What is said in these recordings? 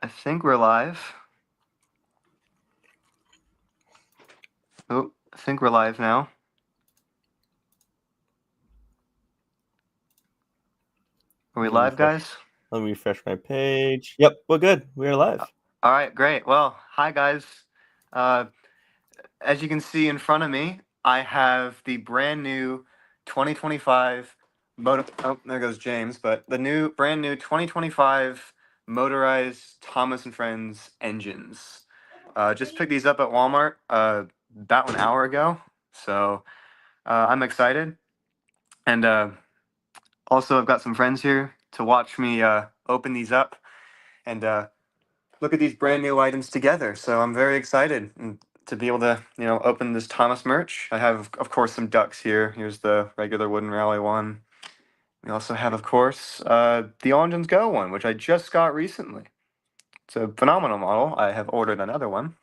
I think we're live. Oh, I think we're live now. Are we live, guys? Let me refresh my page. Yep, we're good. We're live. All right, great. Well, hi, guys. As you can see in front of me, I have the brand new 2025 Oh, there goes James. But the brand new 2025 Motorized Thomas and Friends engines. Just picked these up at Walmart about an hour ago, so I'm excited. And also, I've got some friends here to watch me open these up and look at these brand new items together. So I'm very excited to be able to, open this Thomas merch. I have, of course, some ducks here. Here's the regular wooden rally one. We also have, of course, the All Engines Go one, which I just got recently. It's a phenomenal model. I have ordered another one.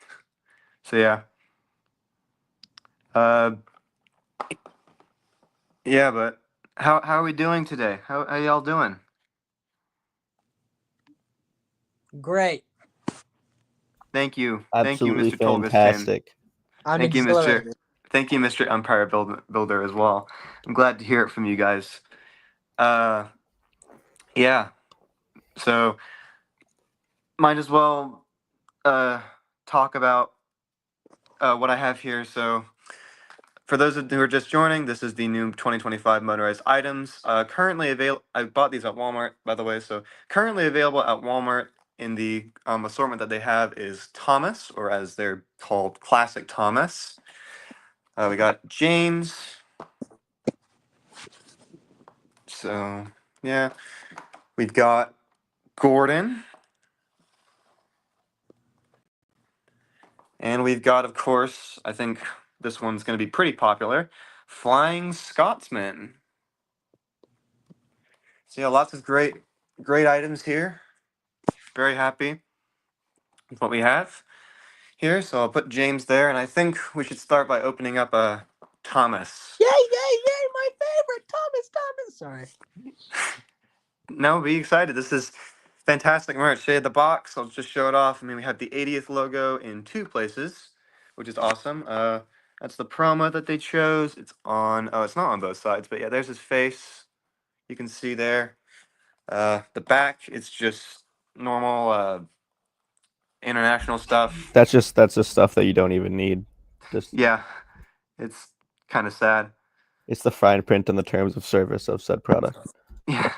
So yeah. Yeah, but how are we doing today? How y'all doing? Great. Thank you. Absolutely Thank you, Mr. Tolgastan. fantastic. I'm Thank you, exhilarated. Thank you, Mr. Umpire Builder, as well. I'm glad to hear it from you guys. Yeah. So, might as well talk about what I have here. So, for those who are just joining, this is the new 2025 motorized items. Currently available. I bought these at Walmart, by the way. So, currently available at Walmart in the assortment that they have is Thomas, or as they're called, Classic Thomas. We got James. So, yeah. We've got Gordon. And we've got, of course, I think this one's going to be pretty popular, Flying Scotsman. So yeah, lots of great items here. Very happy with what we have here. So I'll put James there, and I think we should start by opening up a Thomas. Yay, yay, yay, my favorite, Thomas. Sorry. No, be excited. This is fantastic merch. Shade the box. I'll just show it off. I mean, we have the 80th logo in 2 places, which is awesome. That's the promo that they chose. It's on. Oh, it's not on both sides, but yeah, there's his face. You can see there. The back, it's just normal international stuff. That's just stuff that you don't even need. Yeah, it's kind of sad. It's the fine print and the terms of service of said product. Yeah.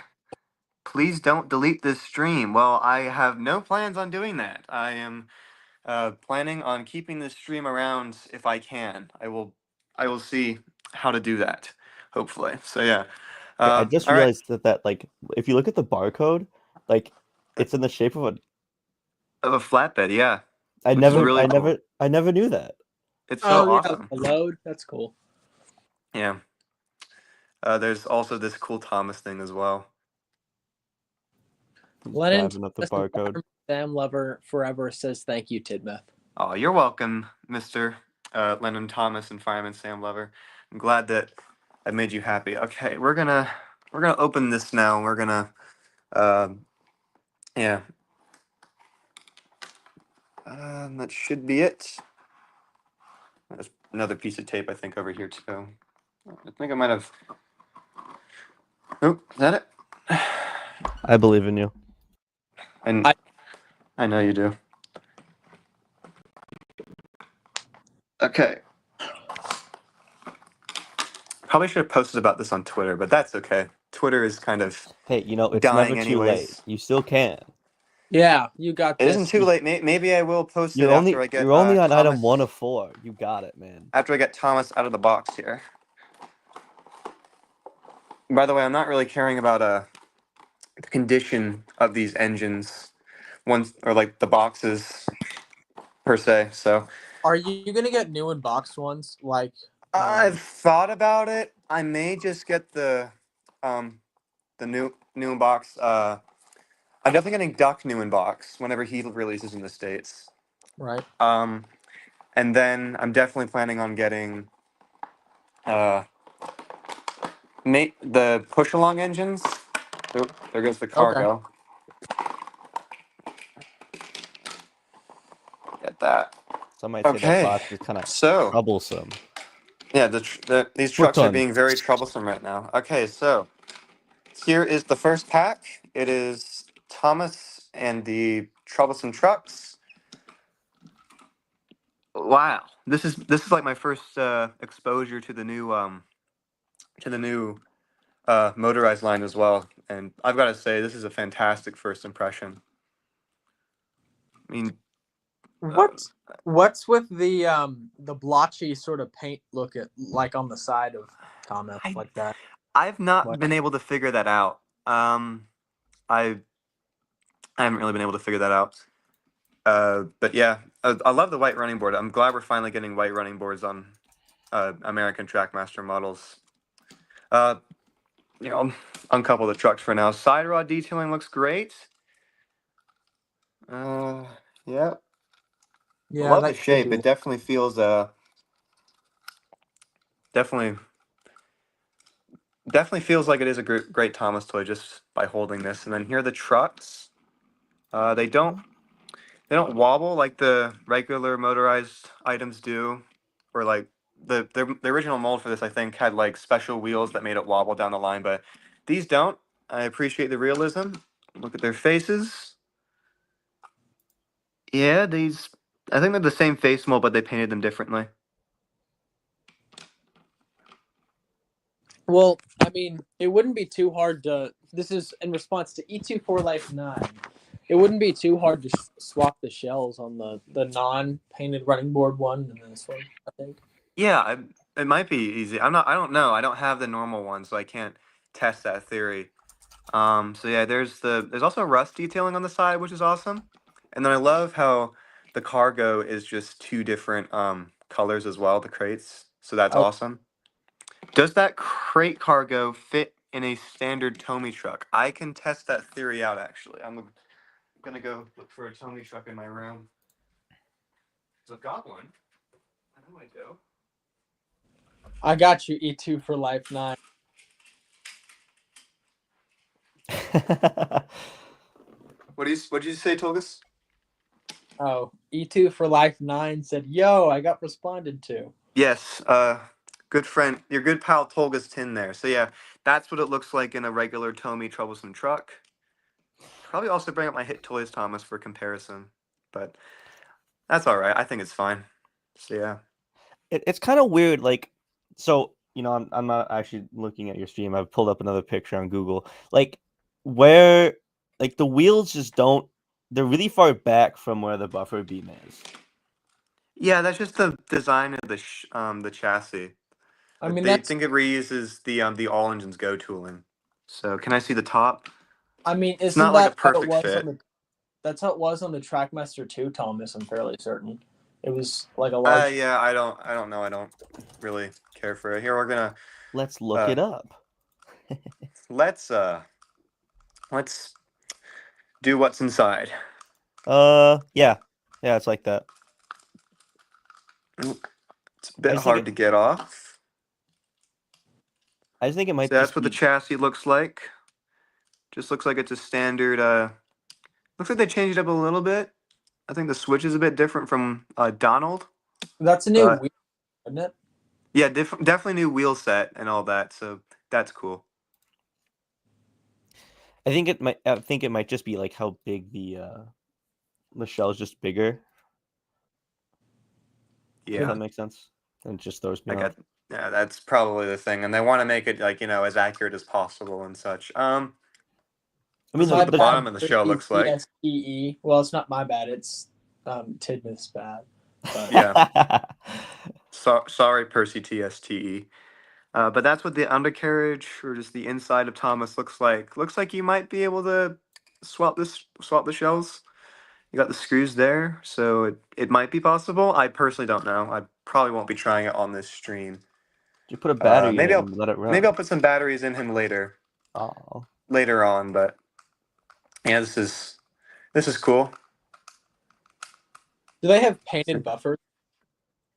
Please don't delete this stream. Well, I have no plans on doing that. I am planning on keeping this stream around if I can. I will see how to do that, hopefully. So yeah. I just all right. realized that like if you look at the barcode, like it's in the shape of a Of a flatbed, yeah. I Which is never really cool. I never knew that. It's so yeah, awesome. the load. That's cool. Yeah. There's also this cool Thomas thing as well. Lennon, Driving up the barcode. Sam Lover forever says thank you, Tidmouth. Oh, you're welcome, Mr. Lennon Thomas and Fireman Sam Lover. I'm glad that I made you happy. Okay, we're gonna open this now. We're gonna yeah. That should be it. There's another piece of tape I think over here too. I think I might have. Oh, is that it? I believe in you. And I know you do. Okay. Probably should have posted about this on Twitter, but that's okay. Twitter is kind of Hey, it's dying never too anyways. late. You still can. Yeah, you got It this. isn't too late. Maybe I will post You're it only after I get. you're only on Thomas, item 1 of 4. You got it, man. After I get Thomas out of the box here. By the way, I'm not really caring about the condition of these engines, or like the boxes per se. So Are you gonna get new and boxed ones? Like I've thought about it. I may just get the new in box. I'm definitely getting Duck new in box whenever he releases in the States. right. And then I'm definitely planning on getting the push along engines. Oh, there goes the cargo. Some might say that Okay, box is kind of so troublesome. yeah, these trucks are Button. being very troublesome right now. Okay, so here is the first pack. It is Thomas and the troublesome trucks. Wow, this is like my first exposure to the new motorized line as well, and I've got to say this is a fantastic first impression. I mean, uh, What's with the blotchy sort of paint look at like on the side of Thomas I like that? I've not Like, been able to figure that out. I I haven't really been able to figure that out. But yeah, I love the white running board. I'm glad we're finally getting white running boards on American Trackmaster models. Uh, uncouple the trucks for now. Side rod detailing looks great. Uh, yeah, yeah, love the that could shape. be. It definitely feels definitely definitely feels like it is a great Thomas toy just by holding this. And then here are the trucks. They don't wobble like the regular motorized items do, or like the original mold for this I think had like special wheels that made it wobble down the line, but these don't. I appreciate the realism. Look at their faces. Yeah, these I think they're the same face mold, but they painted them differently. Well, I mean, it wouldn't be too hard to. This is in response to E2 for Life 9. It wouldn't be too hard to swap the shells on the non painted running board one and this one, I think. Yeah, it might be easy. I don't know. I don't have the normal one, so I can't test that theory. So yeah, there's also rust detailing on the side, which is awesome. And then I love how the cargo is just two different colors as well, the crates. So that's Oh, awesome. Does that crate cargo fit in a standard Tomy truck? I can test that theory out actually. I'm gonna go look for a Tomy truck in my room. 'Cause I've got one. I know I do. I got you, E2 for Life 9. What did you say, Togus? Oh, E2 for Life 9 said, "Yo, I got responded to." Yes, good friend, your good pal Tolga's tin there. So yeah, that's what it looks like in a regular Tomy troublesome truck. Probably also bring up my Hit Toys Thomas for comparison, but that's all right. I think it's fine. So yeah. It's kind of weird. Like, so I'm not actually looking at your stream. I've pulled up another picture on Google. Like, where like the wheels just don't. They're really far back from where the buffer beam is. Yeah, that's just the design of the chassis. I mean, They that's. think it reuses the All Engines Go tooling. So can I see the top? I mean, It's isn't not like a that how it perfect was on fit. the? That's how it was on the Trackmaster 2, Thomas. I'm fairly certain. It was like a large. Yeah, I don't know. I don't really care for it. Here we're gonna Let's look uh it up. let's uh let's do what's inside. Yeah, it's like that. It's a bit I just think hard to get off. it So might that's just what the be. chassis looks like. Just looks like it's a standard. Looks like they changed it up a little bit. I think the switch is a bit different from Donald, That's a new but wheel, isn't it? yeah, definitely new wheel set and all that. So that's cool. I think it might. I think it might just be like how big the shell is just bigger. If Yeah, that makes sense. And it just throws me I off. got. Yeah, that's probably the thing, and they want to make it like as accurate as possible and such. I mean, This is My what the bad, bottom of the shell Percy looks like. TSTE. Well, it's not my bad. It's Tidmouth's bad. But Yeah, sorry, Percy TSTE. But that's what the undercarriage or just the inside of Thomas looks like. Looks like you might be able to swap the shells. You got the screws there, so it might be possible. I personally don't know. I probably won't be trying it on this stream. You put a battery in Maybe it I'll and let it maybe run. I'll put some batteries in him Oh, later on. But yeah, this is cool. do they have painted buffers?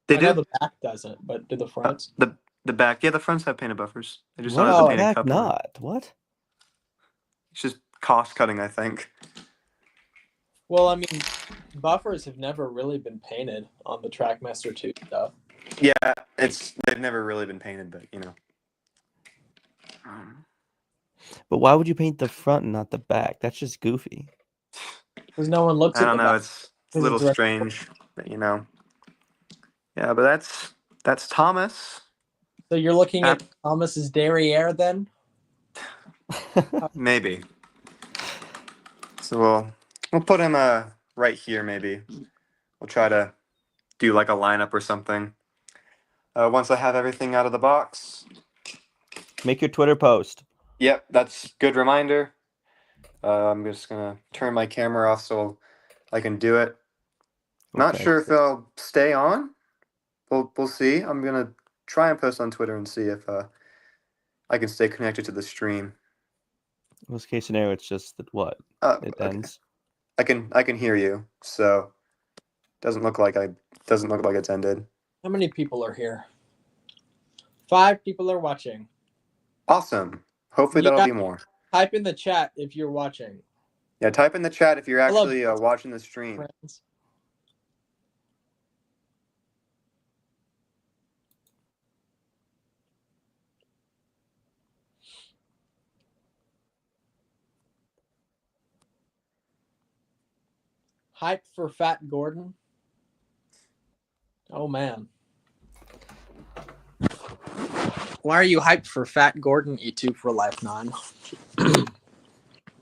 They I know do the back doesn't, but do the uh, fronts? the the back. Yeah, the fronts have painted buffers. They just why don't have does the the Oh, painted back coupling. not? What? It's just cost cutting, I think. well, I mean, buffers have never really been painted on the Trackmaster 2 stuff. Yeah, they've never really been painted, but you know. But why would you paint the front and not the back? That's just goofy. Because no one looks I at don't the know. back. It's a 'Cause little it's strange, but you know. Yeah, but that's Thomas. So you're looking Ap- at Thomas's derriere then? Maybe. So we'll put him right here. Maybe we'll try to do like a lineup or something. Once I have everything out of the box. Make your Twitter post. Yep, that's good reminder. I'm just gonna turn my camera off so I can do it. Not Okay. sure if I'll stay on. We'll see. I'm gonna try and post on Twitter and see if I can stay connected to the stream. Worst case scenario, it's just that what? It Okay. ends. I can hear you, so doesn't look like it's ended. How many people are here? 5 people are watching. Awesome. Hopefully You that'll guys be more. type in the chat if you're watching. Yeah, type in the chat if you're Hello, actually watching the stream. friends. Hype for Fat Gordon. Oh man. Why are you hyped for Fat Gordon E2 for Life 9?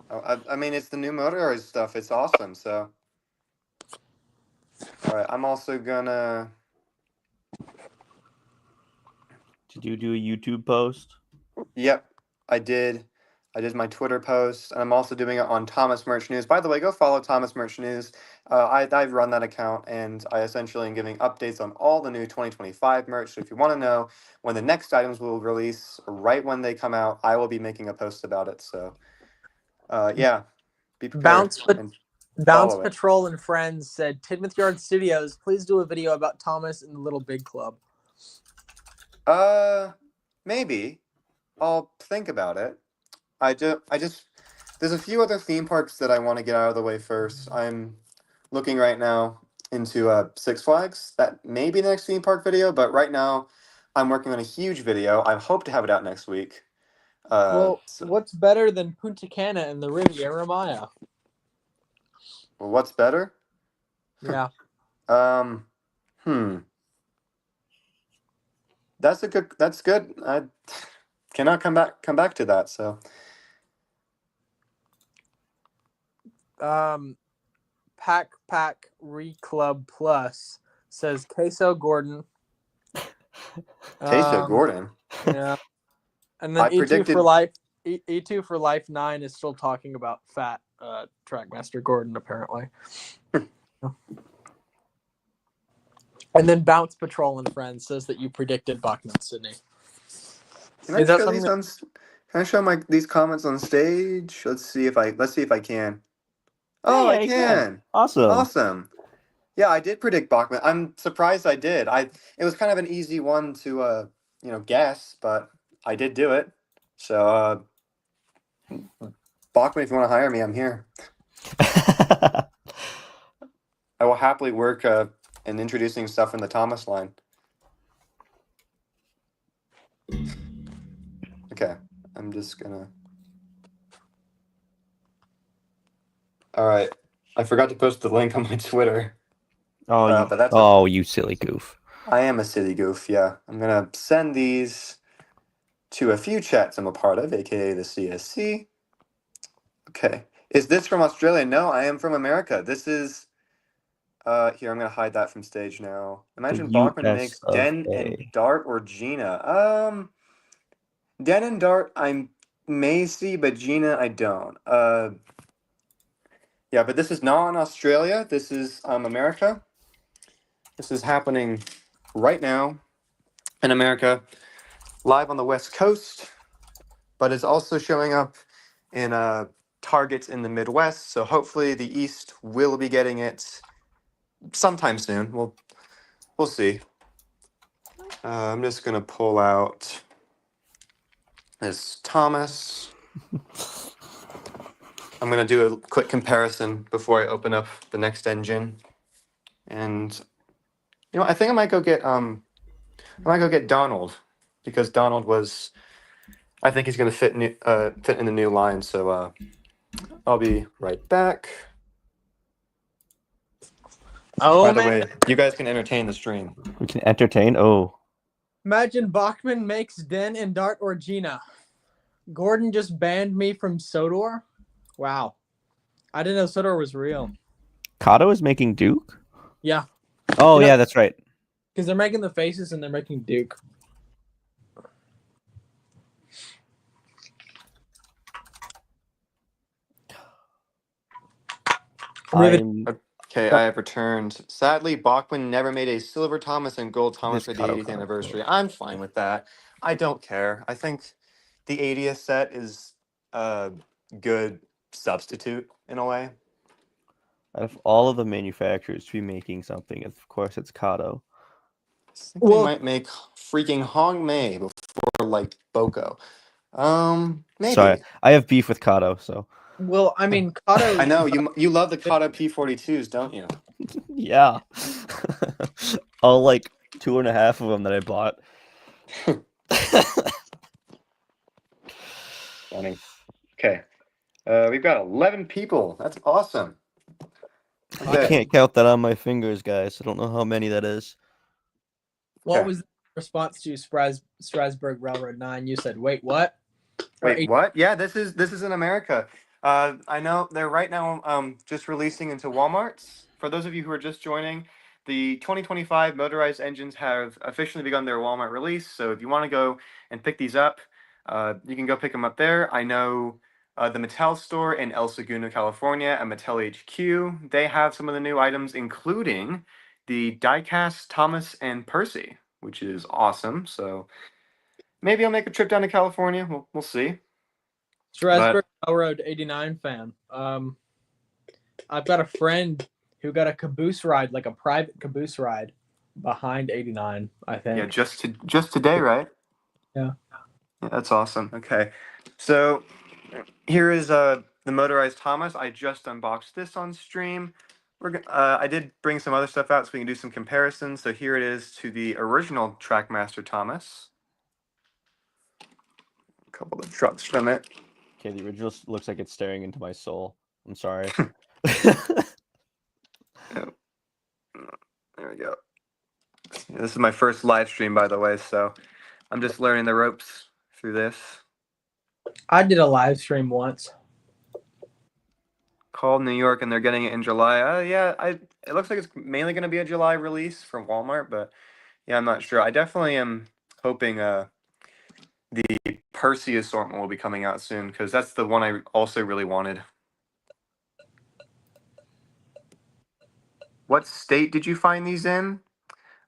I mean, it's the new Motorized stuff. It's awesome. So, all right. I'm also gonna. Did you do a YouTube post? Yep, I did. I did my Twitter post, and I'm also doing it on Thomas Merch News. By the way, go follow Thomas Merch News. I run that account, and I essentially am giving updates on all the new 2025 merch. So if you want to know when the next items will release, right when they come out, I will be making a post about it. So, yeah, be prepared and Bounce follow it. Patrol and Friends said, Tidmouth Yard Studios, please do a video about Thomas and the Little Big Club. Maybe I'll think about it. I just there's a few other theme parks that I want to get out of the way first. I'm looking right now into Six Flags. That may be the next theme park video, but right now I'm working on a huge video. I hope to have it out next week. Well, So, what's better than Punta Cana and the Riviera Maya? well, what's better? Yeah. Um, hmm. That's good. I cannot come back to that. So, Pack Reclub Plus says Queso Gordon. Queso Gordon. Yeah. And then I predicted. E2 for Life 9 is still talking about fat Trackmaster Gordon, apparently. And then Bounce Patrol and Friends says that you predicted Bachman Sydney. Can I show these on? Can I show these comments on stage? Let's see if I can. Oh, Hey, I can. Awesome. Awesome. Yeah, I did predict Bachman. I'm surprised I did. It was kind of an easy one to guess, but I did do it. So Bachman, if you want to hire me, I'm here. I will happily work in introducing stuff in the Thomas line. Okay, I'm just gonna. All right, I forgot to post the link on my Twitter. Oh, but that's you silly goof. I am a silly goof. Yeah, I'm gonna send these to a few chats I'm a part of, aka the CSC. Okay, is this from Australia? No, I am from America. This is. Here, I'm gonna hide that from stage now. Imagine Bachman makes Den and Dart or Gina. Den and Dart I may see, but Gina I don't. Yeah, but this is not in Australia. This is America. This is happening right now in America, live on the West Coast, but it's also showing up in Targets in the Midwest. So hopefully the East will be getting it sometime soon. We'll see. I'm just gonna pull out this Thomas. I'm gonna do a quick comparison before I open up the next engine, and I think I might go get Donald, because Donald was. I think he's gonna fit in the new line. So I'll be right back. Oh By the man! way, you guys can entertain the stream. We can entertain. Oh, Imagine Bachman makes Den and Dart or Gina. Gordon just banned me from Sodor. Wow, I didn't know Sodor was real. Kato is making Duke. Yeah. Oh yeah, that's right. Because they're making the faces and they're making Duke. Okay, I have returned. Sadly, Bachman never made a silver Thomas and gold Thomas for the Kato 80th card. anniversary. I'm fine with that. I don't care. I think the 80th set is a good substitute in a way. Out of all of the manufacturers to be making something, of course it's Kato. I think they might make freaking Hong Mei before like Boko. Maybe. Sorry, I have beef with Kato, so. Well, I mean, Kato. I know you love the Kato P42s, don't you? Yeah. All like 2.5 of them that I bought. Funny. Okay. We've got 11 people. That's awesome. Okay. I can't count that on my fingers, guys. I don't know how many that is. What was the response to Strasbourg Railroad 9? You said, wait, what? Wait, what? Yeah, this is in America. I know they're right now just releasing into Walmarts. For those of you who are just joining, the 2025 motorized engines have officially begun their Walmart release. So if you want to go and pick these up, you can go pick them up there. I know the Mattel store in El Segundo, California, and Mattel HQ, they have some of the new items, including the diecast Thomas and Percy, which is awesome. So maybe I'll make a trip down to California. We'll see. Strasbourg Railroad 89 fan. I've got a friend who got a caboose ride, like a private caboose ride, behind 89. I think. Yeah, just today, right? Yeah. Yeah, that's awesome. Okay, so here is the motorized Thomas. I just unboxed this on stream. I did bring some other stuff out so we can do some comparisons. So here it is to the original Trackmaster Thomas. A couple of trucks from it. Okay, the original looks like it's staring into my soul. I'm sorry. There we go. This is my first live stream, by the way, so I'm just learning the ropes through this. I did a live stream once. Called New York, and they're getting it in July. Yeah, it looks like it's mainly going to be a July release from Walmart, but yeah, I'm not sure. I definitely am hoping the Percy assortment will be coming out soon, because that's the one I also really wanted. What state did you find these in?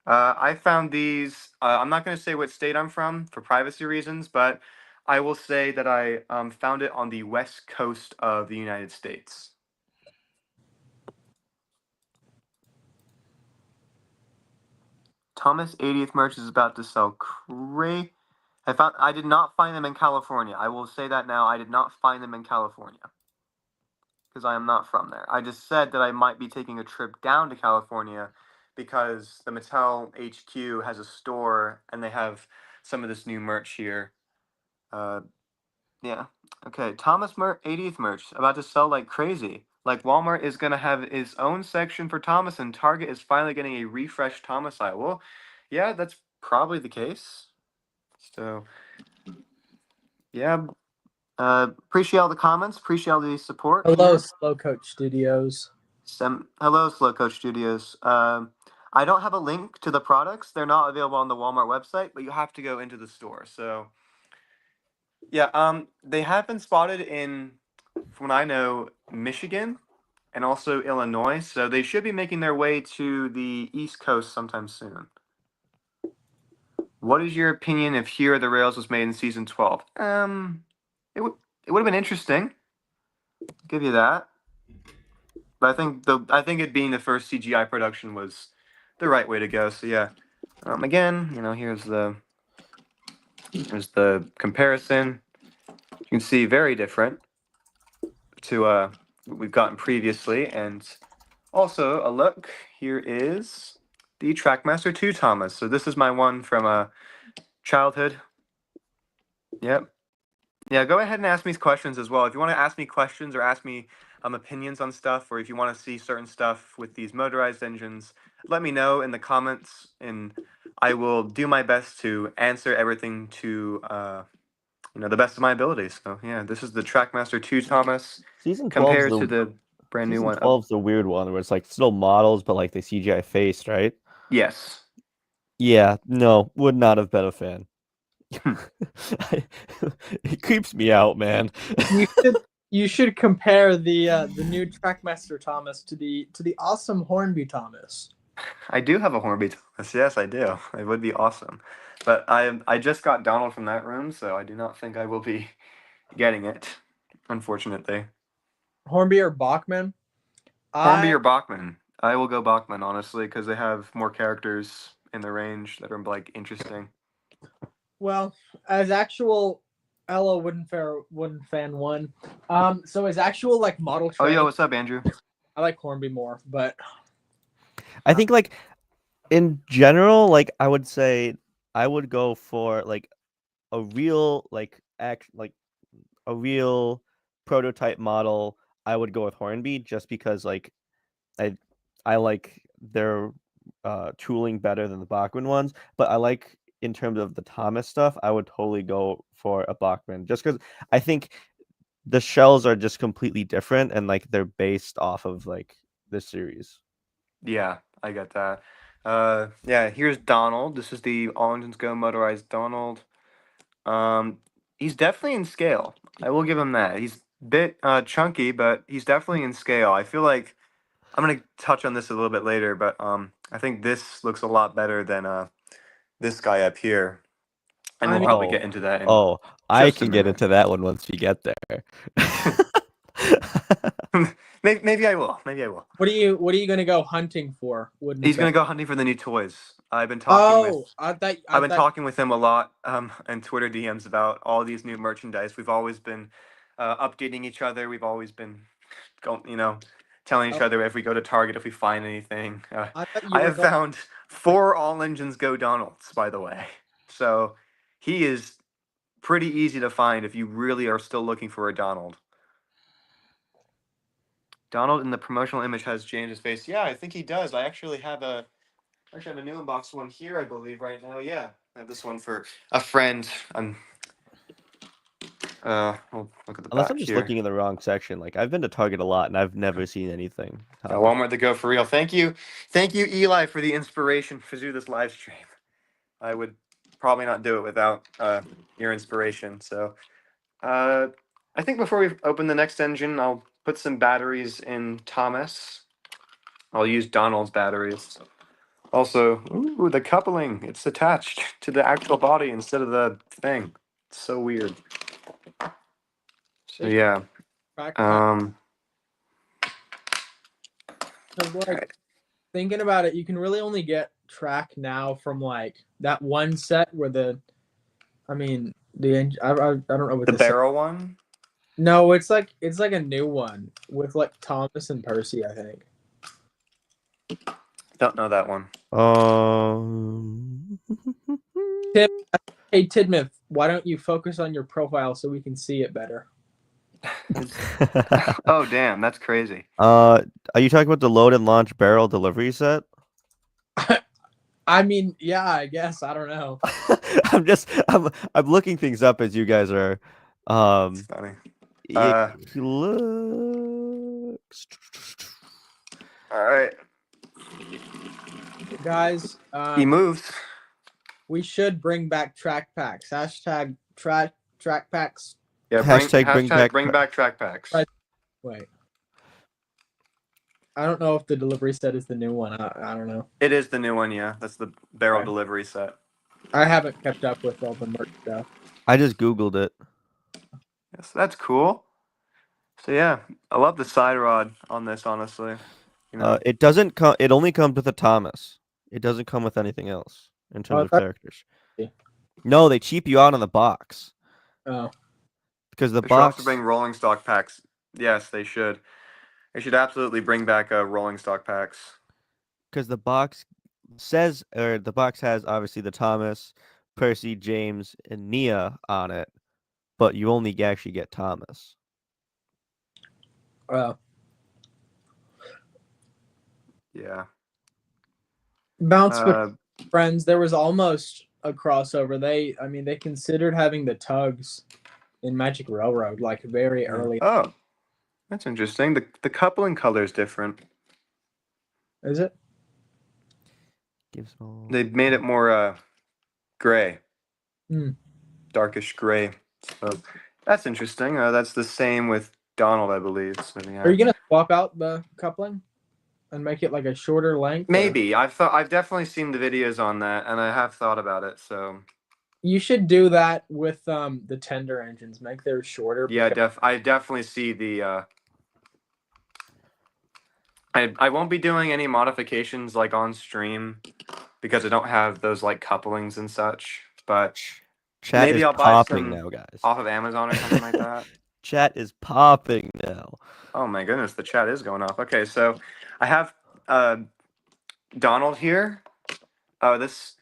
I found these. I'm not going to say what state I'm from for privacy reasons, but I will say that I found it on the west coast of the United States. Thomas 80th merch is about to sell I did not find them in California. I will say that now. I did not find them in California, because I am not from there. I just said that I might be taking a trip down to California because the Mattel HQ has a store and they have some of this new merch here. Yeah. Okay. Thomas 80th merch about to sell like crazy. Like Walmart is gonna have its own section for Thomas, and Target is finally getting a refreshed Thomas aisle. Well, yeah, that's probably the case. So, yeah. Appreciate all the comments. Appreciate all the support. Hello, here. Slow Coach Studios. Hello, Slow Coach Studios. I don't have a link to the products. They're not available on the Walmart website, but you have to go into the store. So, yeah, they have been spotted in, from what I know, Michigan and also Illinois. So they should be making their way to the East Coast sometime soon. What is your opinion if Here Are the Rails was made in season 12? It would have been interesting. Give you that. But I think it being the first CGI production was the right way to go. So yeah. Again, here's the comparison. You can see very different. to what we've gotten previously, and also a look. Here is the Trackmaster 2 Thomas. So this is my one from childhood. Yep. Yeah, go ahead and ask me questions as well. If you want to ask me questions or ask me opinions on stuff, or if you want to see certain stuff with these motorized engines, let me know in the comments, and I will do my best to answer everything to the best of my abilities. So yeah, this is the Trackmaster 2 Thomas Season 12's compared to the brand new Season one. 12's the weird one where it's like still models, but like they CGI face, right? Yes. Yeah, no, would not have been a fan. Hmm. It creeps me out, man. You should compare the new Trackmaster Thomas to the awesome Hornby Thomas. I do have a Hornby Thomas. Yes, I do. It would be awesome. But I just got Donald from that room, so I do not think I will be getting it, unfortunately. Hornby or Bachman? Hornby or Bachman? I will go Bachman, honestly, because they have more characters in the range that are like interesting. Well, as actual Ella wouldn't fan one. So as actual like model Oh, train, yo, what's up, Andrew? I like Hornby more, but I think like in general, like I would say I would go for like a real like a real prototype model. I would go with Hornby just because like I like their tooling better than the Bachman ones, but I like in terms of the Thomas stuff, I would totally go for a Bachman just because I think the shells are just completely different and like they're based off of like the series. Yeah, I get that. Yeah, here's Donald. This is the All Engines Go motorized Donald. He's definitely in scale. I will give him that. He's a bit chunky, but he's definitely in scale. I feel like I'm gonna touch on this a little bit later, but I think this looks a lot better than this guy up here, and I we'll mean, probably get into that in I just a can get minute. into that one once we get there. Maybe I will. Maybe I will. what are you gonna go hunting for? Wouldn't it He's be? gonna go hunting for the new toys. I've been talking with Oh, I I've been thought talking with him a lot in Twitter DMs about all these new merchandise. We've always been updating each other. We've always been going, telling each oh, other if we go to Target if we find anything. I thought you I were have going. found 4 All Engines Go Donalds, by the way. So he is pretty easy to find if you really are still looking for a Donald. Donald in the promotional image has James's face. Yeah, I think he does. I actually have a new unboxed one here, I believe, right now. Yeah, I have this one for a friend. I'll look at the Unless back I'm just here. looking in the wrong section. Like I've been to Target a lot and I've never seen anything. Yeah, Walmart to go for real. Thank you, Eli, for the inspiration to do this live stream. I would probably not do it without your inspiration. So, I think before we open the next engine, I'll put some batteries in Thomas. I'll use Donald's batteries. Also, ooh, the coupling. It's attached to the actual body instead of the thing. It's so weird. So yeah. Because like thinking about it, you can really only get track now from like that one set where I don't know what The the set. barrel one? No, it's like a new one with like Thomas and Percy, I think. Don't know that one. Hey Tidmouth, why don't you focus on your profile so we can see it better? Oh damn, that's crazy. Are you talking about the load and launch barrel delivery set? I mean, yeah, I guess. I don't know. I'm looking things up as you guys are. It's funny. It looks. All right. Guys, He moves. we should bring back track packs. Hashtag track packs. Yeah, Hashtag bring back track packs. Right. Wait. I don't know if the delivery set is the new one. I don't know. It is the new one, yeah. That's the barrel Okay. delivery set. I haven't kept up with all the merch stuff. I just Googled it. Yes, that's cool. So yeah, I love the side rod on this, honestly. It doesn't come. It only comes with a Thomas. It doesn't come with anything else in terms of characters. No, they cheap you out on the box. Oh. Because the They should box. also bring rolling stock packs Yes, they should. They should absolutely bring back rolling stock packs. Because the box says, or the box has obviously the Thomas, Percy, James, and Nia on it, but you only actually get Thomas. Yeah. Bounce with friends. There was almost a crossover. They considered having the tugs in Magic Railroad like very early. Oh, that's interesting. The coupling color is different. Is it? They made it more gray, Hmm. darkish gray. So that's interesting. That's the same with Donald, I believe. So, yeah. Are you gonna swap out the coupling and make it like a shorter length? Maybe. I've definitely seen the videos on that, and I have thought about it. So you should do that with the tender engines. Make theirs shorter. yeah, I definitely see the. I won't be doing any modifications like on stream because I don't have those like couplings and such. But Chat maybe is I'll buy popping some now, guys. off of Amazon or something like that. Chat is popping now. Oh my goodness, the chat is going off. Okay, so I have Donald here. This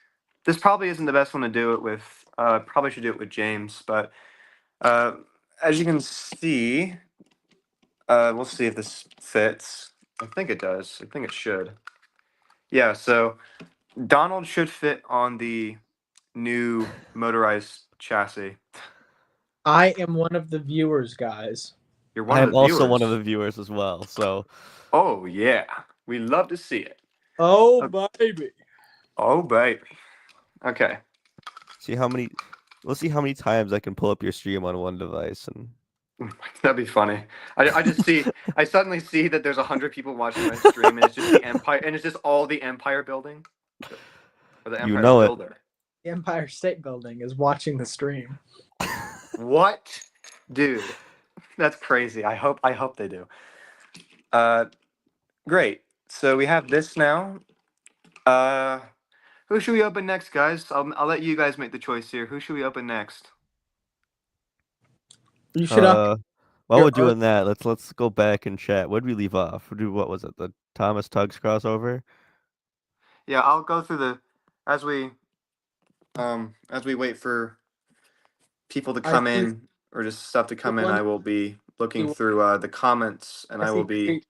probably isn't the best one to do it with. Probably should do it with James, but as you can see, we'll see if this fits. I think it does. I think it should. Yeah, so Donald should fit on the new motorized chassis. I am one of the viewers, guys. You're one I of am the also viewers. one of the viewers as well. So, oh yeah, we love to see it. Oh baby. Oh baby. Okay. Let's see how many times I can pull up your stream on one device and that'd be funny. I suddenly see that there's 100 people watching my stream and it's just the Empire and it's just all the Empire building. Or the Empire Builder. The Empire State Building is watching the stream. What? Dude. That's crazy. I hope they do. Great. So we have this now. Who should we open next, guys? I'll let you guys make the choice here. Who should we open next? You should while we're doing that, let's go back and chat. Where'd we leave off? What was it? The Thomas Tugs crossover? Yeah, I'll go through the as we wait for people to come in or just stuff to come in. I will be looking through the comments, and I will be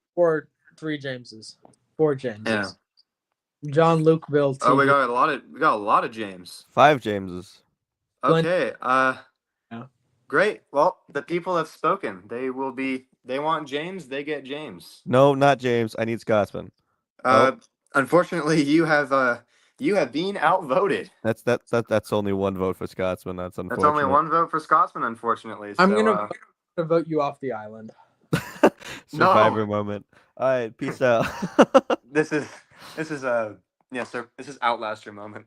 three Jameses, 4 Jameses. Yeah. John Lukeville. TV. Oh, we got a lot of James. 5 Jameses. Okay. Yeah. Great. Well, the people have spoken. They want James. They get James. No, not James. I need Scotsman. Unfortunately, you have been outvoted. That's only one vote for Scotsman. That's unfortunate. That's only one vote for Scotsman, unfortunately. I'm gonna vote you off the island. Survivor moment. All right, peace out. This is yes, sir. This is Outlaster moment.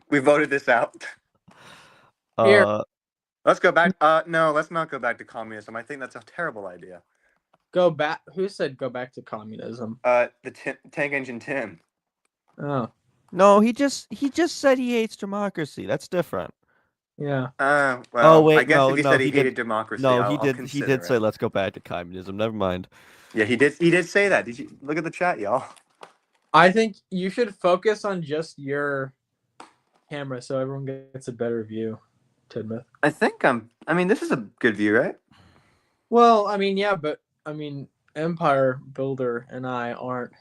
we voted this out. Let's go back. No, let's not go back to communism. I think that's a terrible idea. Go back. Who said go back to communism? The Tank Engine Tim. Oh. No, he just said he hates democracy. That's different. Yeah. Well, oh wait, I guess if he said he hated democracy, no, I'll he did say let's go back to communism. Never mind. Yeah, he did say that. Did you look at the chat, y'all? I think you should focus on just your camera so everyone gets a better view, Tidmouth. I mean, this is a good view, right? Well, I mean, yeah, but I mean, Empire Builder and I aren't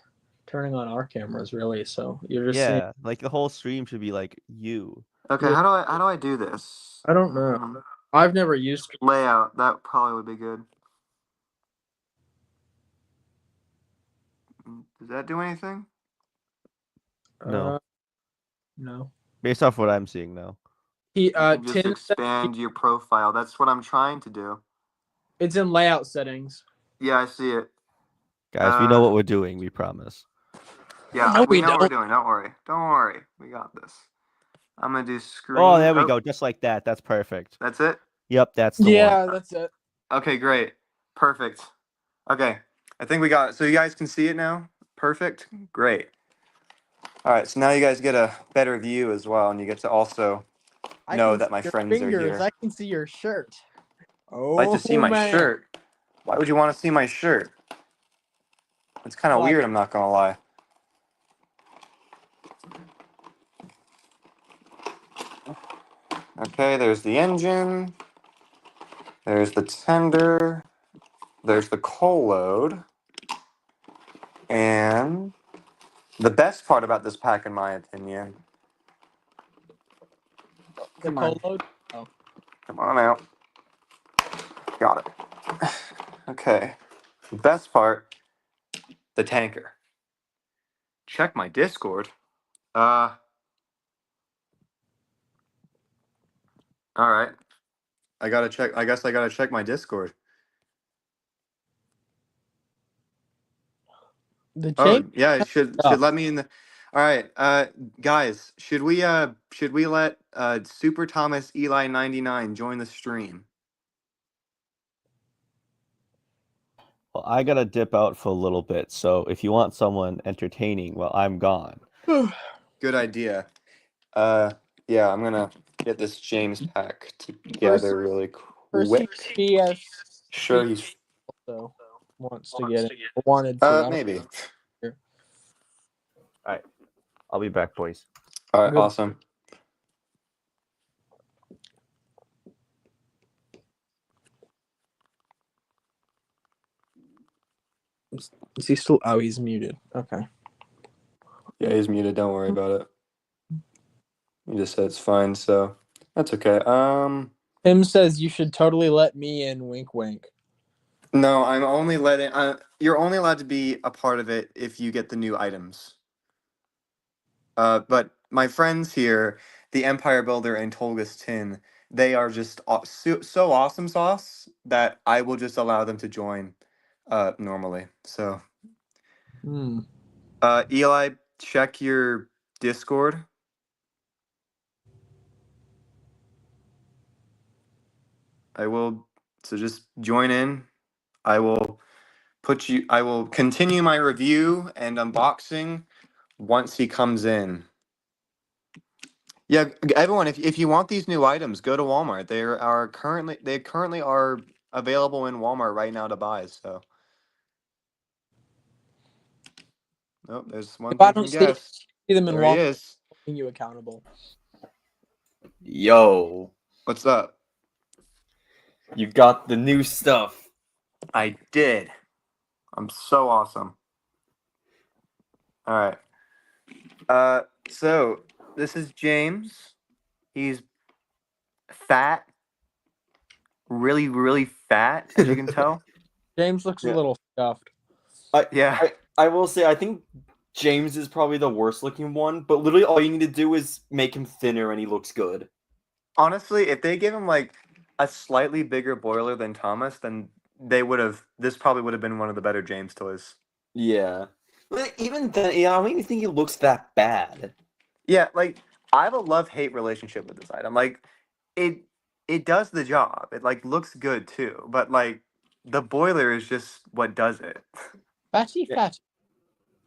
turning on our cameras really, so you're just seeing... like the whole stream should be like you. Okay, how do I do this? I don't know. I've never used layout. That probably would be good. Does that do anything? No. No. Based off what I'm seeing now. Just expand your profile. That's what I'm trying to do. It's in layout settings. Yeah, I see it. Guys, we know what we're doing, we promise. Yeah, no, we know what we're doing. Don't worry. Don't worry. We got this. I'm going to do screen. Oh, there we go. Just like that. That's perfect. That's it? Yep, that's the one. Yeah, that's it. Okay, great. Perfect. Okay. I think we got it. So you guys can see it now? Perfect. Great. All right, so now you guys get a better view as well, and you get to also know that my friends are here. I can see your shirt. Like to see Oh my man. shirt. Why would you want to see my shirt? It's kind of Why? weird, I'm not gonna lie. Okay, there's the engine. There's the tender. There's the coal load. And the best part about this pack, in my opinion. The Come on. cold load? Oh. Come on out. Got it. Okay. Best part, the tanker. Check my Discord. All right. I gotta check. I guess I gotta check my Discord. The Oh James yeah, it should stuff. let me in the. All right, guys, should we let Super Thomas Eli 99 join the stream? Well, I gotta dip out for a little bit, so if you want someone entertaining while I'm gone. Good idea. Uh, yeah, I'm gonna get this James pack Percy, together really Percy quick. Sure, BS he's also wants to get it. Wanted to. I don't maybe. care. All right, I'll be back, boys. All right, Good. awesome. Is he still? Oh, he's muted. Okay. Yeah, he's muted. Don't worry about it. He just said it's fine, so that's okay. Tim says you should totally let me in. Wink, wink. No, I'm only letting. You're only allowed to be a part of it if you get the new items. But my friends here, the Empire Builder and Tolgus Tin, they are just so awesome sauce that I will just allow them to join, normally. So, Hmm. Eli, check your Discord. I will. So just join in. I will I will continue my review and unboxing once he comes in. Yeah, everyone, if you want these new items, go to Walmart. They currently are available in Walmart right now to buy. So, oh, there's one If I thing don't from see Guest. them in There he Walmart, is. holding you accountable. Yo, What's up? you got the new stuff. I did. I'm so awesome. All right. So this is James. He's fat, really, really fat, as you can tell. James looks a Yeah. little stuffed. I, Yeah. I will say I think James is probably the worst looking one, but literally all you need to do is make him thinner and he looks good. Honestly, if they gave him like a slightly bigger boiler than Thomas, then they would have. This probably would have been one of the better James toys. Yeah. But even then, yeah, I don't even think he looks that bad. Yeah, like I have a love-hate relationship with this item. Like it it does the job. It like looks good too, but like the boiler is just what does it. Fatty, Yeah. fatty.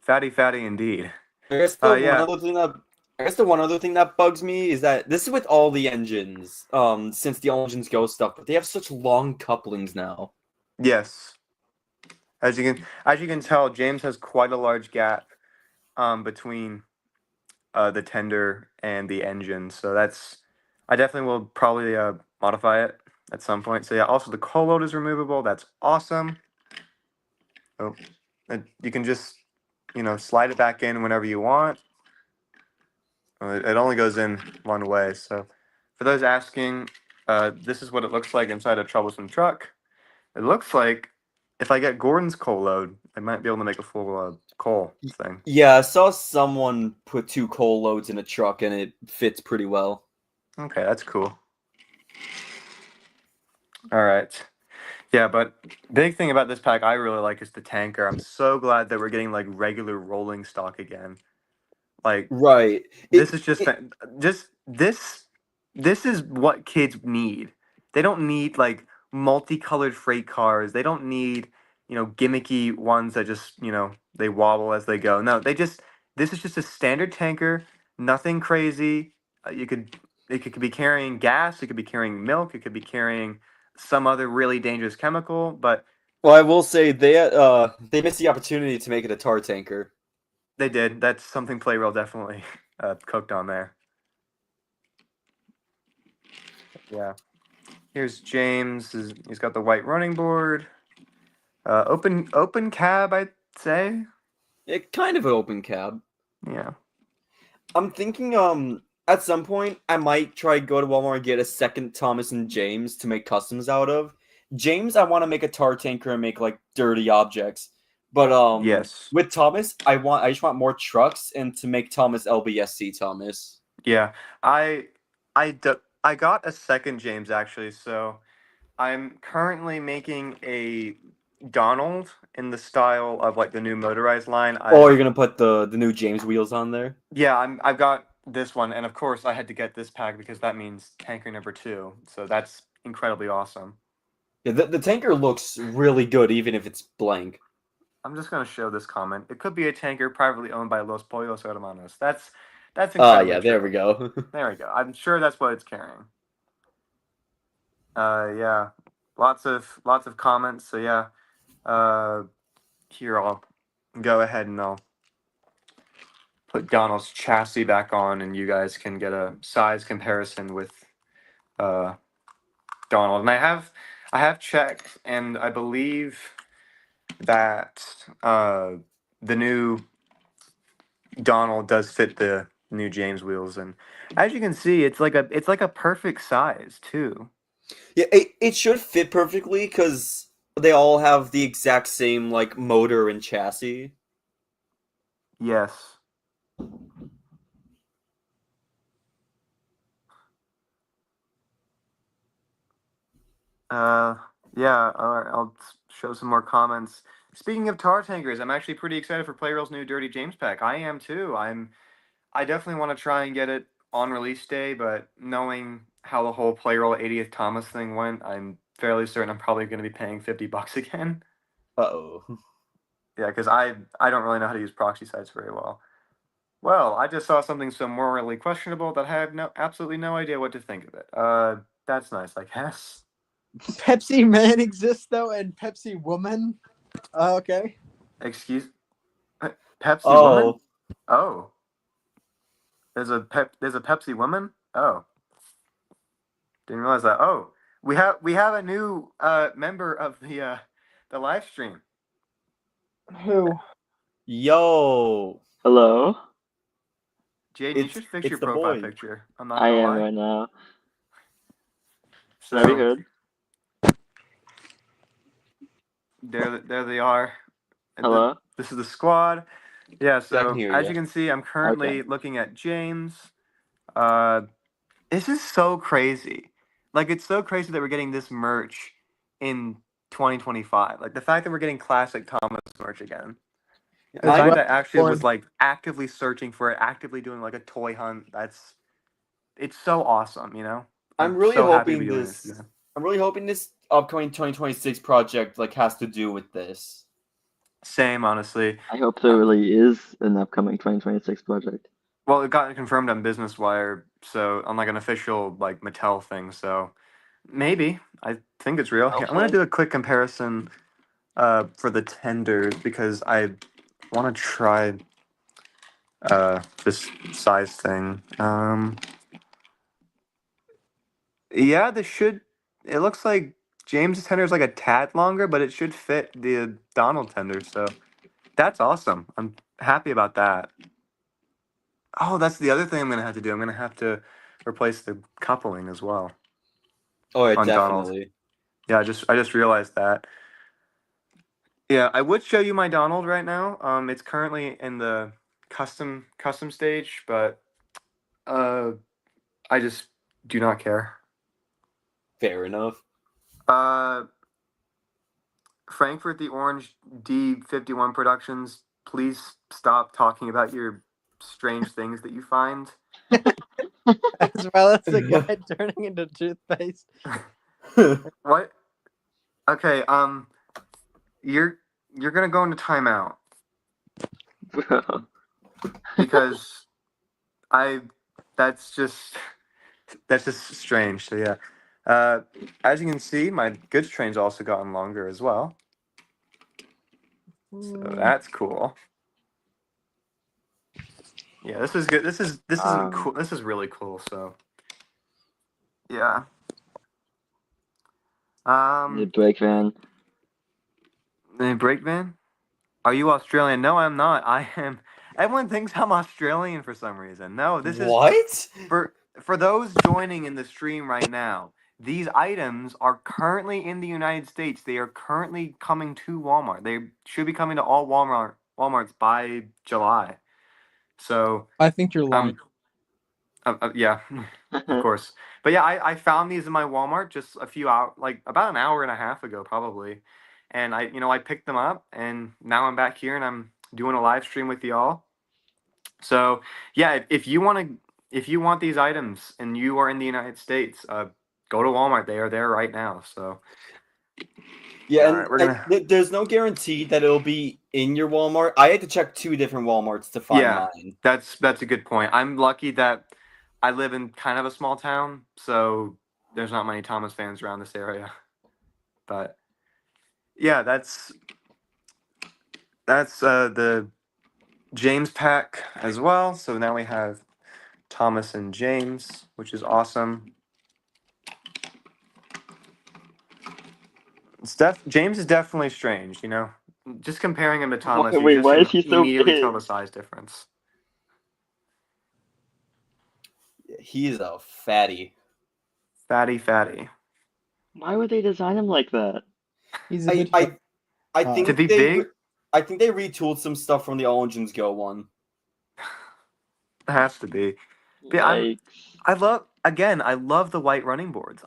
Fatty fatty indeed. I guess the one Yeah. other thing that I guess the one other thing that bugs me is that this is with all the engines, since the all engines go stuff, but they have such long couplings now. Yes. As you can tell, James has quite a large gap between the tender and the engine. So that's I definitely will probably modify it at some point. So yeah, also the coal load is removable. That's awesome. Oh, and you can just slide it back in whenever you want. It only goes in one way. So for those asking, this is what it looks like inside a troublesome truck. It looks like if I get Gordon's coal load, I might be able to make a full coal thing. Yeah, I saw someone put 2 coal loads in a truck and it fits pretty well. Okay, that's cool. All right. Yeah, but big thing about this pack I really like is the tanker. I'm so glad that we're getting like regular rolling stock again. Like Right. this is just this is what kids need. They don't need like multicolored freight cars. They don't need, gimmicky ones that just, they wobble as they go. No, this is just a standard tanker, nothing crazy. You could it could be carrying gas, it could be carrying milk, it could be carrying some other really dangerous chemical, but Well, I will say they missed the opportunity to make it a tar tanker. they did. That's something Playrail definitely cooked on there. Yeah. Here's James. He's got the white running board. Open cab, I'd say. It kind of an open cab. Yeah. I'm thinking at some point I might try go to Walmart and get a second Thomas and James to make customs out of. James, I want to make a tar tanker and make like dirty objects. But Yes. with Thomas, I just want more trucks and to make Thomas LBSC Thomas. Yeah. I I got a second James actually, so I'm currently making a Donald in the style of like the new motorized line. Oh, you're gonna put the new James wheels on there? Yeah, I've got this one, and of course I had to get this pack because that means tanker number 2. So that's incredibly awesome. Yeah, the tanker looks really good even if it's blank. I'm just gonna show this comment. It could be a tanker privately owned by Los Pollos Hermanos. That's Oh incredibly yeah, there true. we go. There we go. I'm sure that's what it's carrying. Yeah, lots of comments. So yeah, here I'll go ahead and I'll put Donald's chassis back on, and you guys can get a size comparison with uh, Donald. And I have checked, and I believe that the new Donald does fit the new James wheels, and as you can see, it's like a perfect size too. Yeah, it should fit perfectly because they all have the exact same like motor and chassis. Yes. Uh, yeah. All right, I'll show some more comments. Speaking of tar tankers, I'm actually pretty excited for Playrail's new Dirty James pack. I am too. I definitely want to try and get it on release day, but knowing how the whole Playroll 80th Thomas thing went, I'm fairly certain I'm probably going to be paying $50 again. Uh-oh. Yeah, because I don't really know how to use proxy sites very well. Well, I just saw something so morally questionable that I have absolutely no idea what to think of it. That's nice, I guess. Pepsi Man exists though, and Pepsi Woman. Okay. Excuse, Pepsi woman? Oh, Oh, there's a Pepsi woman? Oh, didn't realize that. Oh, we have a new member of the live stream. Who? yo. Hello, Jaden, you should fix It's your the profile boy. picture. I'm not I gonna am lie. right now. So Have you heard? there they are. Hello? This is the squad. Yeah. I So can hear as you. you can see, I'm currently looking at James. Uh, this is so crazy. Like it's so crazy that we're getting this merch in 2025. Like the fact that we're getting classic Thomas merch again. The As fact well that I actually born. was like actively searching for it, actively doing like a toy hunt. It's so awesome, you know? I'm I'm really so happy to be hoping doing this this again. I'm really hoping this upcoming 2026 project like has to do with this. Same, honestly. I hope there really is an upcoming 2026 project. Well, it got confirmed on Business Wire, so on like an official like Mattel thing. So maybe I think it's real. Here, I'm gonna Hopefully. do a quick comparison for the tenders because I want to try this size thing. Yeah, this should. It looks like James's tender is like a tad longer, but it should fit the Donald tender. So that's awesome. I'm happy about that. Oh, that's the other thing I'm gonna have to do. I'm gonna have to replace the coupling as well Oh yeah, on Donald. definitely. Yeah, I just realized that. Yeah, I would show you my Donald right now. It's currently in the custom stage, but I just do not care. Fair enough. Uh, Frankfurt the Orange D51 Productions, please stop talking about your strange things that you find. As well as the guy turning into toothpaste. What? Okay, you're gonna go into timeout because I that's just strange. So yeah. As you can see, my goods train's also gotten longer as well. So that's cool. Yeah, this is good. This isn't cool. This is really cool. So yeah. The brake van. The brake van. Are you Australian? No, I'm not. I am. Everyone thinks I'm Australian for some reason. No, this is What? for those joining in the stream right now. These items are currently in the United States. They are currently coming to Walmart. They should be coming to all Walmarts by July. So, I think you're lying. yeah, of course. But yeah, I found these in my Walmart just a few hours, like about an hour and a half ago, probably. And I picked them up, and now I'm back here and I'm doing a live stream with y'all. So yeah, if you want these items and you are in the United States, go to Walmart. They are there right now. So Yeah, all and right, we're gonna. there's no guarantee that it'll be in your Walmart. I had to check 2 different Walmarts to find Yeah, mine. that's a good point. I'm lucky that I live in kind of a small town, so there's not many Thomas fans around this area. But yeah, that's the James pack as well. So now we have Thomas and James, which is awesome. James is definitely strange, you know. Just comparing him to Thomas, you Wait, just why can is he so immediately tell big? the size difference. He's a fatty. Fatty. Why would they design him like that? He's a I bit. I I Uh, To think be big, I think they retooled some stuff from the All Engines Go one. it has to be. But yeah, Yikes. I love the white running boards.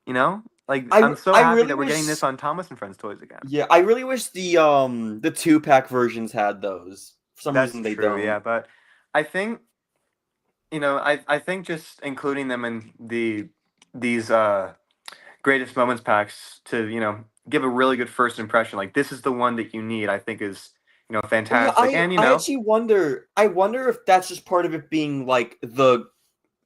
You know, like I I'm so I happy really that we're getting this wish. on Thomas and Friends toys again. Yeah, I really wish the 2-pack versions had those. For some That's reason they true, don't. yeah. But I think I think just including them in these greatest moments packs to give a really good first impression. Like this is the one that you need. I think is Well, yeah, fantastic, and I actually wonder. I wonder if that's just part of it being like the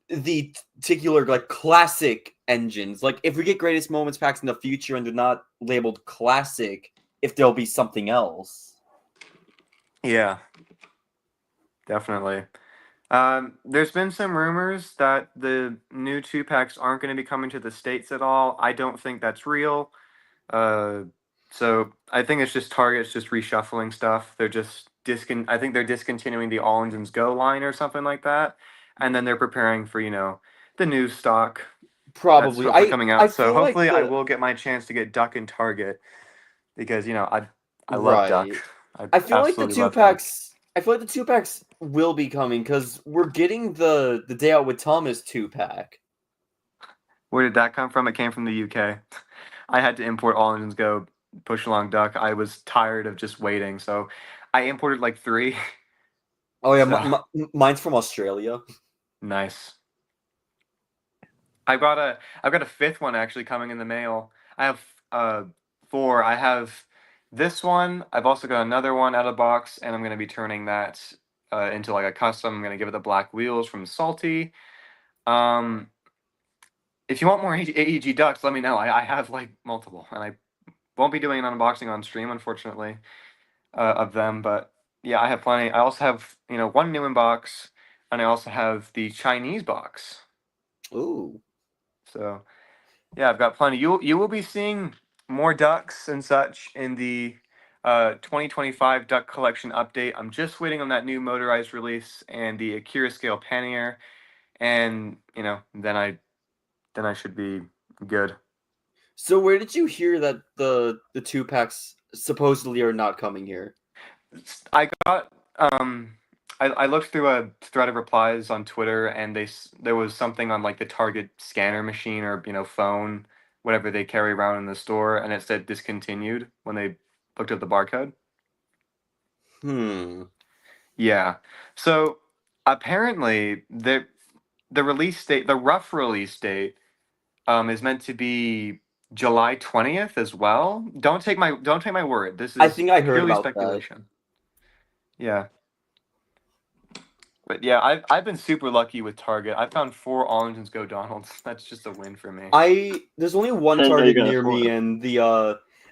particular like classic engines. Like if we get greatest moments packs in the future and they're not labeled classic, if there'll be something else. yeah, definitely. There's been some rumors that the new 2 packs aren't going to be coming to the States at all. I don't think that's real. Uh, so I think it's just Target's just reshuffling stuff. They're just I think they're discontinuing the All Engines Go line or something like that, and then they're preparing for the new stock that's Probably. hopefully coming I out. So feel like hopefully I the will get my chance to get Duck in Target because I love Duck. right. I I feel like the absolutely two love Duck. packs. I feel like the 2-packs will be coming because we're getting the Day Out with Thomas 2-pack. Where did that come from? It came from the UK. I had to import All Engines Go, Push Along Duck. I was tired of just waiting, so I imported like 3. Oh yeah, So mine's from Australia. nice. I've got a 5th one actually coming in the mail. I have 4. I have this one. I've also got another one out of the box, and I'm gonna be turning that into like a custom. I'm gonna give it the black wheels from Salty. Um, if you want more AEG ducks, let me know. I have like multiple, and I won't be doing an unboxing on stream, unfortunately, of them. But yeah, I have plenty. I also have one new in box, and I also have the Chinese box. Ooh. So yeah, I've got plenty. You will be seeing more ducks and such in the 2025 duck collection update. I'm just waiting on that new motorized release and the Akira scale pannier, and then I should be good. So where did you hear that the 2-packs supposedly are not coming here? I got I looked through a thread of replies on Twitter, and there was something on like the Target scanner machine or phone, whatever they carry around in the store, and it said discontinued when they looked at the barcode. Hmm. Yeah. So apparently the release date, the rough release date, is meant to be July 20th as well. Don't take my word. This I is think I heard purely about that. speculation. Yeah. But yeah, I've been super lucky with Target. I found 4 All Engines Go Donalds. That's just a win for me. There's only one I didn't know you Target could near me, afford. and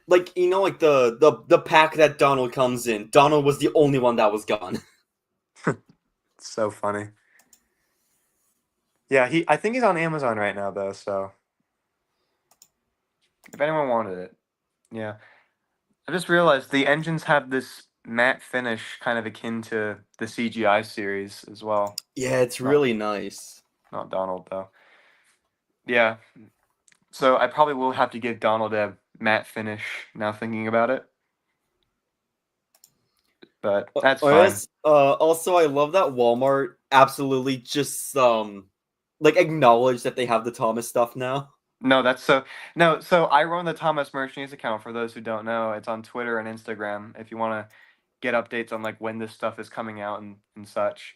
like like the pack that Donald comes in. Donald was the only one that was gone. It's so funny. Yeah, I think he's on Amazon right now though, so if anyone wanted it. Yeah. I just realized the engines have this matte finish kind of akin to the CGI series as well. Yeah, it's Not really nice. not Donald though. Yeah. So I probably will have to give Donald a matte finish now thinking about it. But that's fine. Yes. Also, I love that Walmart absolutely just like acknowledge that they have the Thomas stuff now. No, that's so no, so I run the Thomas Merchants account for those who don't know. It's on Twitter and Instagram if you want to get updates on like when this stuff is coming out and such.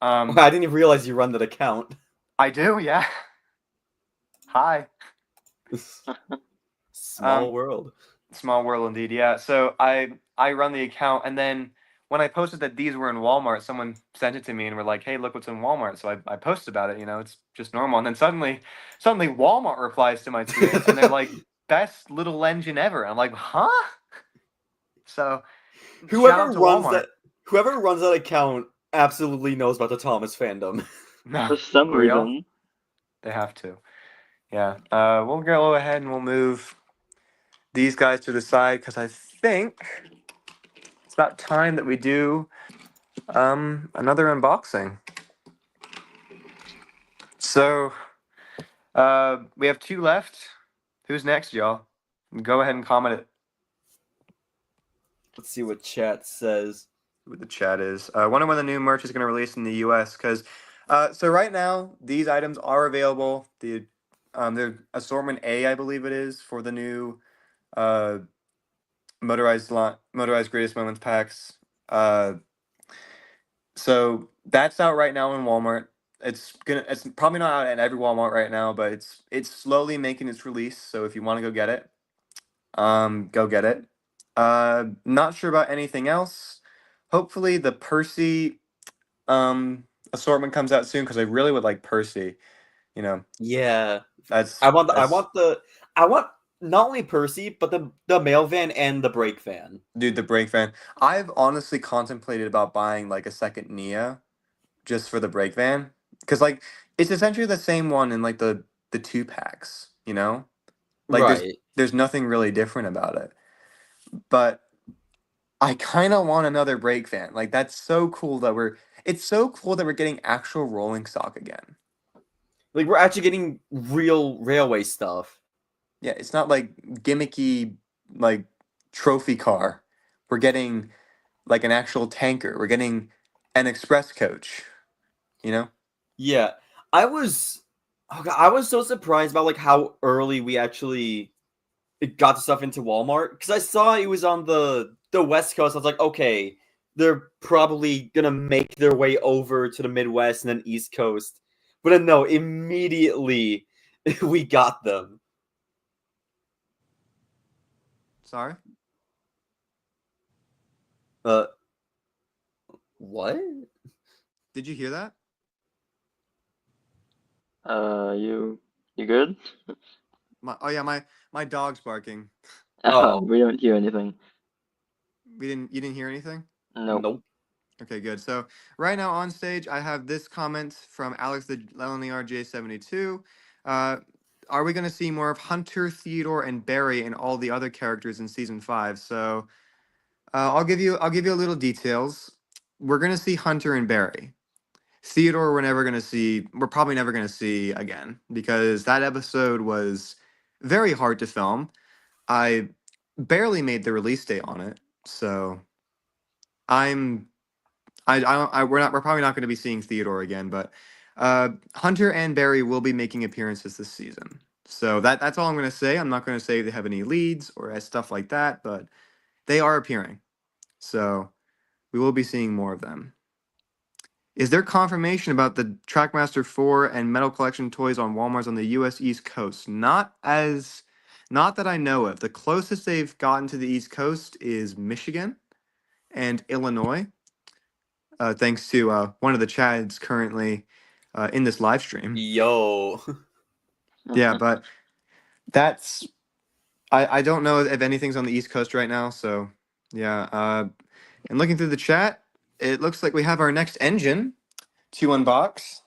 I didn't even realize you run that account. I do, yeah. Hi. Small world. Small world indeed, yeah. So I run the account, and then when I posted that these were in Walmart, someone sent it to me and were like, "Hey, look what's in Walmart." So I posted about it. It's just normal. And then suddenly Walmart replies to my tweet, and they're like, "Best little engine ever." I'm like, "Huh?" So shout whoever out to runs Walmart. that whoever runs that account absolutely knows about the Thomas fandom. No, For some for real, reason. they have to. Yeah. We'll go ahead and we'll move these guys to the side because I think it's about time that we do another unboxing. So we have 2 left. Who's next, y'all? Go ahead and comment it. Let's see what chat says. What the chat is. Wonder when the new merch is going to release in the U.S. Because so right now these items are available. The assortment A, I believe it is, for the new uh, motorized greatest moments packs. So that's out right now in Walmart. It's probably not out at every Walmart right now, but it's slowly making its release. So if you want to go get it, go get it. Not sure about anything else. Hopefully the Percy assortment comes out soon because I really would like Percy. You know, Yeah, that's I want the, that's I want not only Percy but the mail van and the brake van. dude, the brake van. I've honestly contemplated about buying like a second Nia just for the brake van because like it's essentially the same one in like the 2 packs. Like Right. there's nothing really different about it. But I kind of want another brake van. Like that's so cool that it's so cool that we're getting actual rolling stock again. Like we're actually getting real railway stuff. Yeah, it's not like gimmicky like trophy car. We're getting like an actual tanker. We're getting an express coach, you know? Yeah. I was oh God, I was so surprised about like how early we actually got the stuff into Walmart because I saw it was on the West Coast. I was like, okay, they're probably gonna make their way over to the Midwest and then East Coast. But then no, immediately we got them. Sorry? Uh what? Did you hear that? You good? Oh yeah, my dog's barking. Oh, We don't hear anything. You didn't hear anything? Nope. nope. Okay, good. So right now on stage, I have this comment from Alex the Lonely RJ72. Uh, are we going to see more of Hunter, Theodore, and Barry and all the other characters in season 5? So I'll give you a little details. We're going to see Hunter and Barry. Theodore, we're probably never going to see again because that episode was very hard to film. I barely made the release date on it, so I'm we're probably not going to be seeing Theodore again, but Hunter and Barry will be making appearances this season. So that's all I'm going to say. I'm not going to say they have any leads or stuff like that, but they are appearing. So we will be seeing more of them. Is there confirmation about the Trackmaster 4 and Metal Collection toys on Walmart's on the US East Coast? Not that I know of. The closest they've gotten to the East Coast is Michigan and Illinois. thanks to one of the Chads currently in this live stream. Yo. Yeah, but that's I don't know if anything's on the East Coast right now, so yeah. And looking through the chat, it looks like we have our next engine to unbox,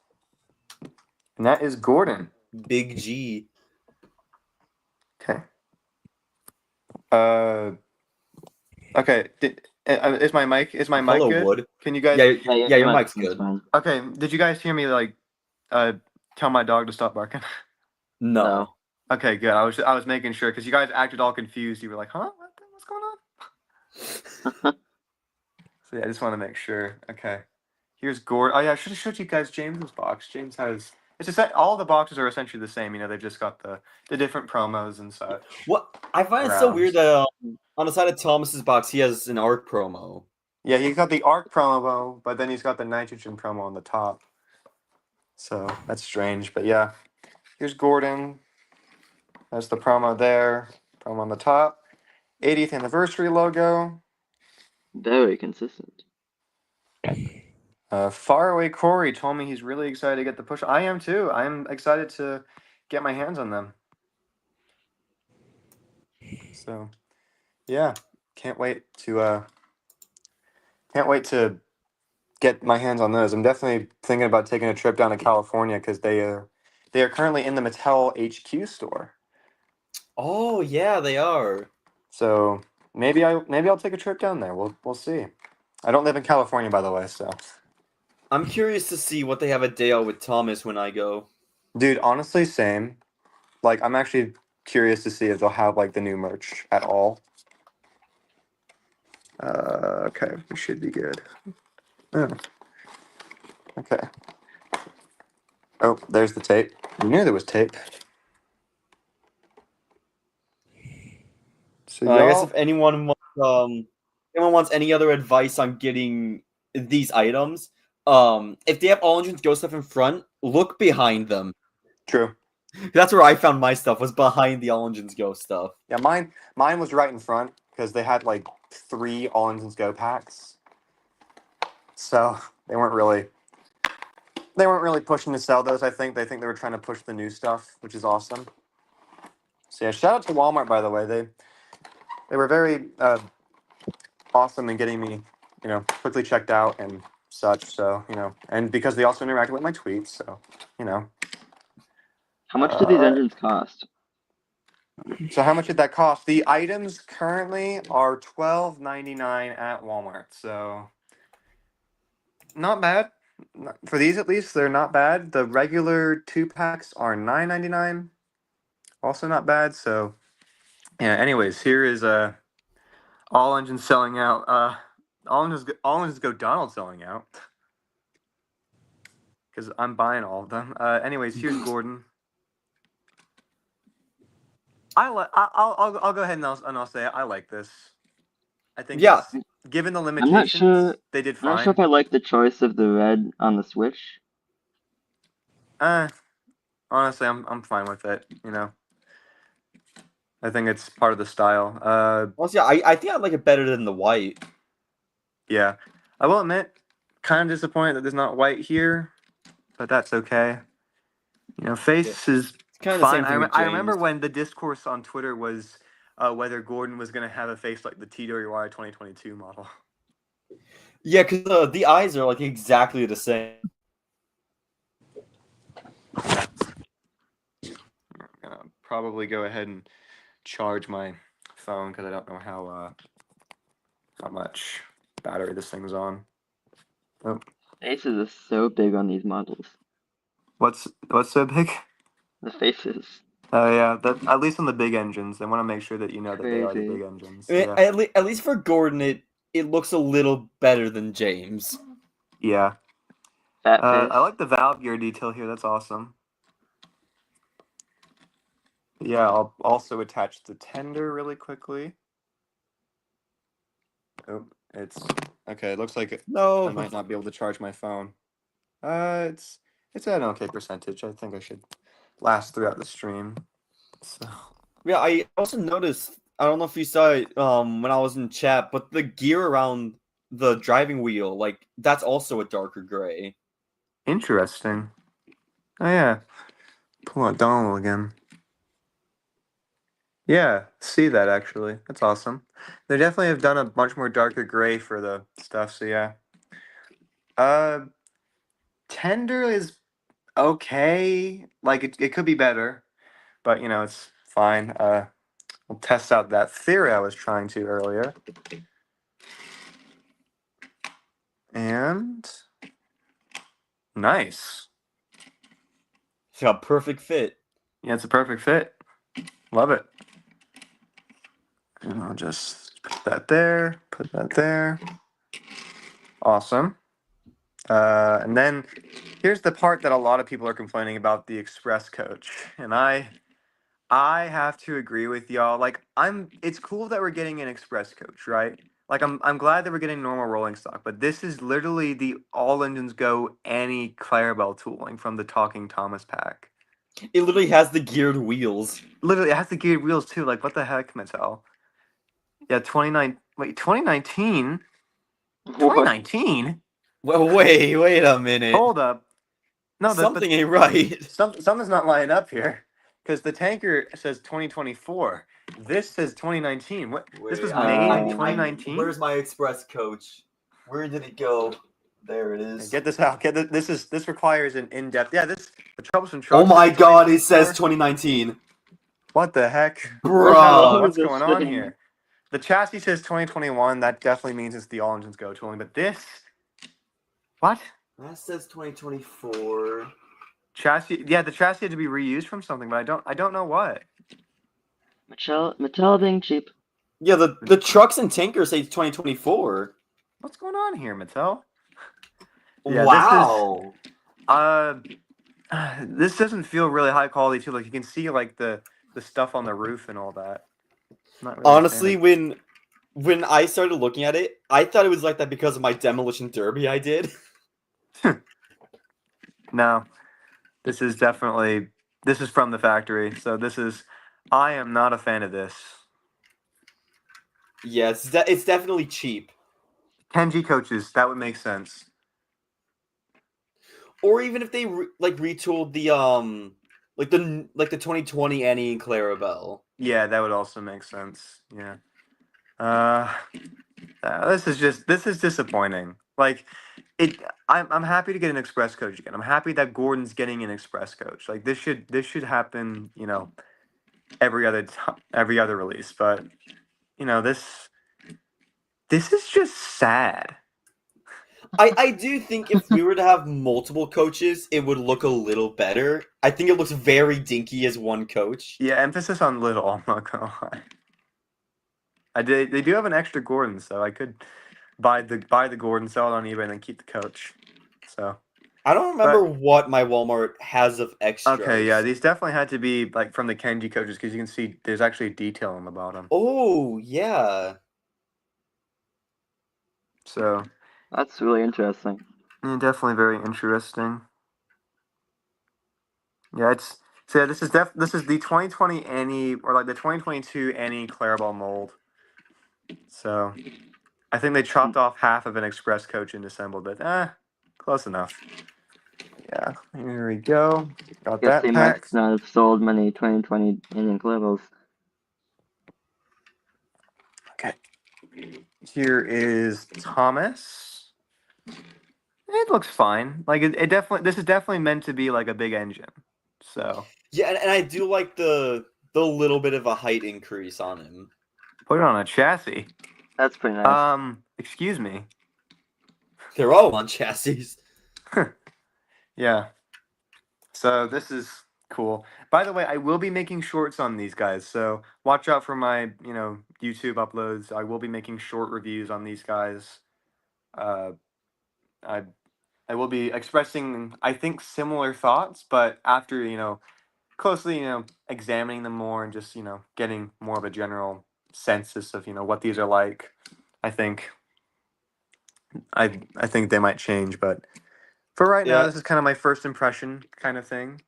and that is Gordon. Big G. Okay. Okay. Is my mic Hello, good? Wood. Can you guys? Yeah, your mic's good. Fine. Okay. Did you guys hear me tell my dog to stop barking? No. Okay, good. I was making sure because you guys acted all confused. You were like, "Huh? What's going on?" So yeah, I just want to make sure. Okay. Here's Gordon. Oh yeah, I should have showed you guys James's box. James has all the boxes are essentially the same. They've just got the different promos and such. What I find it so around. weird that on the side of Thomas's box he has an ARC promo. Yeah, he's got the ARC promo, but then he's got the nitrogen promo on the top. So that's strange, but yeah. Here's Gordon. That's the promo there. Promo on the top. 80th anniversary logo. Very consistent. Faraway Corey told me he's really excited to get the push. I am too. I am excited to get my hands on them. So, yeah, can't wait to get my hands on those. I'm definitely thinking about taking a trip down to California because they are currently in the Mattel HQ store. Oh yeah, they are. So maybe I'll take a trip down there. We'll see. I don't live in California, by the way, so. I'm curious to see what they have at Day Out with Thomas when I go. Dude, honestly, same. Like, I'm actually curious to see if they'll have like the new merch at all. Okay, we should be good. Oh. Okay. Oh, there's the tape. I knew there was tape. So I guess if anyone wants any other advice on getting these items, if they have All Engines Go stuff in front, look behind them. True. That's where I found my stuff, was behind the All Engines Go stuff. Yeah, mine was right in front because they had like 3 All Engines Go packs. So they weren't really pushing to sell those. I think they were trying to push the new stuff, which is awesome. So yeah, shout out to Walmart, by the way. They were very awesome in getting me, quickly checked out and such. So, and because they also interacted with my tweets, so, How much do these engines cost? So how much did that cost? The items currently are $12.99 at Walmart. So not bad. For these at least, they're not bad. The regular 2-packs are $9.99. Also not bad. So yeah, anyways, here is all engines selling out. All engines go Donald selling out. Because I'm buying all of them. Anyways, here's Gordon. I'll go ahead and I'll say it. I like this. I think given the limitations, they did fine. I'm not sure if I like the choice of the red on the Switch. Honestly, I'm fine with it. I think it's part of the style. I think I like it better than the white. Yeah, I will admit, kind of disappointed that there's not white here, but that's okay. Face is kind of fine. the same thing with I remember when the discourse on Twitter was whether Gordon was going to have a face like the TWY 2022 model. Yeah, because the eyes are like exactly the same. I'm gonna probably go ahead and charge my phone because I don't know how much battery this thing's on. Oh. Faces are so big on these models. What's so big? The faces. Oh yeah, at least on the big engines. I want to make sure that that they are the big engines. Yeah. At least for Gordon, it looks a little better than James. Yeah. Fat face. I like the valve gear detail here. That's awesome. Yeah, I'll also attach the tender really quickly. Oh, it's okay. It looks like I might not be able to charge my phone. It's at an okay percentage. I think I should last throughout the stream. So. Yeah, I also noticed. I don't know if you saw it when I was in chat, but the gear around the driving wheel, like that's also a darker gray. Interesting. Oh yeah. Pull out Donald again. Yeah, see that actually. That's awesome. They definitely have done a much more darker gray for the stuff, so yeah. Uh Tender is okay. Like it could be better, but you know, it's fine. We'll test out that theory I was trying to earlier. And nice. It's got a perfect fit. Yeah, it's a perfect fit. Love it. And I'll just put that there, put that there. Awesome. And then here's the part that a lot of people are complaining about the express coach. And I have to agree with y'all. Like it's cool that we're getting an express coach, right? Like I'm glad that we're getting normal rolling stock, but this is literally the all engines go any Clarabelle tooling from the Talking Thomas pack. It literally has the geared wheels. Literally, it has the geared wheels too. Like what the heck, Mattel? Yeah, 2019. What? 2019? Well, wait a minute. Hold up. No, Something ain't right. something's not lining up here. Because the tanker says 2024. This says 2019. What? This was made in 2019? Where's my express coach? Where did it go? There it is. Get this out. This requires an in-depth. Yeah, the Troublesome Trucks. Oh my says god, it says 2024. 2019. What the heck? Bruh. What's This going on thing. here? The chassis says 2021. That definitely means it's the all engines go tooling. But this, what? That says 2024. Chassis? Yeah, the chassis had to be reused from something, but I don't know what. Mattel being cheap. Yeah, the trucks and tankers say 2024. What's going on here, Mattel? Wow. This doesn't feel really high quality too. Like you can see like the stuff on the roof and all that. Not really a fan Honestly, of- when I started looking at it, I thought it was like that because of my demolition derby I did. No, this is from the factory. So I am not a fan of this. Yeah, it's definitely cheap. Kenji coaches, that would make sense. Or even if they retooled the like the 2020 Annie and Clarabelle. Yeah, that would also make sense. Yeah. This is disappointing. Like I'm happy to get an express coach again. I'm happy that Gordon's getting an express coach. Like this should happen, you know, every other release, but you know, this is just sad. I do think if we were to have multiple coaches, it would look a little better. I think it looks very dinky as one coach. Yeah, emphasis on little, I'm not gonna lie. They do have an extra Gordon, so I could buy the Gordon, sell it on eBay, and then keep the coach. So I don't remember what my Walmart has of extras. okay, yeah, these definitely had to be like from the Kenji coaches because you can see there's actually detail on the bottom. Oh, yeah. So That's really interesting. yeah, definitely very interesting. Yeah, this is the 2020 Annie or like the 2022 Annie Clarabelle mold. So I think they chopped off half of an express coach and assembled it. Close enough. Yeah, here we go. Got Guess that they pack. must not have sold many 2020 Indian levels. Okay. Here is Thomas. It looks fine. Like it definitely. This is definitely meant to be like a big engine. So Yeah, and I do like the little bit of a height increase on him. put it on a chassis. That's pretty nice. Excuse me. They're all on chassis. Yeah. So this is cool. By the way, I will be making shorts on these guys. So watch out for my, YouTube uploads. I will be making short reviews on these guys. Uh, I I will be expressing, I think, similar thoughts, but after, closely, examining them more and just, getting more of a general census of, what these are like. I think I think they might change, but for right now, Yeah. this is kind of my first impression kind of thing.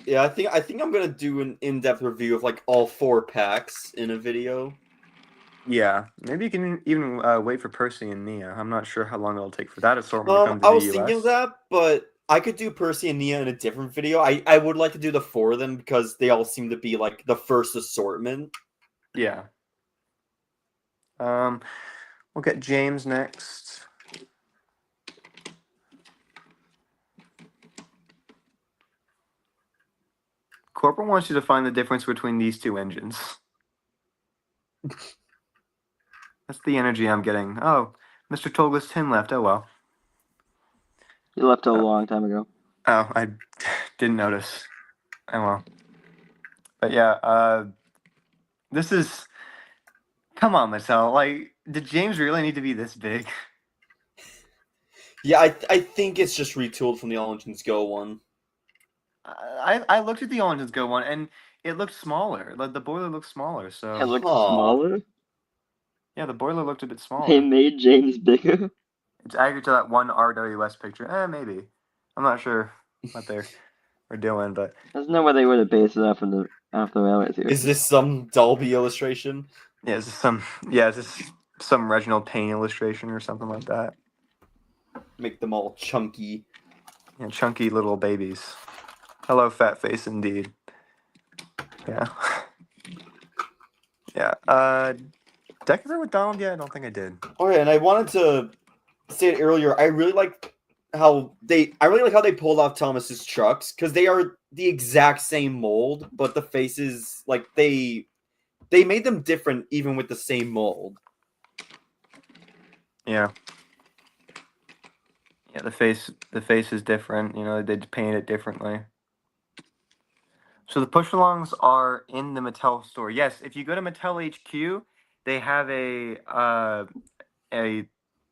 Yeah, I think I'm gonna do an in-depth review of like all 4 packs in a video. Yeah, maybe you can even wait for Percy and Nia. I'm not sure how long it'll take for that assortment to come to I the was thinking of US. that, but I could do Percy and Nia in a different video. I would like to do the four of them because they all seem to be like the first assortment. Yeah. We'll get James next. Corporate wants you to find the difference between these two engines. That's the energy I'm getting. Oh, Mr. Tolgus Tin left. Oh well. He left a Uh, long time ago. Oh, I didn't notice. Oh well. But yeah, this is. Come on, Mattel. Like, did James really need to be this big? Yeah, I think it's just retooled from the All Engines Go one. I looked at the All Engines Go one and it looked smaller. The boiler looked smaller. It So looked Huh. smaller. yeah, the boiler looked a bit They smaller. made James bigger. It's accurate to that one RWS picture. Maybe. I'm not sure what they're doing, but There's no way they would have based it off the railway series. Is this some Dolby illustration? yeah, it's just some Reginald Payne illustration or something like that. Make them all chunky. Yeah, chunky little babies. Hello, fat face, indeed. Yeah. Yeah. Did I compare with Donald? Yeah, I don't think I did. Oh yeah, and I wanted to say it earlier. I really like how they pulled off Thomas's trucks because they are the exact same mold, but the faces like they made them different even with the same mold. Yeah. Yeah, the face is different. You know, they paint it differently. So the push-alongs are in the Mattel store. Yes, if you go to Mattel HQ, they have a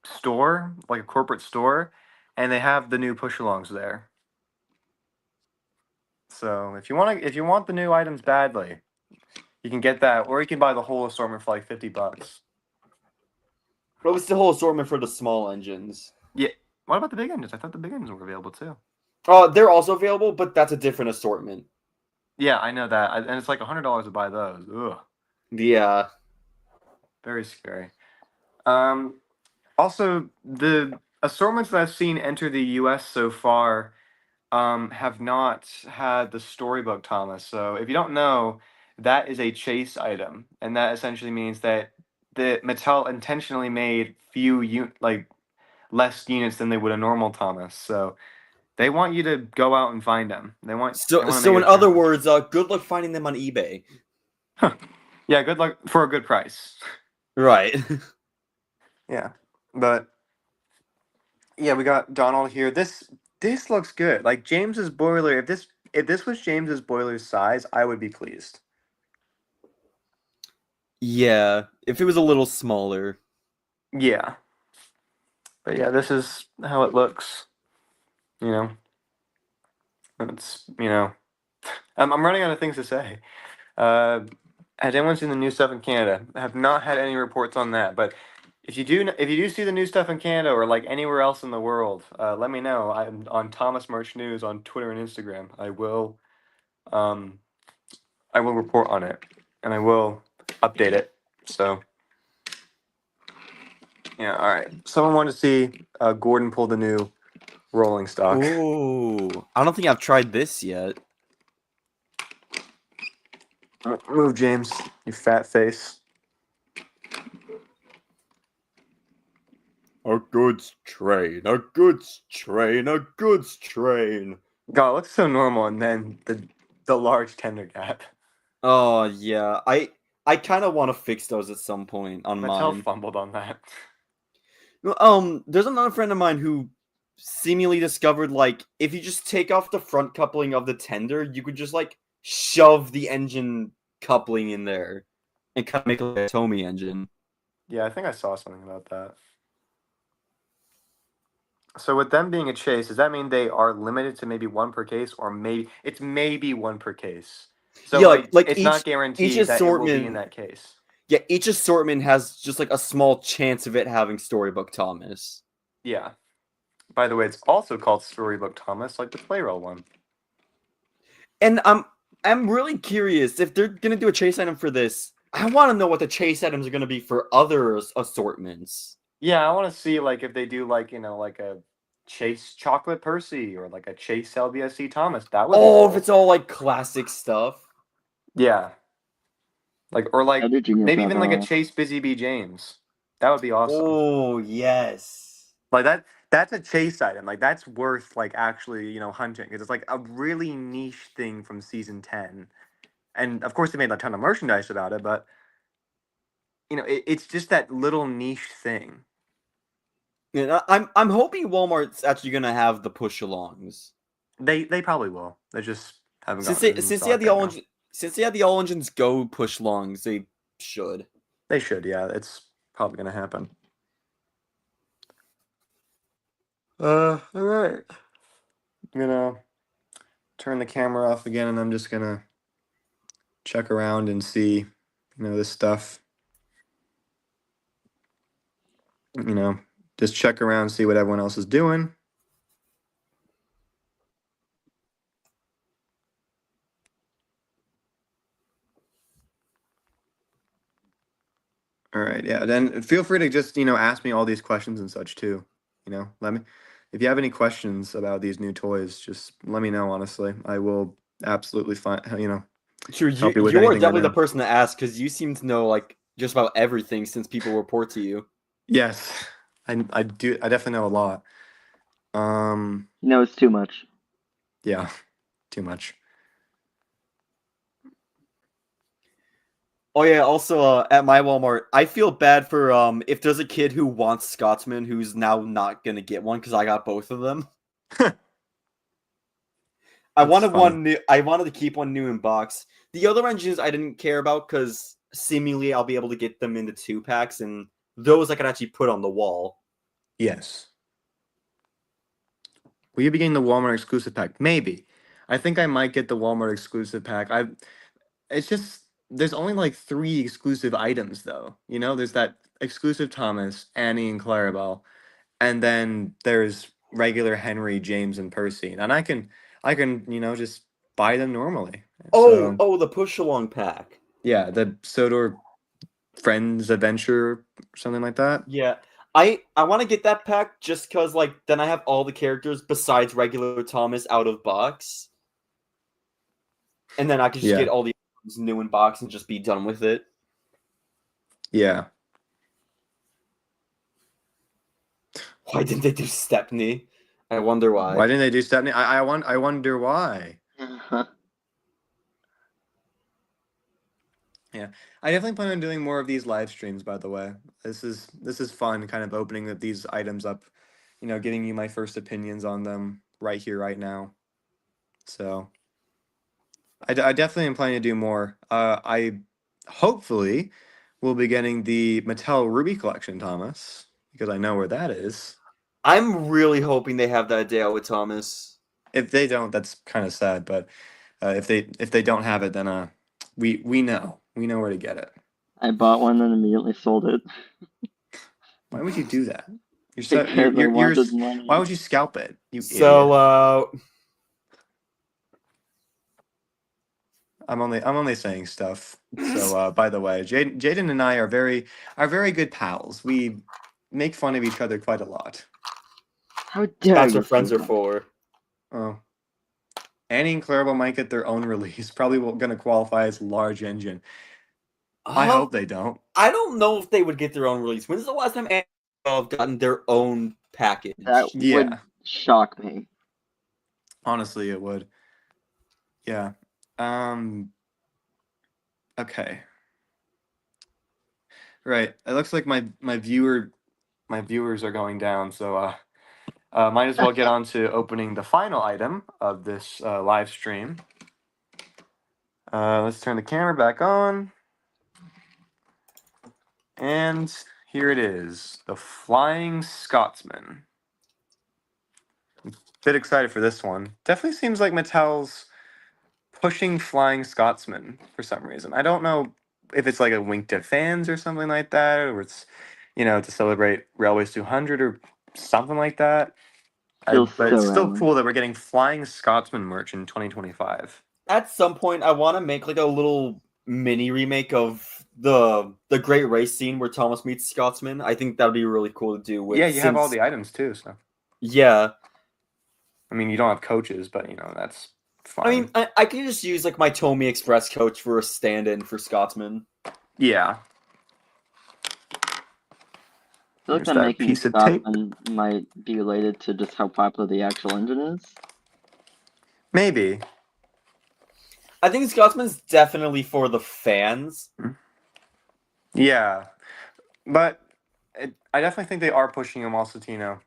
store, like a corporate store, and they have the new push-alongs there. So if you want the new items badly, you can get that, or you can buy the whole assortment for like $50. But it was the whole assortment for the small engines. Yeah. What about the big engines? I thought the big engines were available too. They're also available, but that's a different assortment. Yeah, I know that, and it's like $100 to buy those. Ugh, Yeah. very scary. Also, the assortments that I've seen enter the U.S. so far have not had the storybook Thomas. So if you don't know, that is a chase item, and that essentially means that the Mattel intentionally made less units than they would a normal Thomas. So they want you to go out and find them. They want to make So it in a other challenge. words, good luck finding them on eBay. Yeah, good luck for a good price. Right. Yeah, but yeah, we got Donald here. This looks good. Like James's boiler. If this was James's boiler's size, I would be pleased. Yeah, if it was a little smaller. Yeah, but yeah, this is how it looks. You know, I'm running out of things to say. Has anyone seen the new stuff in Canada? I have not had any reports on that, but if you do see the new stuff in Canada or like anywhere else in the world, let me know. I'm on Thomas Merch News on Twitter and Instagram. Um, I will report on it, and I will update it. So, yeah, all right. Someone wanted to see Gordon pull the new rolling stock. Ooh, I don't think I've tried this yet. Move, James, you fat face. A goods train, a goods train, a goods train. God, it looks so normal, and then the large tender gap. Oh yeah, I kind of want to fix those at some point on Mattel mine. fumbled on that. There's another friend of mine who seemingly discovered like if you just take off the front coupling of the tender, you could just like shove the engine coupling in there and kind of make like a Tomy engine. Yeah, I think I saw something about that. So with them being a chase, does that mean they are limited to maybe one per case, or maybe one per case? So Yeah, like like it's not each guaranteed that it will be in assortment. that case. Yeah, each assortment has just like a small chance of it having Storybook Thomas. Yeah. By the way, it's also called Storybook Thomas, like the Playroll one. And I'm really curious if they're gonna do a chase item for this. I want to know what the chase items are going to be for other assortments. Yeah, I want to see like if they do like like a Chase Chocolate Percy or like a Chase LBSC Thomas. That would be Oh, if cool. it's all like classic stuff. Yeah, or I like do Genius maybe have even like a Chase Busy Bee James. That would be awesome. Oh, yes. Like that's a chase item. Like that's worth like actually hunting because it's like a really niche thing from season 10. And of course they made a ton of merchandise about it, but it's just that little niche thing. Yeah, I'm hoping Walmart's actually going to have the push alongs. They probably will. They just haven't Since gotten they it in since they had stock the right all now. engine, since they had the all engines go push longs, they should. They should, yeah. It's probably gonna happen. All right. I'm gonna turn the camera off again, and I'm just gonna check around and see, this stuff. Just check around, see what everyone else is doing. All right, yeah. Then feel free to just ask me all these questions and such too. Let me if you have any questions about these new toys, just let me know. Honestly, I will absolutely find Sure, help you with you are anything I definitely the know. person to ask because you seem to know like just about everything since people report to you. Yes, I do. I definitely know a lot. Um, It's too much. yeah, too much. Oh yeah, also at my Walmart, I feel bad for if there's a kid who wants Scotsman who's now not gonna get one because I got both of them. That's funny. I wanted to keep one new in box. The other engines I didn't care about because seemingly I'll be able to get them into 2-packs, and those I could actually put on the wall. Yes. Will you be getting the Walmart exclusive pack? Maybe. I think I might get the Walmart exclusive pack. It's just there's only like three exclusive items though. There's that exclusive Thomas, Annie, and Clarabelle, and then there's regular Henry, James, and Percy. And I can just buy them normally. So Oh, the push along pack. yeah, the Sodor Friends Adventure, or something like that. Yeah. I want to get that pack just because like then I have all the characters besides regular Thomas out of box. And then I could just get Yeah, all the new in box and just be done with it. yeah. Why didn't they do Stepney? I wonder Why why. didn't they do Stepney? I wonder why. Yeah, I definitely plan on doing more of these live streams. By the way, this is fun, kind of opening these items up, giving you my first opinions on them right here, right now. So I definitely am planning to do more. I hopefully will be getting the Mattel Ruby collection, Thomas, because I know where that is. I'm really hoping they have that day out with Thomas. If they don't, that's kind of sad. But if they don't have it, then we know where to get it. I bought one and immediately sold it Why would you do that? You're so because I wanted why money. would you scalp it, you So idiot? uh I'm only saying stuff. So by the way, Jaden and I are very good pals. We make fun of each other quite a lot. How dare that's you what friends say are that? for. Oh, Annie and Clarabelle might get their own release. Probably going to qualify as large engine. I Um, hope they don't. I don't know if they would get their own release. When's the last time anyone have gotten their own That package? would Yeah, shock me. honestly, it would. Yeah. Um. Okay. Right. It looks like my viewers are going down. So might as well get on to opening the final item of this live stream. Let's turn the camera back on. And here it is, the Flying Scotsman. I'm a bit excited for this one. Definitely seems like Mattel's pushing Flying Scotsman for some reason. I don't know if it's like a wink to fans or something like that, or it's, to celebrate Railways 200 or something like that. Feels But so it's still random. cool that we're getting Flying Scotsman merch in 2025. At some point, I want to make like a little mini remake of the great race scene where Thomas meets Scotsman. I think that'd be really cool to do with. Yeah, you have all since- the items too, so Yeah, I mean you don't have coaches, but that's fine. I mean, I could just use like my Tomy Express coach for a stand-in for Scotsman. yeah. I feel like There's that that making piece of tape. Scotsman might be related to just how popular the actual engine is. Maybe. I think Scotsman's definitely for the fans. Yeah, but I definitely think they are pushing him also to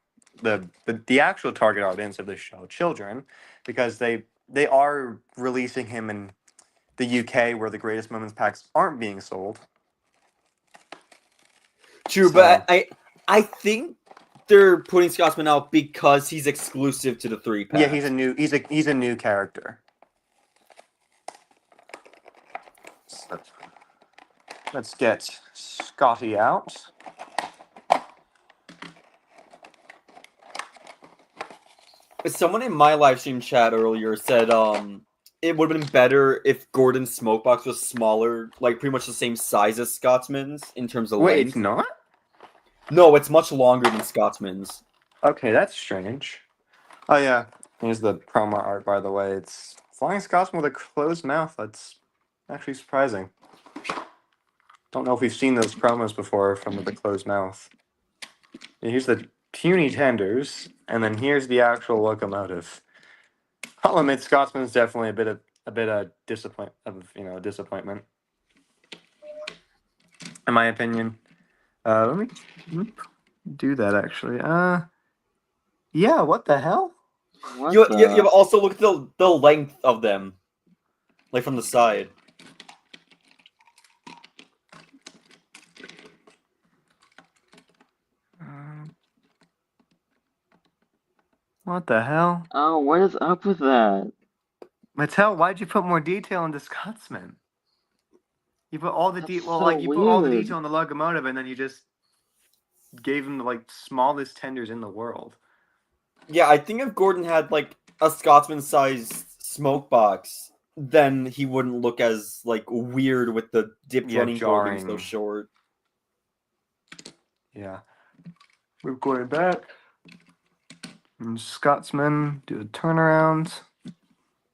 the actual target audience of this show, children, because they are releasing him in the UK where the Greatest Moments packs aren't being sold. True, So- but I think they're putting Scotsman out because he's exclusive to the 3-pack. Yeah, he's a new character. So, let's get Scotty out. Someone in my live stream chat earlier said it would have been better if Gordon's smokebox was smaller, like pretty much the same size as Scotsman's in terms of Wait, length. it's not? No, it's much longer than Scotsman's. Okay, that's strange. Oh yeah, here's the promo art, by the way. It's Flying Scotsman with a closed mouth. That's actually surprising. Don't know if we've seen those promos before from the closed mouth. And here's the puny tenders, and then here's the actual locomotive. I'll admit, Scotsman's definitely a bit of disappointment, in my opinion. Let me do that actually. Yeah. What the hell? What You the? have also looked at the length of them, like from the side. What the hell? Oh, what is up with that? Mattel, why'd you put more detail into Scotsman? You put all the That's detail, so you put all the weird. detail in the locomotive, and then you just gave him the smallest tenders in the world. Yeah, I think if Gordon had like a Scotsman-sized smoke box, then he wouldn't look as weird with the dipped running board being so jarring. short. Yeah. We're going back. And Scotsman, do a turnaround.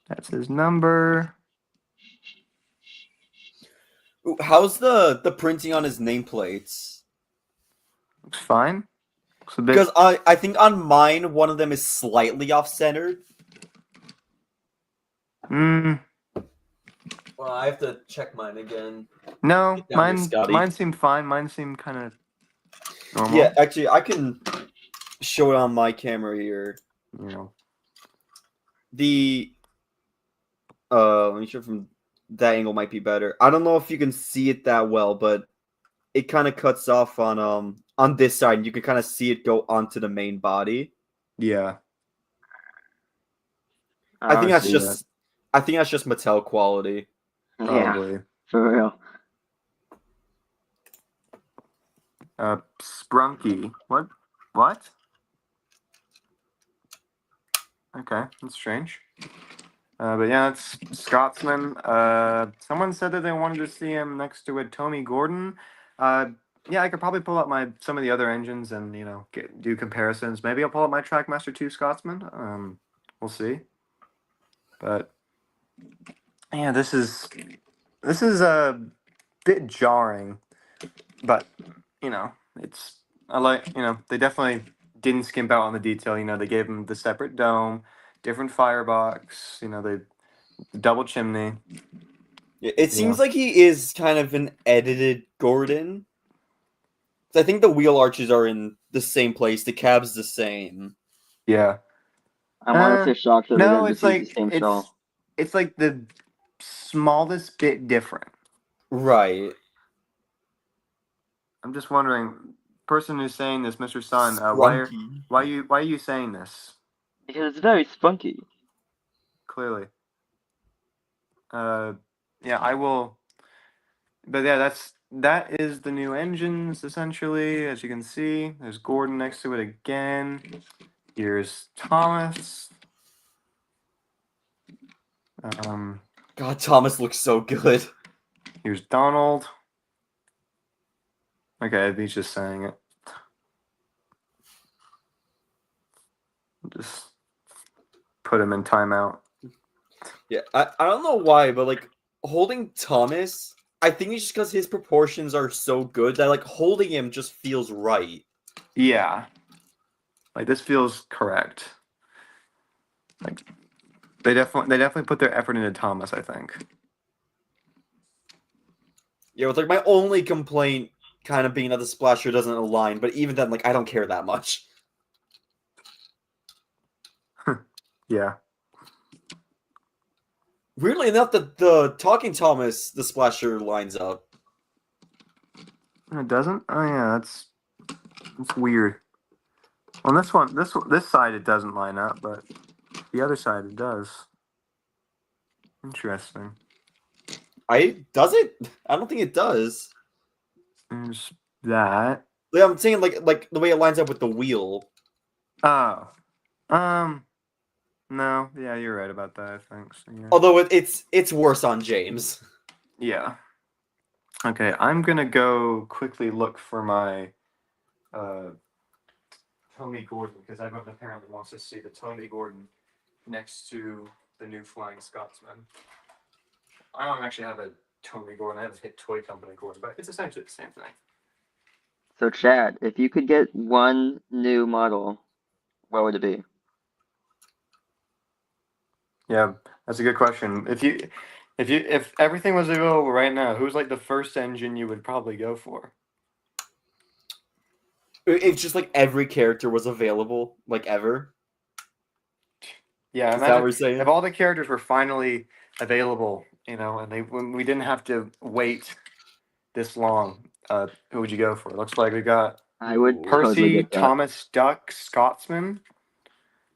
That's his number. Ooh, how's the printing on his nameplates? Looks fine. Looks a bit. Because I think on mine one of them is slightly off-centered. Well, I have to check mine again. no, Get down here, Scotty. mine seemed fine. Mine seemed kind of normal. Yeah, actually, I can show it on my camera here. The let me show from that angle might be better. I don't know if you can see it that well, but it kind of cuts off on this side, and you can kind of see it go onto the main body. Yeah. I think that's don't see just Mattel quality. that, Yeah, probably. for real. Sprunky. What? Okay, that's strange. But yeah, that's Scotsman. Someone said that they wanted to see him next to a Tommy Gordon. Yeah, I could probably pull up some of the other engines and do comparisons. Maybe I'll pull up my Trackmaster 2 Scotsman. We'll see. But yeah, this is a bit jarring, but they definitely didn't skimp out on the detail. They gave him the separate dome, different firebox. The double chimney. It seems like he is kind of an edited Gordon. I think the wheel arches are in the same place. The cab's the same. Yeah. I'm honestly shocked that they No, didn't it's just use the same shell. it's like the smallest bit different. Right. I'm just wondering, person who's saying this, Mr. Sun, Sprunky. why are you saying this? Because it's very spunky. Clearly. Yeah, I will. But yeah, that is the new engines essentially. As you can see, there's Gordon next to it again. Here's Thomas. God, Thomas looks so good. Here's Donald. Okay, he's just saying it. Just put him in timeout. Yeah, I don't know why, but like holding Thomas, I think it's just because his proportions are so good that like holding him just feels right. Yeah. Like this feels correct. Like they definitely put their effort into Thomas, I think. Yeah, it's like my only complaint kind of being that the splasher doesn't align, but even then, like I don't care that much. Yeah. Weirdly enough, the Talking Thomas, the splasher lines up. It doesn't? Oh yeah, that's weird. On this one, this side it doesn't line up, but the other side it does. Interesting. Does it? I don't think it does. There's that. Yeah, I'm saying like the way it lines up with the wheel. Oh. No, yeah, you're right about that, I think. So, yeah. Although it's worse on James. Yeah. Okay, I'm gonna go quickly look for my Tony Gordon because everyone apparently wants to see the Tony Gordon next to the new Flying Scotsman. I don't actually have a Tony Gordon. I have a Hit Toy Company Gordon, but it's essentially the same thing. So, Chad, if you could get one new model, what would it be? Yeah, that's a good question. If everything was available right now, who's like the first engine you would probably go for? It's just like every character was available, like ever. Yeah, Is that what imagine you're saying? if all the characters were finally available, and when we didn't have to wait this long. Who would you go for? Looks like we got I would Ooh. totally Percy get Duck. Thomas Duck Scotsman.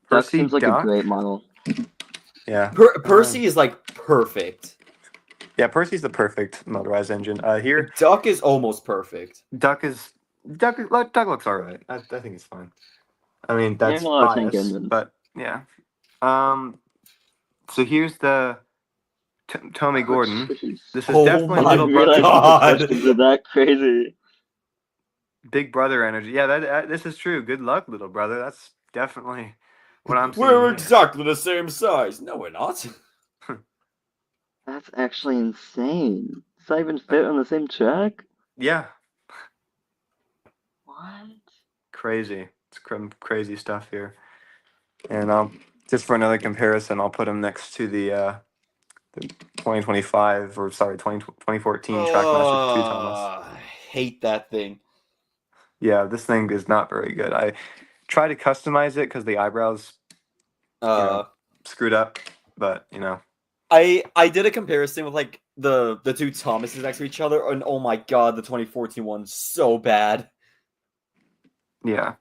Duck Percy seems like a Duck. great model. Yeah. Percy is like perfect. Yeah, Percy's the perfect motorized engine. Here, Duck is almost perfect. Duck is Duck. Duck looks all right. I think it's fine. I mean, There's that's a lot of tank bias, engines. but yeah. So here's the Tommy Oh, Gordon. jeez. This is Oh definitely I my little didn't brother, realize the god! proportions are that crazy. big brother energy. Yeah, this is true. Good luck, little brother. That's definitely what I'm seeing We're here. exactly the same size. No, we're not. That's actually insane. Does that even fit on the same track? Yeah, What? crazy. It's crazy stuff here. And just for another comparison, I'll put him next to the 2025 or sorry 2014 Trackmaster 2 Thomas. I hate that thing. Yeah, this thing is not very good. I tried to customize it because the eyebrows, Uh, screwed up, but I did a comparison with like the two Thomases next to each other, and oh my god, the 2014 one's so bad. yeah,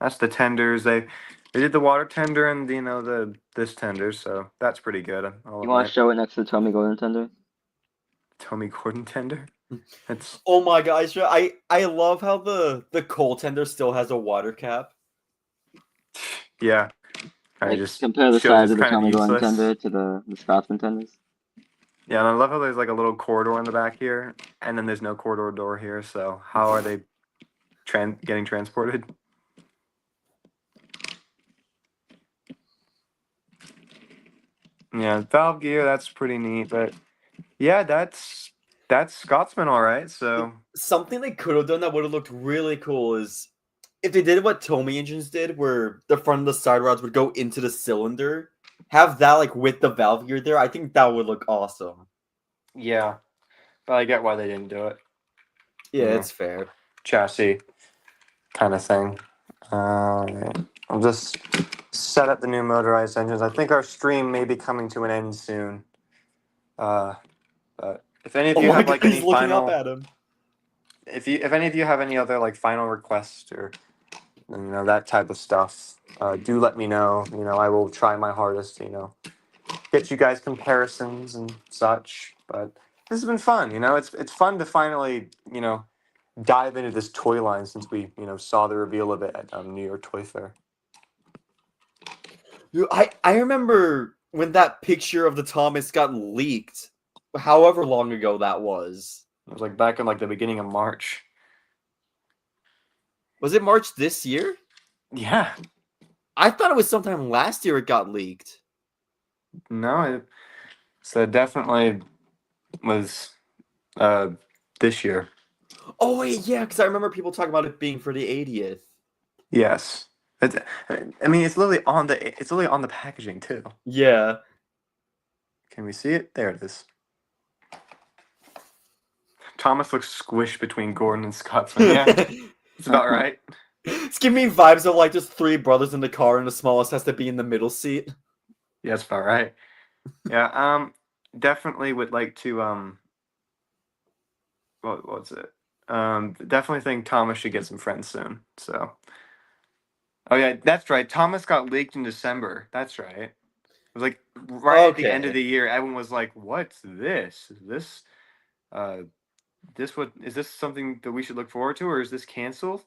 that's the tenders. They did the water tender and the this tender, so that's pretty good. I'll You want to admit. show it next to the Tommy Golden Tender? Tommy Gordon tender. It's Oh my gosh, I love how the coal tender still has a water cap. yeah, kind of Like, just compare the shows size it's of the kind of Tommy Golden useless. Tender to the Scotsman Tenders. Yeah, and I love how there's like a little corridor in the back here, and then there's no corridor door here. So how are they getting transported? Yeah, valve gear, that's pretty neat. But yeah, that's Scotsman, all right. So Something they could have done that would have looked really cool is if they did what Tomy engines did, where the front of the side rods would go into the cylinder, have that like with the valve gear there. I think that would look awesome. yeah, but I get why they didn't do it. Yeah, Yeah. it's fair. Chassis kind of thing. I'll just set up the new motorized engines. I think our stream may be coming to an end soon. But if any of Oh you my have god, like he's any looking up final, at him. if any of you have any other like final requests or that type of stuff, do let me know. I will try my hardest. Get you guys comparisons and such. But this has been fun. It's fun to finally dive into this toy line since we saw the reveal of it at New York Toy Fair. I remember when that picture of the Thomas got leaked, however long ago that was. It was like back in like the beginning of March. Was it March this year? Yeah. I thought it was sometime last year it got leaked. No, so it definitely was uh this year. Oh wait, yeah, because I remember people talking about it being for the 80th. Yes. It's, I mean, it's literally on the packaging too. Yeah. Can we see it? There it is. Thomas looks squished between Gordon and Scotsman. Yeah, it's about right. It's giving me vibes of like just three brothers in the car and the smallest has to be in the middle seat. Yeah, it's about right. Yeah, definitely would like to what's it? Definitely think Thomas should get some friends soon. So, oh yeah, that's right. Thomas got leaked in December. That's right. It was like right at the end of Okay. the year. Everyone was like, "What's this? Uh, is this something that we should look forward to, or is this canceled?"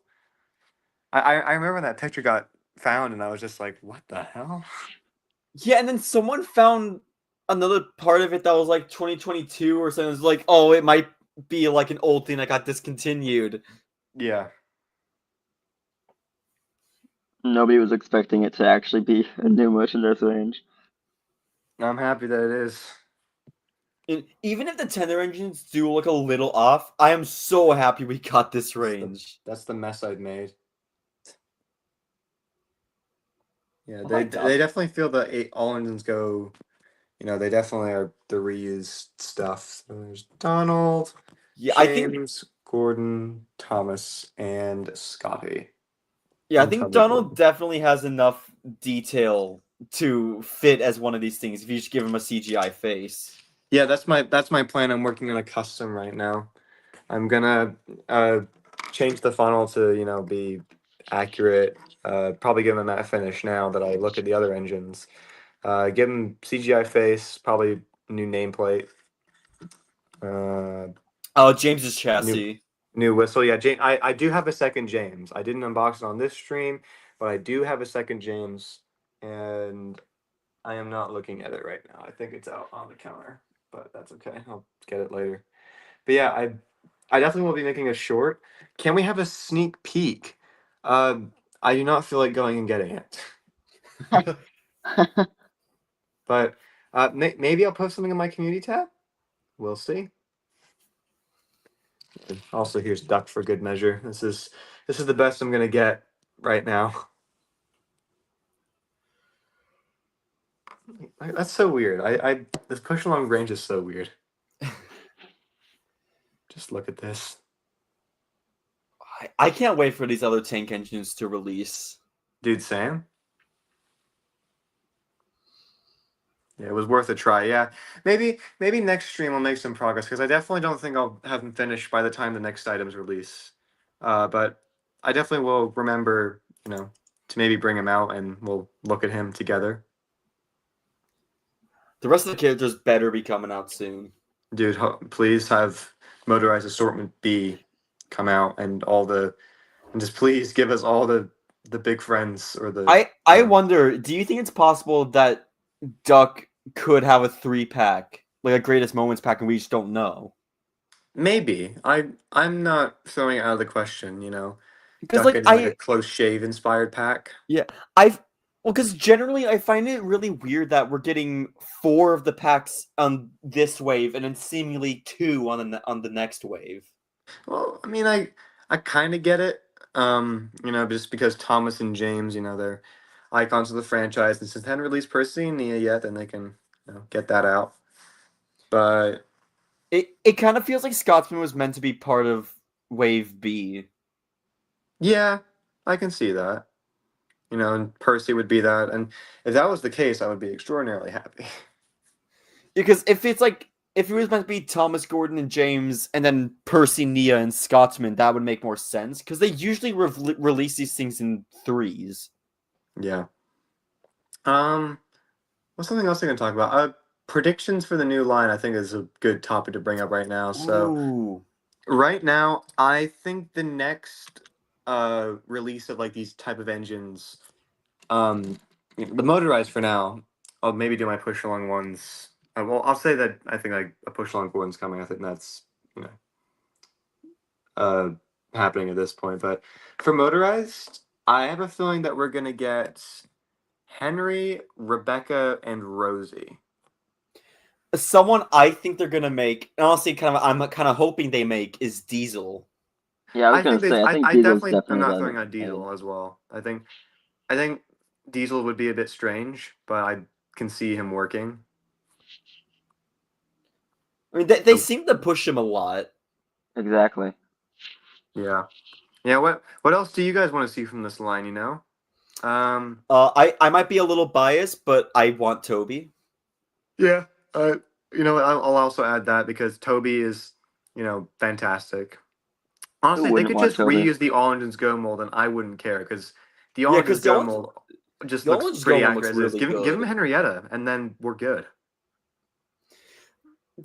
I remember when that picture got found, and I was just like, "What the hell?" Yeah, and then someone found another part of it that was like 2022 or something. It was like, oh, it might be like an old thing that got discontinued. Yeah, Nobody was expecting it to actually be a new merchandise range. I'm happy that it is. And even if the tender engines do look a little off, I am so happy we got this range. That's the mess I've made. Yeah, Oh they my they god. definitely feel the all engines go. They definitely are the reused stuff. So there's Donald, Yeah, I think James, Gordon, Thomas, and Scotty. yeah, I And think Tubby Donald Gordon. definitely has enough detail to fit as one of these things if you just give him a CGI face. Yeah, that's my plan. I'm working on a custom right now. I'm gonna uh, change the funnel to be accurate. Probably give him a matte finish now that I look at the other engines. Give him CGI face, probably new nameplate. Uh, Oh, James's new chassis. new whistle. Yeah, James. I do have a second James. I didn't unbox it on this stream, but I do have a second James, and I am not looking at it right now. I think it's out on the counter, but that's okay. I'll get it later. But yeah, I definitely will be making a short. Can we have a sneak peek? I do not feel like going and getting it, but maybe I'll post something in my community tab. We'll see. And also, here's duck for good measure. This is the best I'm gonna get right now. That's so weird. I this push along range is so weird. Just look at this. I can't wait for these other tank engines to release. Dude, Sam. Yeah, it was worth a try. Yeah, maybe next stream I'll make some progress because I definitely don't think I'll have them finished by the time the next items release. But I definitely will remember, to maybe bring him out and we'll look at him together. The rest of the characters better be coming out soon. Dude, please have Motorized Assortment B come out and just please give us all the big friends or the I wonder, do you think it's possible that Duck could have a 3-pack, like a greatest moments pack, and we just don't know? maybe I'm not throwing it out of the question. Because Duck like getting like a close shave inspired pack. yeah, I've well, because generally I find it really weird that we're getting 4 of the packs on this wave and then seemingly 2 on the next wave. Well, I mean, I kind of get it. Just because Thomas and James, they're icons of the franchise, and since they haven't released Percy and Nia yet, then they can get that out. But It kind of feels like Scotsman was meant to be part of Wave B. yeah, I can see that. And Percy would be that, and if that was the case, I would be extraordinarily happy. Because if it was meant to be Thomas Gordon and James and then Percy, Nia, and Scotsman, that would make more sense. Because they usually release these things in threes. Yeah. What's something else I can talk about? Predictions for the new line, I think, is a good topic to bring up right now. So. Ooh. Right now, I think the next release of like these type of engines, the motorized for now. I'll maybe do my push along ones. Well, I'll say that I think like a push along one's coming. I think that's you know uh happening at this point. But for Motorized, I have a feeling that we're gonna get Henry, Rebecca, and Rosie. Someone I think they're gonna make, and honestly, I'm kind of hoping they make is Diesel. Yeah, I was gonna say, I think I Diesel's definitely am definitely not the throwing out aim. Diesel as well. I think Diesel would be a bit strange, but I can see him working. I mean, they seem to push him a lot. Exactly. Yeah. Yeah, what else do you guys want to see from this line, you know? I might be a little biased, but I want Toby. Yeah. You know, I'll also add that because Toby is, you know, fantastic. Who Honestly, if they wouldn't could want just Toby? reuse the All Engines Go mold, then I wouldn't care because the All Yeah, Engines because Go mold just the looks orange go pretty one looks accurate as is. really Give him good. Henrietta, and then we're good.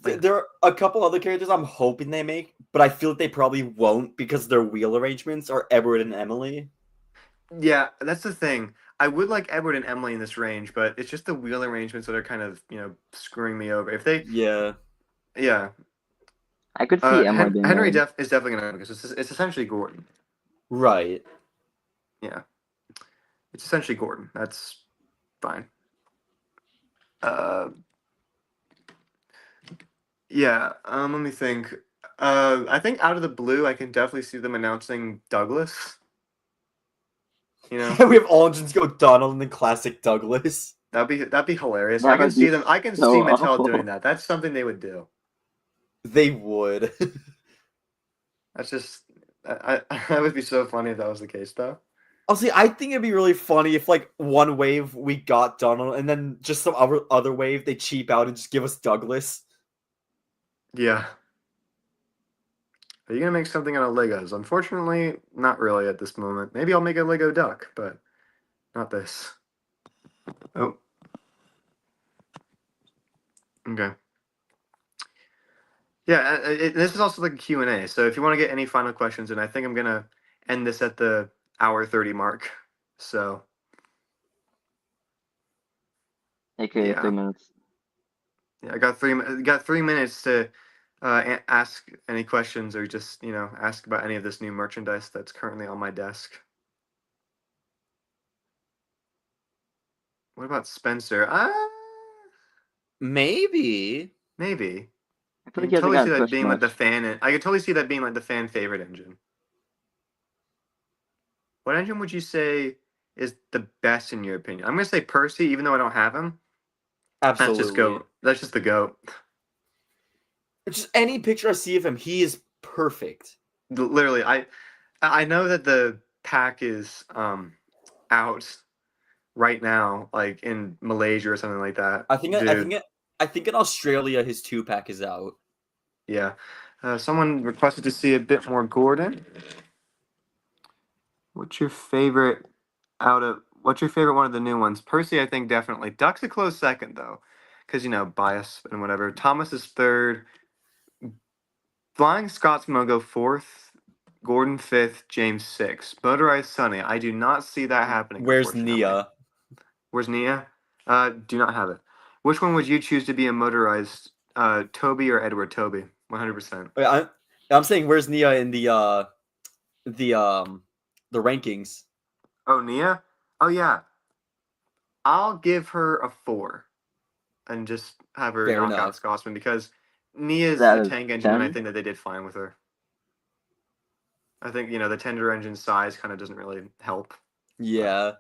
Like, There are a couple other characters I'm hoping they make, but I feel like they probably won't because their wheel arrangements are Edward and Emily. yeah, that's the thing. I would like Edward and Emily in this range, but it's just the wheel arrangements that are kind of, you know, screwing me over. If they, Yeah, yeah, I could see Emily being Henry made. is definitely gonna because it's essentially Gordon. right. Yeah, it's essentially Gordon. That's fine. Uh, yeah. Let me think. I think out of the blue, I can definitely see them announcing Douglas. You know, We have all engines go Donald and then classic Douglas. that'd be hilarious. I That can would be see them. I can see so Mattel doing awful. that. That's something they would do. They would. That's just. That would be so funny if that was the case, though. Honestly, I think it'd be really funny if like one wave we got Donald and then just some other wave they cheap out and just give us Douglas. Yeah. Are you gonna make something out of Legos? Unfortunately, not really at this moment. Maybe I'll make a Lego duck, but not this. Oh, okay. Yeah, this is also like a Q&A. So if you want to get any final questions, and I think I'm gonna end this at the hour 30 mark. So AKA yeah, 3 minutes. yeah, I got 3 minutes to ask any questions or just ask about any of this new merchandise that's currently on my desk. What about Spencer? Maybe. Maybe. I I feel like can he hasn't totally see gotten that pushed being like the much. fan. I could totally see that being like the fan favorite engine. What engine would you say is the best in your opinion? I'm gonna say Percy, even though I don't have him. That's just Absolutely. goat. That's just the goat. Just any picture I see of him, he is perfect. Literally, I know that the pack is out right now, like in Malaysia or something like that. Dude, I think in Australia his 2-pack is out. yeah. Someone requested to see a bit more Gordon. What's your favorite what's your favorite one of the new ones? Percy, I think definitely. Duck's a close second though, because bias and whatever. Thomas is third. Flying Scotsman will go fourth. Gordon fifth. James sixth. Motorized Sunny. I do not see that happening, Where's unfortunately. Nia? Where's Nia? Do not have it. Which one would you choose to be a motorized? Toby or Edward? Toby. 100%. Wait, I'm saying where's Nia in the the rankings? Oh, Nia? Oh yeah. I'll give her a 4 and just have her Fair knock out enough. Scotsman because Nia's That a is tank engine, and I 10. think that they did fine with her. I think the tender engine size kind of doesn't really help. But Yeah.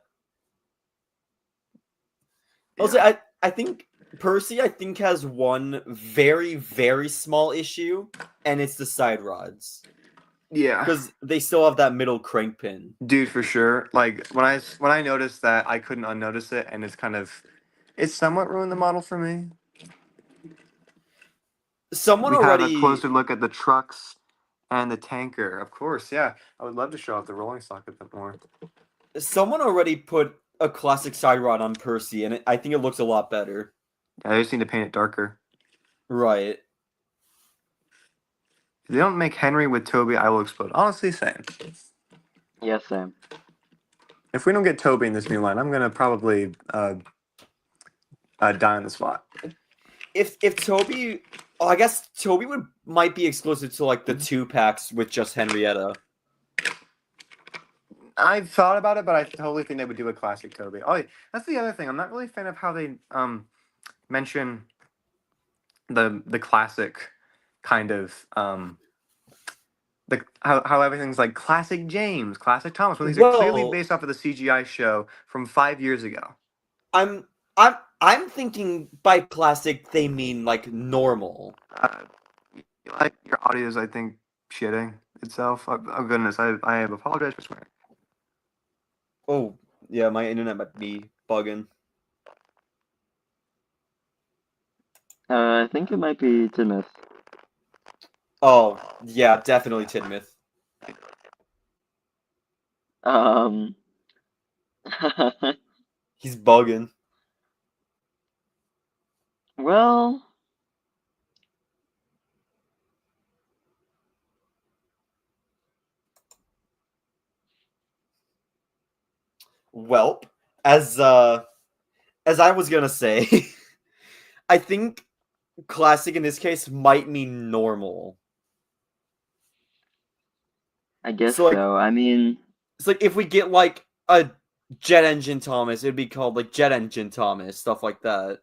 Also, yeah, I think Percy has one very very small issue, and it's the side rods yeah, because they still have that middle crank pin. dude, for sure. Like when I noticed that, I couldn't unnotice it, and it's somewhat ruined the model for me. Someone We have a already closer look at the trucks and the tanker. Of course, yeah. I would love to show off the rolling stock a bit more. put a classic side rod on Percy, and I think it looks a lot better. I just need to paint it darker. Right. If they don't make Henry with Toby, I will explode. Honestly, same. Yes, Sam. If we don't get Toby in this new line, I'm gonna probably die on the spot. If Toby, I guess Toby might be exclusive to like the 2-packs with just Henrietta. I've thought about it, but I totally think they would do a classic Kobe. Oh, that's the other thing. I'm not really a fan of how they mention the classic kind of how everything's like classic James, classic Thomas. When these are clearly Well, based off of the CGI show from 5 years ago. I'm I'm thinking by classic they mean like normal. Like your audio is, I think, shitting itself. Oh goodness, I have apologized for swearing. Oh, yeah, my internet might be bugging. I think it might be Timoth. Oh, yeah, definitely Tidmouth. Um, He's bugging. well, Welp, as I was gonna say, I think classic in this case might mean normal. I guess So like so. I mean, it's like if we get like a jet engine Thomas, it'd be called like jet engine Thomas, stuff like that.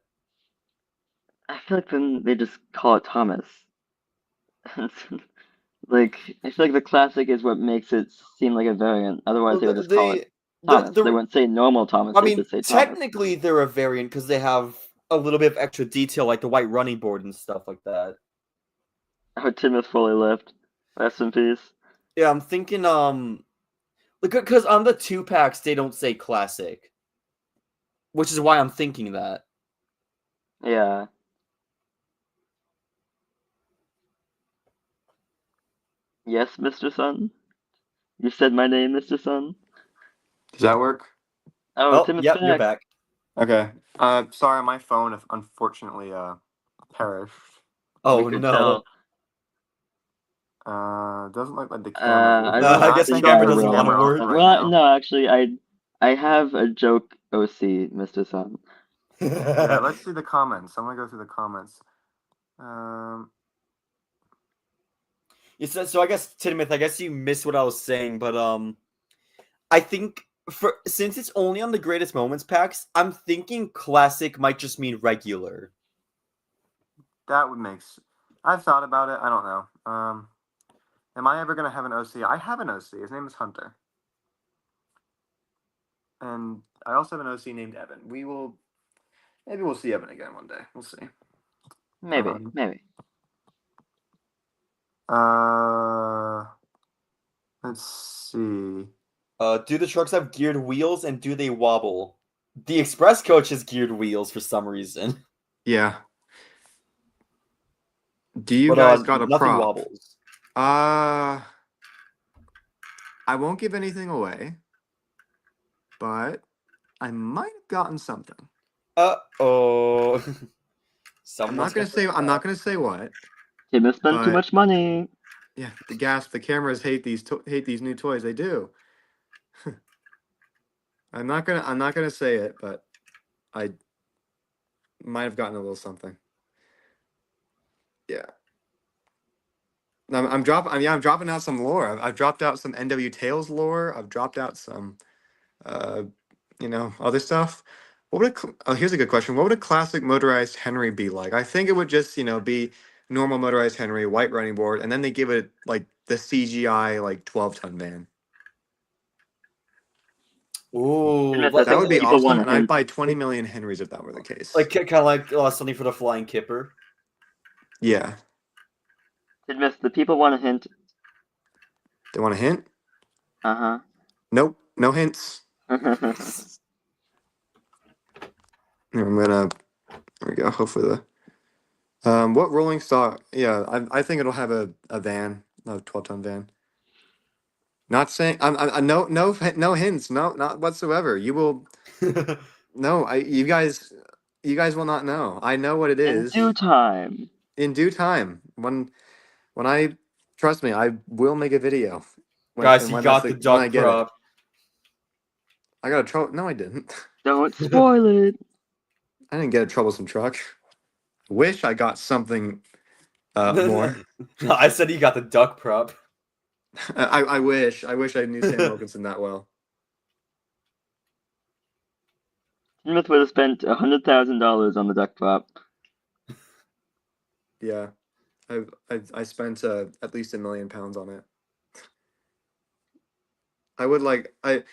I feel like then they just call it Thomas. Like, I feel like the classic is what makes it seem like a variant. Otherwise, Well, they would just call it Thomas. They the wouldn't say normal Thomas, I they'd mean, just say Thomas. technically they're a variant because they have a little bit of extra detail, like the white running board and stuff like that. Oh, Timoth fully lived. Rest in peace. Yeah, I'm thinking because on the 2 packs they don't say classic, which is why I'm thinking that. Yeah. Yes, Mr. Sun? You said my name, Mr. Sun? Does that work? Oh, Oh, Timoth's yep, you're back. back. Okay. Sorry, my phone unfortunately perished. We Oh could no. tell. Doesn't look like the camera. I Do don't I not guess the think think I'll camera I turn the doesn't want to will. camera off work. right Well, now. no, actually, I have a joke OC, Mr. Sun. Yeah, let's see the comments. I'm gonna go through the comments. So I guess Tidmouth, I guess you missed what I was saying, but I think since it's only on the greatest moments packs, I'm thinking classic might just mean regular. That would make. I've thought about it. I don't know. Am I ever gonna have an OC? I have an OC. His name is Hunter, and I also have an OC named Evan. Maybe we'll see Evan again one day. We'll see. Maybe, maybe. Let's see. Do the trucks have geared wheels and do they wobble? The Express Coach has geared wheels for some reason. Yeah. Do you But guys got a nothing prop? wobbles. I won't give anything away, but I might have gotten something. Uh-oh. I'm not gonna say what. Timoth spent too But much money. yeah, the gasp. The cameras hate these new toys. They do. I'm not gonna say it, but I might have gotten a little something. Yeah. I'm dropping out some lore. I've dropped out some NW Tales lore. I've dropped out some, uh, other stuff. Here's a good question. What would a classic motorized Henry be like? I think it would just, be normal motorized Henry, white running board, and then they give it like the CGI like 12-ton van. Ooh, Timoth, I That think would the be people awesome, want a and I'd hint. buy 20 million Henrys if that were the case. like kind of like something for the Flying Kipper. Yeah. Timoth, the people want a hint. They want a hint? Uh-huh. Nope. No hints. Here, there we go. Hopefully what rolling stock? Yeah, I think it'll have a van, a 12-ton van. Not saying I no hints, no, not whatsoever. You will no, you guys will not know. I know what it In due is time. in due time. When I trust me, I will make a video. Guys, he got the When I duck get it. prop. I got a trouble. No, I didn't. Don't spoil it. I didn't get a troublesome truck. Wish I got something more. I said he got the duck prop. I wish I knew Sam Wilkinson that well. Smith would have spent $100,000 on the duck prop. Yeah, I spent at least £1,000,000 on it. I would like I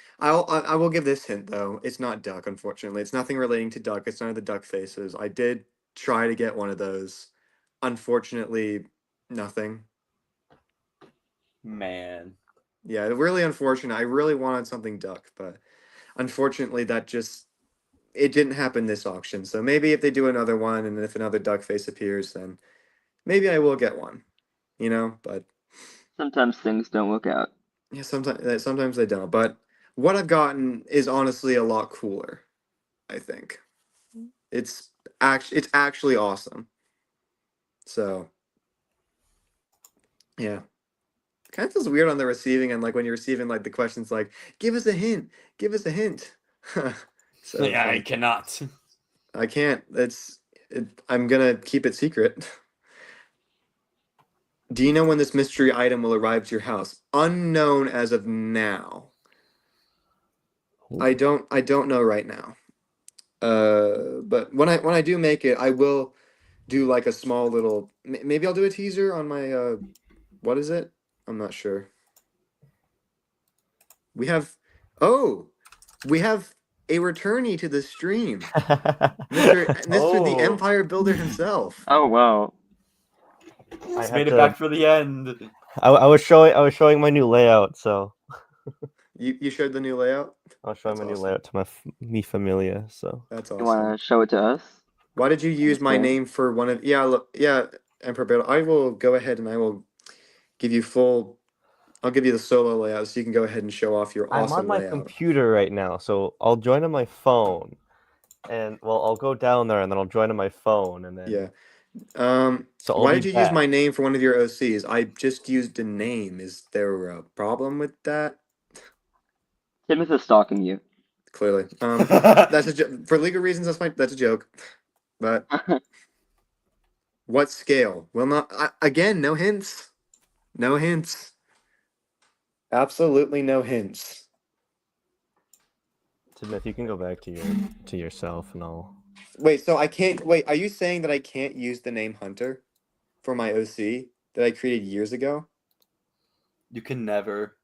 will give this hint though. It's not duck, unfortunately. It's nothing relating to duck. It's none of the duck faces. I did try to get one of those. Unfortunately, nothing. Man. Yeah, really unfortunate. I really wanted something duck, but unfortunately that just it didn't happen this auction. So maybe if they do another one and if another duck face appears, then maybe I will get one. You know, but Sometimes things don't work out. yeah, sometimes they don't. But what I've gotten is honestly a lot cooler, I think. It's actually awesome. So yeah. Kind of feels weird on the receiving end, like when you're receiving like the questions like, give us a hint, give us a hint. So Yeah, I cannot. I can't. I'm gonna keep it secret. Do you know when this mystery item will arrive to your house? Unknown as of now. I don't know right now. But when I do make it, I will do like a small little maybe I'll do a teaser on my what is it? I'm not sure. We have oh, we have a returnee to the stream. Mr. the Oh, Empire Builder himself. Oh, wow. I It's had made it to. back for the end. I was showing my new layout, so You showed the new layout? I was showing That's my new awesome. layout to mi familia. So That's You awesome. want to show it to us Why did you on the use my screen? name for one of yeah, look, yeah, Emperor Builder. I will go ahead and I will give you full I'll give you the solo layout so you can go ahead and show off your I'm on awesome my layout. computer right now, so I'll join on my phone, and well, I'll go down there and then I'll join on my phone, and then Yeah. so I'll Why be did you use back. my name for one of your OCs? I just used a name. Is there a problem with that? Timothy is stalking you. Clearly. That's for legal reasons. That's a joke. But what scale? Will not. Again, no hints. No hints. Absolutely no hints. Timothy, you can go back to yourself, and I'll. Wait. So I can't. Wait. Are you saying that I can't use the name Hunter for my OC that I created years ago? You can never.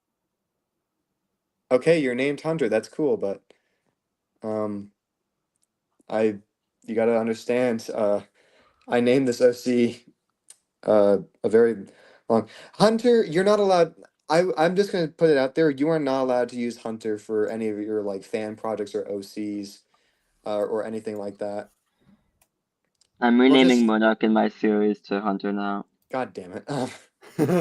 Okay, you're named Hunter. That's cool, but um, I you got to understand. I named this OC a very long Hunter. You're not allowed. I'm just gonna put it out there. You are not allowed to use Hunter for any of your like fan projects or OCs or anything like that. I'm We'll renaming just Monarch in my series to Hunter now. God damn it.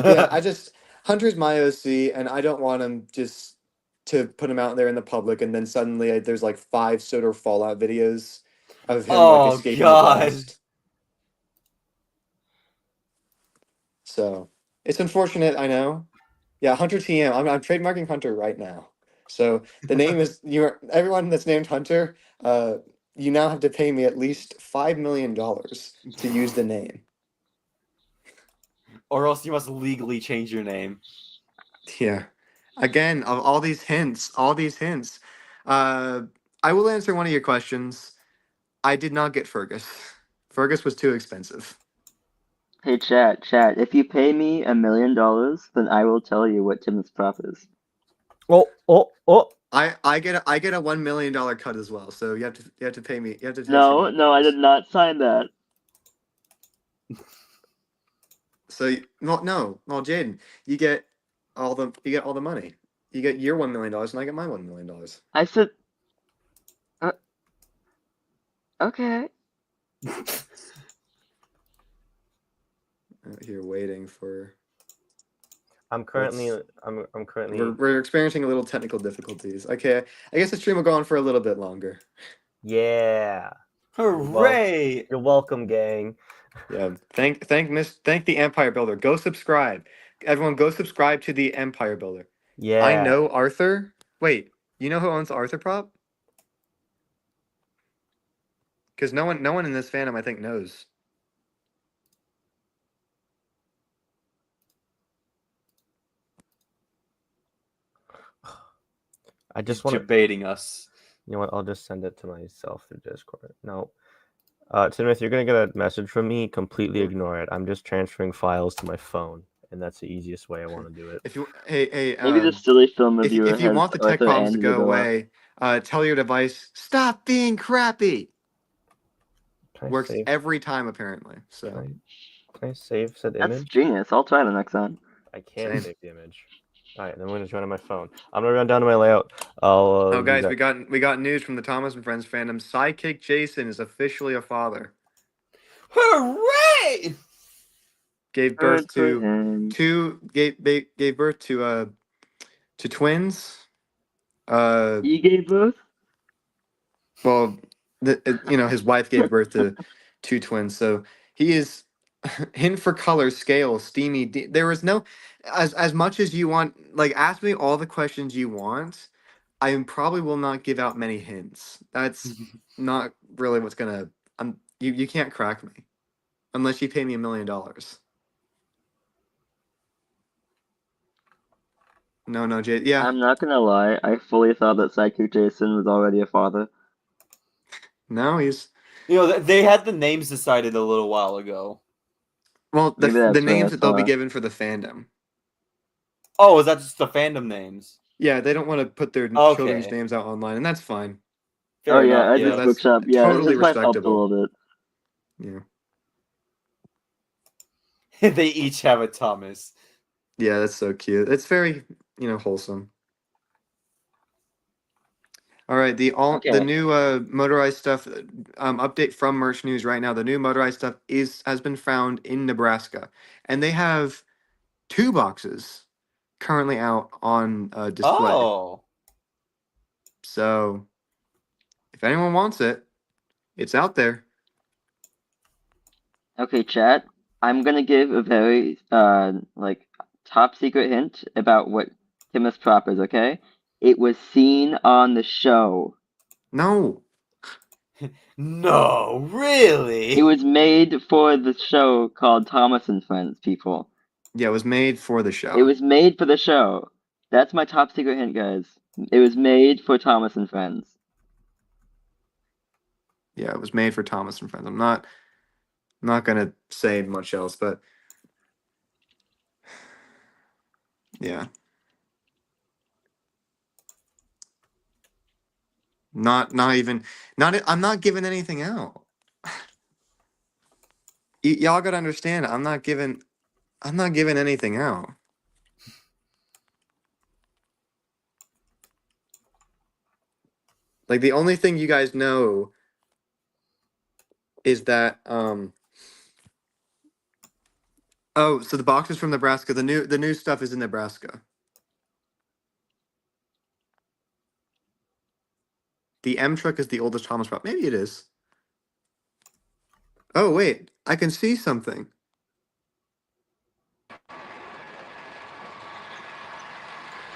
Yeah, I just Hunter's my OC, and I don't want him just to put him out there in the public, and then suddenly there's like 5 Soda Fallout videos of him like Oh escaping the God. blast. So it's unfortunate, I know. Yeah, Hunter TM. I'm trademarking Hunter right now. So the name is everyone that's named Hunter. You now have to pay me at least $5 million to use the name. Or else you must legally change your name. Yeah. Again, of all these hints, uh, I will answer one of your questions. I did not get Fergus. Fergus was too expensive. Hey, chat. If you pay me $1 million, then I will tell you what Tim's prop is. Oh! I get a $1 million cut as well. So you have to pay me. You have to pay for No, both no, I those. did not sign that. So no, well, Jaden, you get all the money. You get your $1 million, and I get my $1 million. I said, uh, okay. Out here waiting for. I'm currently It's I'm currently we're experiencing a little technical difficulties. Okay, I guess the stream will go on for a little bit longer. yeah. Hooray! You're welcome, gang. Yeah, thank the Empire Builder. Go subscribe, everyone. Go subscribe to the Empire Builder. I Yeah. know Arthur. Wait, you know who owns Arthur Prop? Because no one in this fandom I think knows. I He's just want to debating us. You know what? I'll just send it to myself through Discord. No. Timothy, you're gonna get a message from me. Completely ignore it. I'm just transferring files to my phone, and that's the easiest way I want to do it. If you hey Maybe the silly film if reviewer you has want the tech Arthur problems to Andy to go go up. away, tell your device stop being crappy. Can I Works save? every time apparently. So Can I save said That's image? genius. I'll try the next time. I can't Same. save the image. All right, then I'm gonna join on my phone. I'm gonna run down to my layout. I'll Oh do guys, that. we got news from the Thomas and Friends fandom. Sidekick Jason is officially a father. Hooray! Gave Good birth for to him. gave birth to twins. He gave birth? Well, his wife gave birth to two twins, so he is hint for color, scale, steamy. There is no as much as you want. Like, ask me all the questions you want. I probably will not give out many hints. That's not really what's gonna. You can't crack me unless you pay me $1 million. No, Jay. Yeah, I'm not gonna lie, I fully thought that Sidekick Jason was already a father. no, he's They had the names decided a little while ago. well. Maybe The that's what I names that they'll be saw. given for the fandom. Oh, is that just the fandom names? Yeah, they don't want to put their children's Okay, names out online, and that's fine. Oh fair enough. yeah, You know, Edward's Yeah. that's Bookshop. Yeah, totally this might help a respectable. little bit. Yeah. They each have a Thomas. Yeah, that's so cute. It's very, wholesome. All right, the Okay. new motorized stuff update from Merch News right now. The new motorized stuff has been found in Nebraska, and they have two boxes currently out on display. Oh. So, if anyone wants it, it's out there. Okay, chat. I'm gonna give a very top secret hint about what Timus Prop is, okay? It was seen on the show. No. No, really? It was made for the show called Thomas and Friends, people. Yeah, it was made for the show. It was made for the show. That's my top secret hint, guys. It was made for Thomas and Friends. Yeah, it was made for Thomas and Friends. I'm not gonna say much else, but yeah. Not even not I'm not giving anything out. Y'all gotta understand, I'm not giving anything out. Like, the only thing you guys know is that oh, so the box is from Nebraska. The new stuff is in Nebraska. The M truck is the oldest Thomas prop. Maybe it is. Oh wait, I can see something.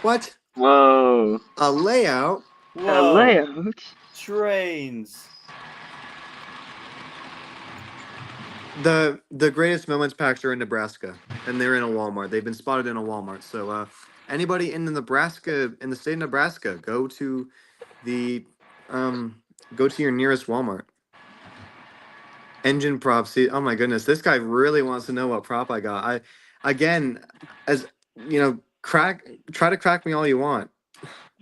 What? Whoa. A layout? A Whoa. layout? Trains. The greatest moments packs are in Nebraska, and they're in a Walmart. They've been spotted in a Walmart. So anybody in the state of Nebraska, the go to your nearest Walmart. Engine props. See, oh my goodness, this guy really wants to know what prop I got. Again, as try to crack me all you want.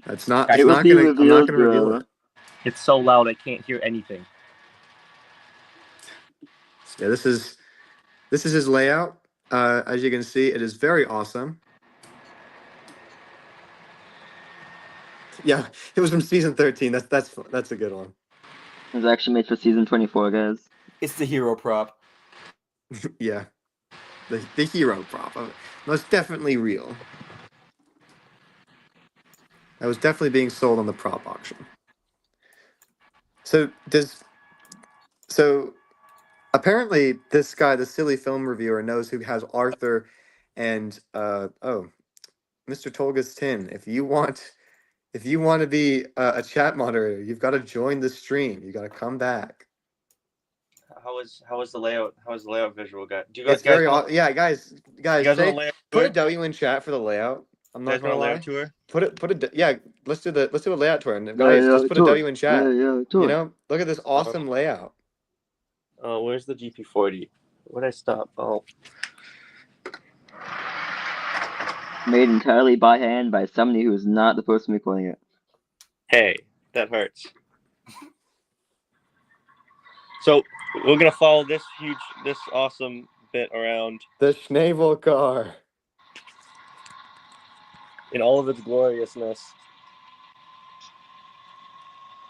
That's not. It will be I'm not revealed, gonna reveal bro. it. It's so loud I can't hear anything. Yeah, this is his layout. As you can see, it is very awesome. Yeah, it was from season 13. That's a good one. It was actually made for season 24, guys. It's the hero prop. Yeah, the hero prop. Most definitely real. That was definitely being sold on the prop auction. So apparently this guy, the silly film reviewer, knows who has Arthur and Mr. Tolga's tin. If you want to be a chat moderator, you've got to join the stream. You got to come back. How is the layout? How is the layout visual, guy? Do you It's guys very want? yeah, guys You guys want say to layout? put a W in chat for the layout. I'm You not guys gonna want a lie. layout tour? Yeah. Let's do a layout tour, and guys, just put a W in chat. You know, look at this awesome layout. Oh, where's the GP40? Where'd I stop? Oh, Made entirely by hand by somebody who's not the person recording it. hey, that hurts. So we're gonna follow this awesome bit around The Schneebel car. in all of its gloriousness.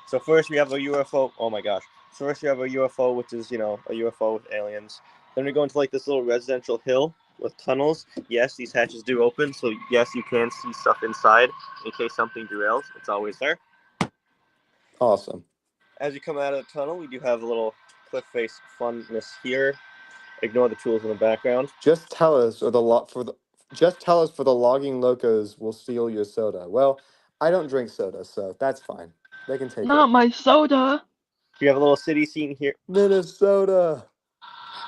So first we have a UFO. Oh my gosh. First we have a UFO, which is, a UFO with aliens. Then we go into like this little residential hill with tunnels. Yes, these hatches do open, so yes, you can see stuff inside in case something derails. It's always there. Awesome. As you come out of the tunnel, we do have a little cliff face funness here. Ignore the tools in the background. Just tell us, for the logging locos will steal your soda. Well, I don't drink soda, so that's fine. They can take Not it. my soda. We have a little city scene here. Minnesota.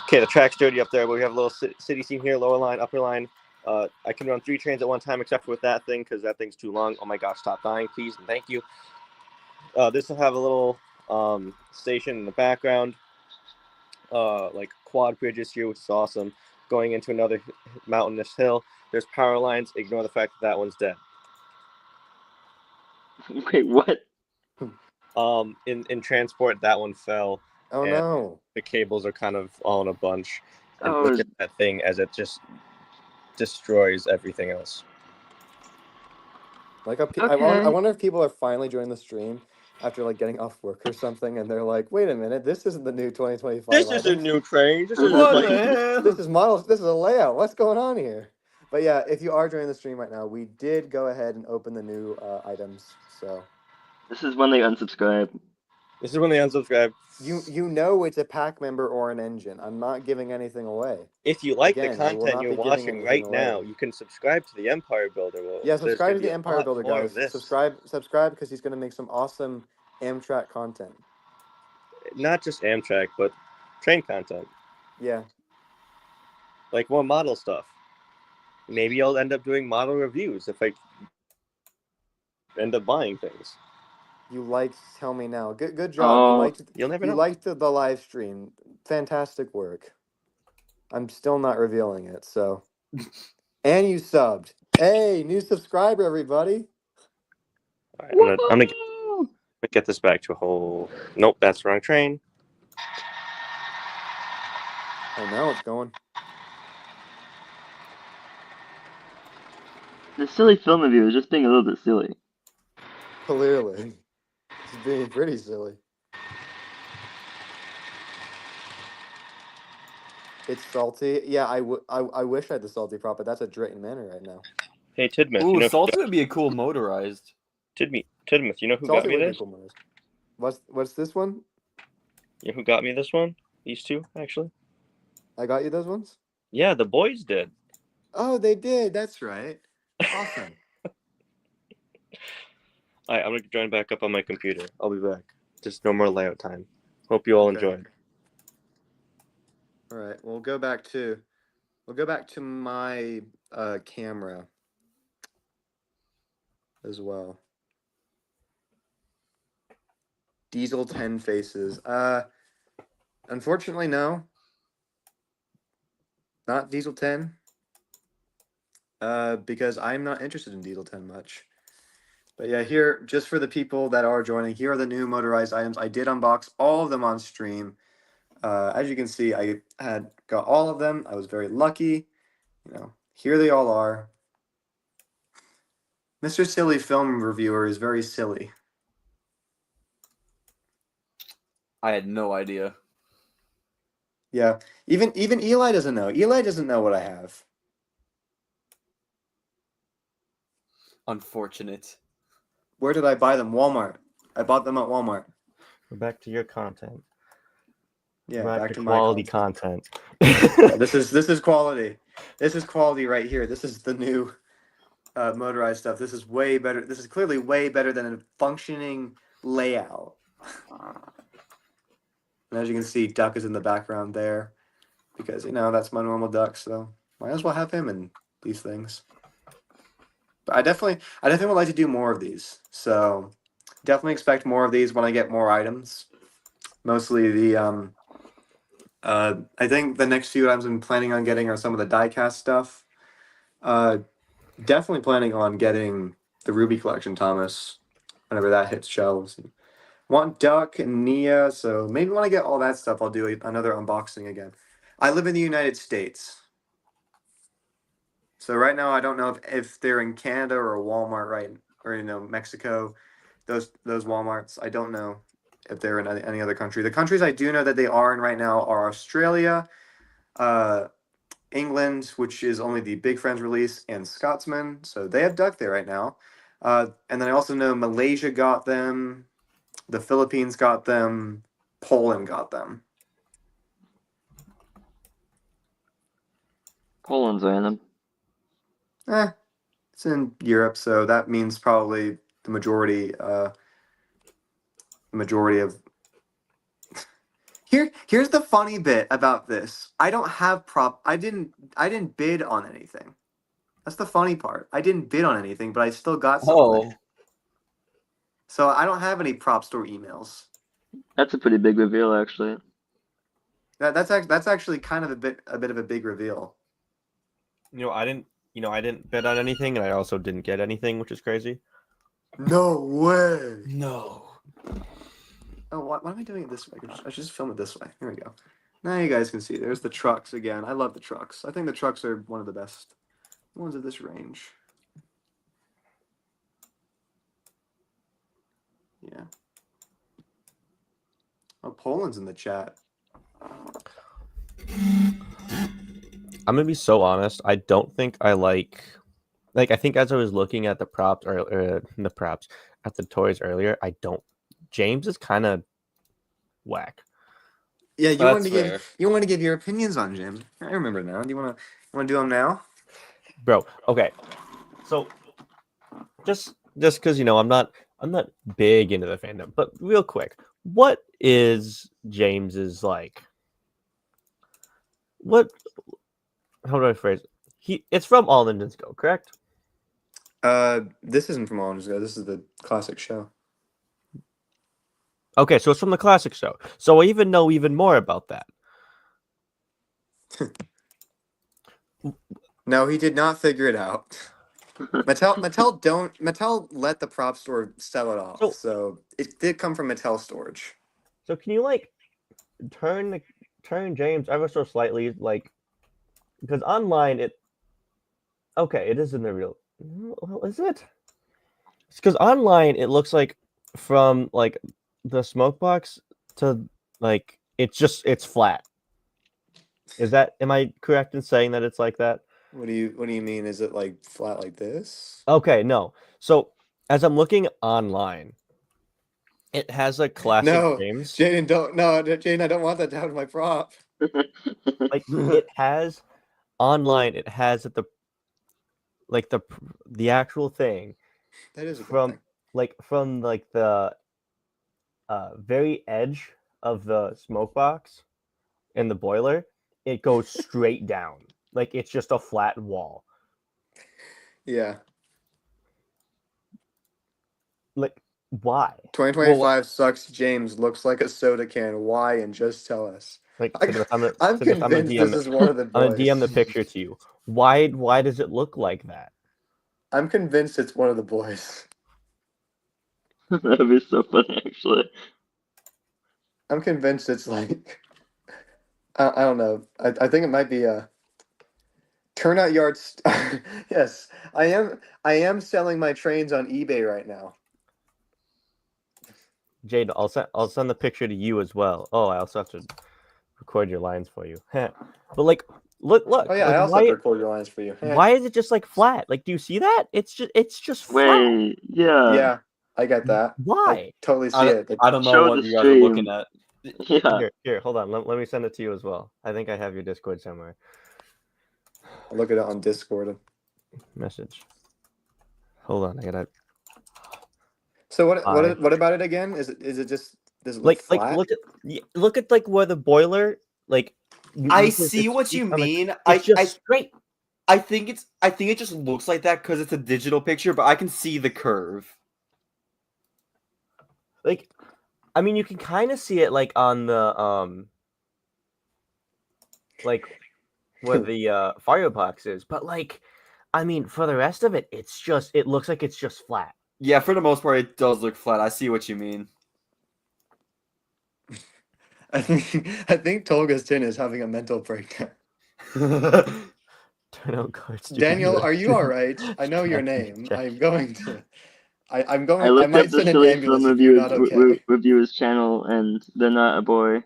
Okay, the track's dirty up there, but we have a little city scene here, lower line, upper line. I can run 3 trains at one time, except for with that thing, because that thing's too long. Oh my gosh, stop dying, please, and thank you. This will have a little station in the background, like quad bridges here, which is awesome. Going into another mountainous hill. There's power lines. Ignore the fact that one's dead. Wait, what? In transport, that one fell. Oh and no. The cables are kind of all in a bunch. And Oh, look at that thing as it just destroys everything else. Like Okay. I wonder if people are finally joining the stream after like getting off work or something, and they're like, "Wait a minute, this isn't the new 2025 This is a items. new train. This is What like the hell? This is models. This is a layout. What's going on here?" But yeah, if you are joining the stream right now, we did go ahead and open the new items. So This is when they unsubscribe. This is when they unsubscribe. you know it's a pack member or an engine. I'm not giving anything away. If you like Again, the I will content not you're be giving watching anything right away. now, you can subscribe to the Empire Builder. Well, Yeah, there's subscribe gonna to be the a Empire lot Builder, more guys. of this. Subscribe because he's gonna make some awesome Amtrak content. Not just Amtrak, but train content. Yeah. Like more model stuff. Maybe I'll end up doing model reviews if I end up buying things. You liked Tell Me Now. Good job. Oh, You'll never You know. liked the live stream. Fantastic work. I'm still not revealing it, so. And you subbed. Hey, new subscriber, everybody. All right, I'm gonna get this back to a whole. Nope, that's the wrong train. Oh, now it's going. the silly film review is just being a little bit silly. Clearly. It's being pretty silly. It's salty. Yeah, I wish I had the salty prop, but that's a Drayton Manor right now. Hey Tidmouth, Ooh, salty would be a cool motorized. Tidmouth, you know who Salty got me would be this? cool motorist. What's this one? You know who got me this one? These two, actually. I got you those ones? Yeah, the boys did. Oh, they did. That's right. Awesome. All right, I'm gonna join back up on my computer. I'll be back. Just no more layout time. Hope you all enjoyed. All right, we'll go back to my camera as well. Diesel 10 faces. Unfortunately, no. Not Diesel 10. Because I'm not interested in Diesel 10 much. But yeah, here, just for the people that are joining, here are the new motorized items. I did unbox all of them on stream. As you can see, I had got all of them. I was very lucky. Here they all are. Mr. Silly Film Reviewer is very silly. I had no idea. Yeah, even Eli doesn't know. Eli doesn't know what I have. Unfortunate. Where did I buy them? Walmart. I bought them at Walmart. We're back to your content. Yeah, back to to my quality content. Yeah, this is quality. This is quality right here. This is the new motorized stuff. This is way better. This is clearly way better than a functioning layout. And as you can see, Duck is in the background there because that's my normal Duck. So might as well have him in these things. But I definitely would like to do more of these. So definitely expect more of these when I get more items. Mostly the I think the next few items I'm planning on getting are some of the diecast stuff. Definitely planning on getting the Ruby collection, Thomas, whenever that hits shelves. Want Duck and Nia, so maybe when I get all that stuff, I'll do another unboxing again. I live in the United States. So right now I don't know if they're in Canada or Walmart, right? Or Mexico. Those Walmarts. I don't know if they're in any other country. The countries I do know that they are in right now are Australia, England, which is only the Big Friends release, and Scotsman. So they have Duck there right now. And then I also know Malaysia got them, the Philippines got them, Poland got them. Poland's random. It's in Europe, so that means probably the majority of here's the funny bit about this. I don't have I didn't bid on anything. That's the funny part. I didn't bid on anything, but I still got something. Oh, So I don't have any prop store emails. That's a pretty big reveal, actually. That's actually kind of a bit of a big reveal. I didn't bet on anything, and I also didn't get anything, which is crazy. No way. no. Oh, why am I doing it this way? I should just film it this way. Here we go. Now you guys can see. There's the trucks again. I love the trucks. I think the trucks are one of the best ones of this range. Yeah. Oh, Poland's in the chat. I'm gonna be so honest. I don't think I like. I think as I was looking at the props or at the toys earlier, I don't. James is kind of whack. Yeah, you That's wanted to fair. give your opinions on Jim. I remember now. Do you want to do them now? Bro, okay. So just because I'm not big into the fandom, but real quick, what is James's like? What? How do I phrase it? It's from All Engines Go, correct? This isn't from All Engines Go. This is the classic show. Okay, so it's from the classic show. So I even know even more about that. No, he did not figure it out. Mattel let the prop store sell it off, so it did come from Mattel storage. So can you turn James ever so slightly, because online it is in the real. Well, is it? It's because online it looks like from the smoke box to it's flat. Am I correct in saying that it's like that? What do you mean? Is it flat like this? Okay, no. So as I'm looking online, it has a classic James. Jaden, I don't want that to happen to my prop. It has online. It has at the actual thing. That is from the very edge of the smoke box and the boiler. It goes straight down. It's just a flat wall. Yeah. Why? 2025 sucks. James looks like a soda can. Why? And just tell us. I'm convinced this is one of the boys. I'm gonna DM the picture to you. Why does it look like that? I'm convinced it's one of the boys. That'd be so funny, actually. I'm convinced it's I don't know. I think it might be a turnout yard. Yes, I am selling my trains on eBay right now. Jade, I'll send the picture to you as well. Oh, I also have to record your lines for you. But look. Oh yeah, I also have to record your lines for you. Why is it just flat? Do you see that? It's just flat. Wait, yeah. Yeah, I get that. Why? I totally see it. I don't know what you guys are looking at. Yeah. Here, hold on. Let me send it to you as well. I think I have your Discord somewhere. I'll look at it on Discord. Message. Hold on, I gotta. So what about it again? Is it just does it look flat? Look at where the boiler I see what you mean. It's just straight. I think it just looks like that because it's a digital picture, but I can see the curve. Like, I mean, you can kind of see it like on the like where the firebox is, but like, I mean, for the rest of it, it looks like it's just flat. Yeah, for the most part, it does look flat. I see what you mean. I think Tolga's tin is having a mental breakdown. Turn out cards. Daniel, are you all right? I know your name. I'm going to. I'm going. I I looked up might the send an silly ambulance film if you're not okay. reviewers channel, and they're not a boy.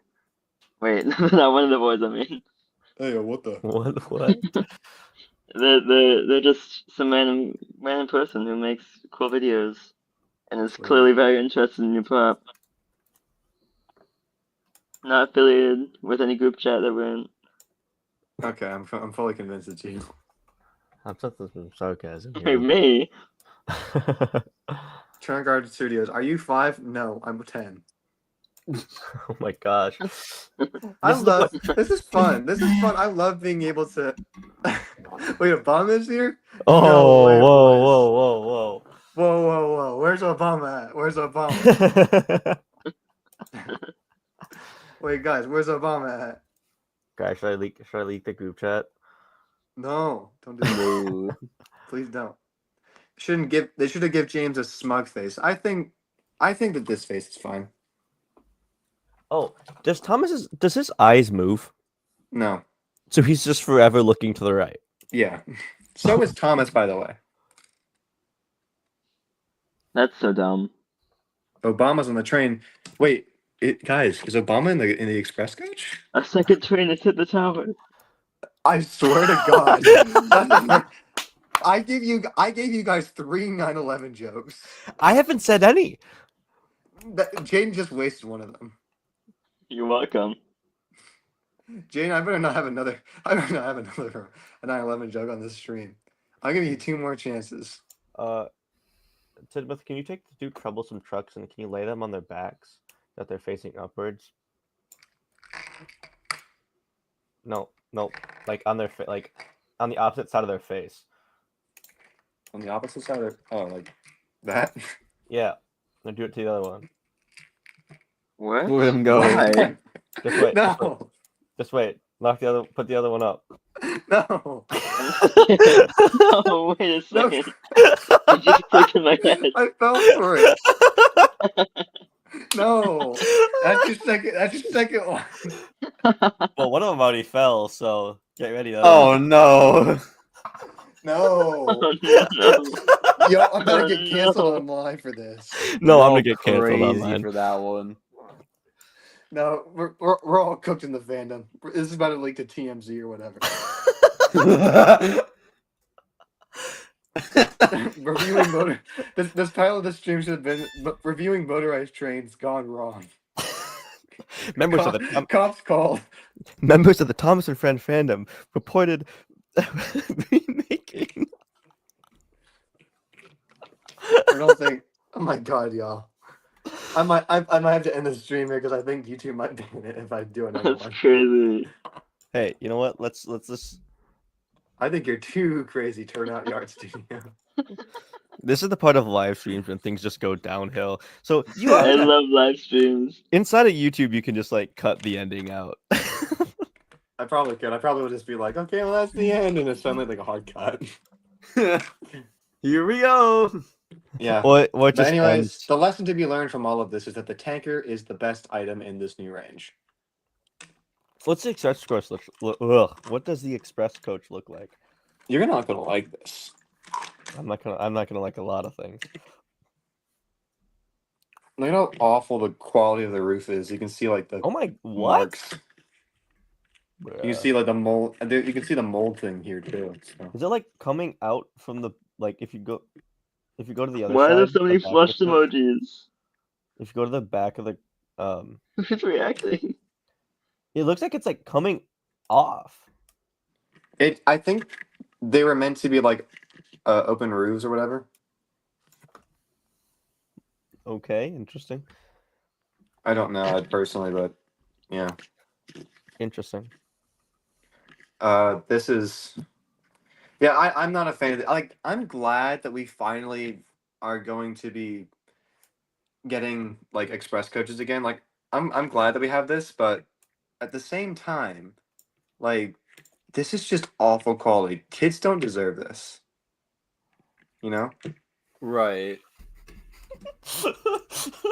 Wait, not one of the boys. I mean, Hey, what the? What? they're just some random person who makes cool videos, and is Wait. clearly very interested in your prop. Not affiliated with any group chat that we're in. Okay, I'm fully convinced it's you. I'm something some sarcasm Hey, here. me? Turn Guard Studios. Are you 5? No, I'm 10. Oh my gosh. This is fun. This is fun. I love being able to. Wait, Obama is here? Oh, No way, whoa, boys. whoa. Whoa, whoa, whoa. Where's Obama at? Where's Obama? Wait, guys, where's Obama at? Guys, should I leak the group chat? No, don't do that. No. Please don't. They should have give James a smug face. I think that this face is fine. Oh, does his eyes move? No. So he's just forever looking to the right. Yeah. So is Thomas, by the way. That's so dumb. Obama's on the train. Wait, guys, is Obama in the express coach? A second train has hit the tower. I swear to God. That's the first- I gave you guys 3 9/11 jokes. I haven't said any. Jane just wasted one of them. You're welcome. Jane, I better not have another a 9/11 joke on this stream. I'll give you 2 more chances. Tidmouth, can you take the 2 troublesome trucks and can you lay them on their backs that they're facing upwards? No, like on their like on the opposite side of their face. On the opposite side of like that? Yeah. Now do it to the other one. What? Let him go. Why? Just wait. No. Just wait. Put the other one up. No. Oh, wait a second. It just clicked in my head. I fell for it. No. That's your second one. Well, one of them already fell, so get ready. Oh no. No. Oh, no. Yo, I'm gonna Oh, get canceled no. online for this. No, I'm gonna get canceled crazy online. for that one. No, we're all cooked in the fandom. This is about to leak to TMZ or whatever. Reviewing motor. This title of the stream should have been reviewing motorized trains gone wrong. Members of the Cops called. members of the Thomas and Friend fandom reported remaking. I don't think. Oh my god, y'all. I might have to end the stream here because I think YouTube might ban it if I do another That's one. crazy. Hey, you know what? Let's just. I think you're too crazy. Turnout yard studio. This is the part of live streams when things just go downhill. So I love live streams. inside of YouTube, you can just like cut the ending out. I probably could. I probably would just be like, okay, well that's the end, and it's suddenly like a hard cut. Here we go. Yeah. What But just anyways, ends. the lesson to be learned from all of this is that the tanker is the best item in this new range. What's the express coach look? Ugh. What does the express coach look like? You're not gonna like this. I'm not gonna like a lot of things. Look at how awful the quality of the roof is. You can see like the Oh my, what? marks. You can see like the mold. You can see the mold thing here too. So. Is it like coming out from the like if you go to the other Why side? are there so the many back of flushed the coach, emojis? if you go to the back of the Who's reacting? it looks like it's like coming off. I think they were meant to be like open roofs or whatever. Okay, interesting. I don't know personally, but yeah. Interesting. This is Yeah, I'm not a fan of it. Like, I'm glad that we finally are going to be getting like express coaches again. Like, I'm glad that we have this, but at the same time, like, this is just awful quality. Kids don't deserve this. You know? Right.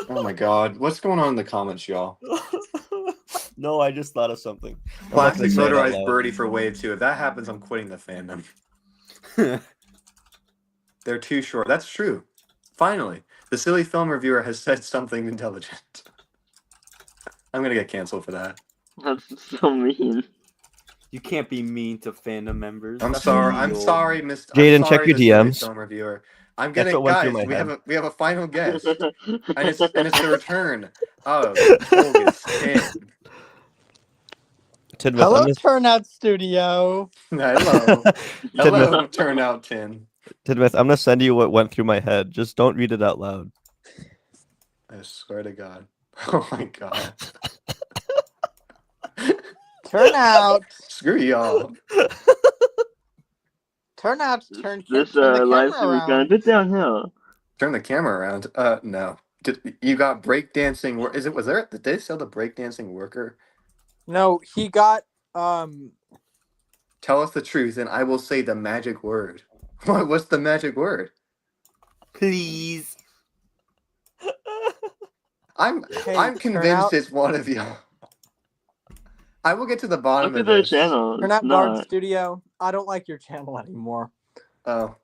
Oh my god. What's going on in the comments, y'all? No, I just thought of something. I'm not gonna Plastic say it out motorized loud. birdie for wave 2. If that happens, I'm quitting the fandom. They're too short. That's true. Finally, the silly film reviewer has said something intelligent. I'm gonna get canceled for that. That's so mean. You can't be mean to fandom members. I'm That's sorry. I'm illegal. sorry, Mr. I'm Jaden, check sorry, your the silly DMs. film reviewer. I'm That's gonna what went through guys. my head. We have a final guest, and it's the return of Bogus Tim. Tidmouth, Hello, I'm gonna... Turnout Studio. Hello, Tidmouth, hello, turnout Tim. Tidmouth, I'm gonna send you what went through my head. Just don't read it out loud. I swear to God. Oh my God. Turnout. Screw y'all. Turnout. Turn This the live camera stream is going a around. bit downhill. Turn the camera around. No. You got breakdancing. Is it? Was there? Did they sell the breakdancing worker? No, he got Tell us the truth, and I will say the magic word. What's the magic word? Please. I'm Hey, convinced Turnout. it's one of you. I will get to the bottom Look of at their this. channel. It's Turnout Guard not. Studio. I don't like your channel anymore. Oh,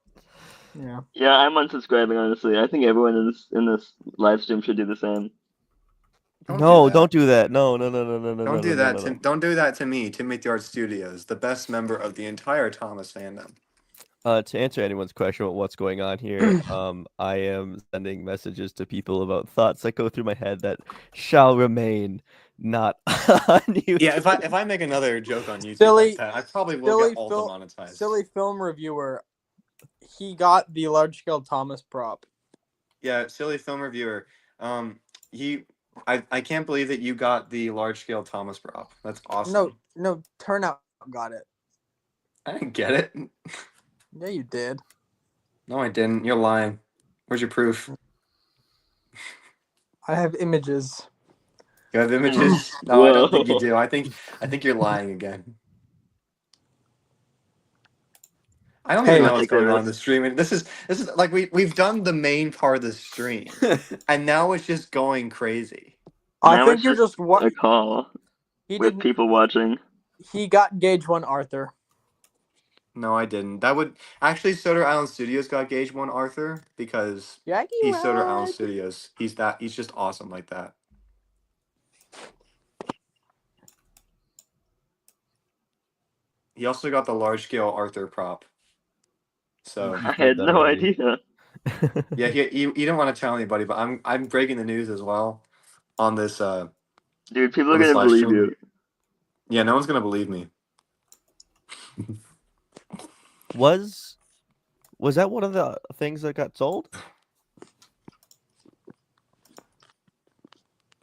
Yeah. Yeah, I'm unsubscribing, honestly. I think everyone in this live stream should do the same. Don't do that. No. Don't do No. that. Don't do that to me. Timothy Art Studios, the best member of the entire Thomas fandom. To answer anyone's question about what's going on here, I am sending messages to people about thoughts that go through my head that shall remain not on YouTube. Yeah, if I make another joke on YouTube Silly- like that, I probably will get all demonetized. Silly film reviewer. He got the large scale Thomas prop. Yeah, silly film reviewer. I can't believe that you got the large scale Thomas prop. That's awesome. No, Turnout got it. I didn't get it. Yeah, you did. No, I didn't. You're lying. Where's your proof? I have images. You have images? No, I don't think you Whoa. do. I think you're lying again. I don't Hey. even know what's Take going on this. in the stream. This is like we've done the main part of the stream, and now it's just going crazy. I Now think it's you're just what a call he with didn't. people watching. He got Gauge 1 Arthur. No, I didn't. That would actually Soder Island Studios got Gauge 1 Arthur because Jackie he's Soder Island Ride. Studios. He's just awesome like that. He also got the large scale Arthur prop. So I had no idea. yeah, you didn't want to tell anybody, but I'm breaking the news as well on this Dude, people are on this gonna live believe stream. you. Yeah, no one's gonna believe me. Was that one of the things that got sold?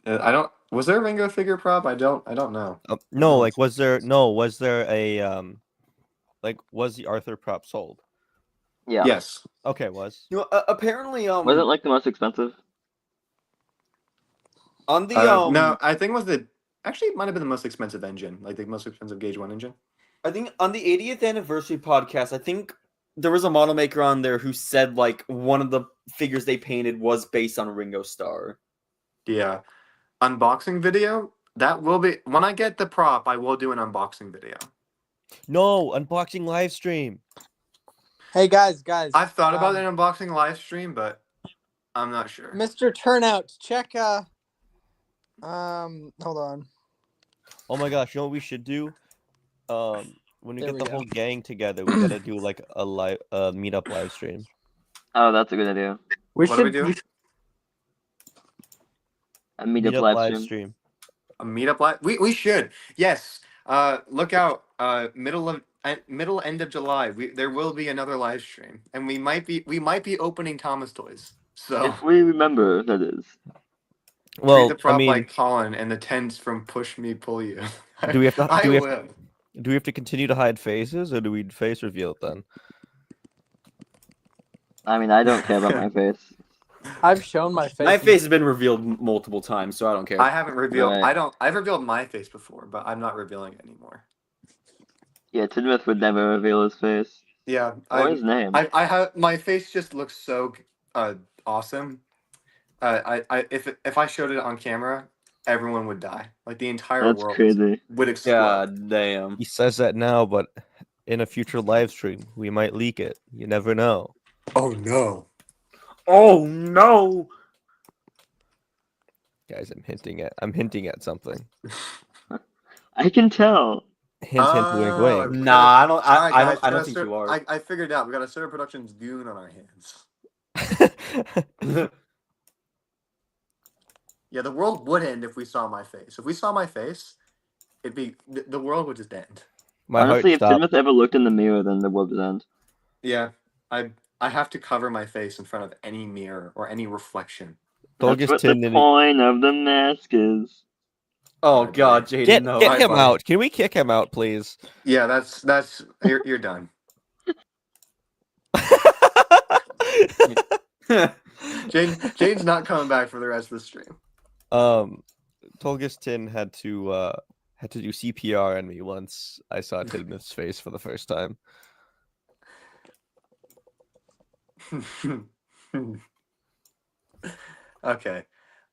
I don't. Was there a Ringo figure prop? I don't know. No, like was there a like was the Arthur prop sold? Yeah. Yes. Okay, was. You know, apparently, Was it like the most expensive? on the No, I think it was actually it might have been the most expensive engine, like the most expensive Gauge 1 engine. I think on the 80th anniversary podcast, I think there was a model maker on there who said like one of the figures they painted was based on Ringo Starr. Yeah. Unboxing video? That will be when I get the prop, I will do an unboxing video. No, unboxing live stream. Hey guys. I've thought about an unboxing live stream, but I'm not sure. Mr. Turnout, check hold on. Oh my gosh, you know what we should do? When we There get we the go. whole gang together, we gotta do like a live meetup live stream. Oh, that's a good idea. We What are we should doing? A meetup live stream. A meetup live? We should. Yes. Look out. Middle end of July. There will be another live stream, and we might be opening Thomas toys. So If we remember, that is. Well, treat the prop I mean, like Colin and the tents from Push Me Pull You. do we have to I do we will. have, do we have to continue to hide faces, or do we face reveal it then? I mean, I don't care about my face. I've shown my face. My face has been revealed multiple times, so I don't care. I haven't revealed. Right. I've revealed my face before, but I'm not revealing it anymore. Yeah, Tidmouth would never reveal his face Yeah, or his name. I have my face just looks so awesome. If I showed it on camera, everyone would die. Like the entire That's world crazy. would explode. God damn. He says that now, but in a future live stream, we might leak it. You never know. Oh no! Oh no! Guys, I'm hinting at something. I can tell. Hint, hint, wink, wink. Nah, I don't. Alright, guys, I we don't got think a you are. I figured it out. We got a Server Productions goon on our hands. Yeah, the world would end if we saw my face. If we saw my face, it'd be the world would just end. My Honestly, if heart stopped. Tidmouth ever looked in the mirror, then the world would end. Yeah, I have to cover my face in front of any mirror or any reflection. Don't That's just what the tin in- point of the mask is. Oh God, Jaden, Get no. him buddy. out. Can we kick him out, please? Yeah, that's you're done. Jane's not coming back for the rest of the stream. Tolgistin had to do CPR on me once I saw Tidmouth's face for the first time. Okay.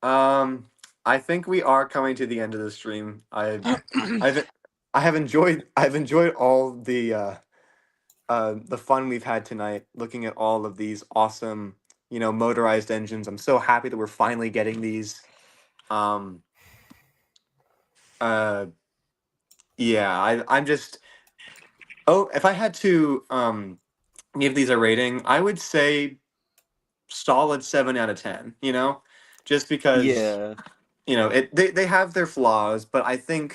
I think we are coming to the end of the stream. I've enjoyed all the fun we've had tonight, looking at all of these awesome, motorized engines. I'm so happy that we're finally getting these. Yeah, I'm just. Oh, if I had to give these a rating, I would say solid 7 out of 10. Just because Yeah. they have their flaws, but I think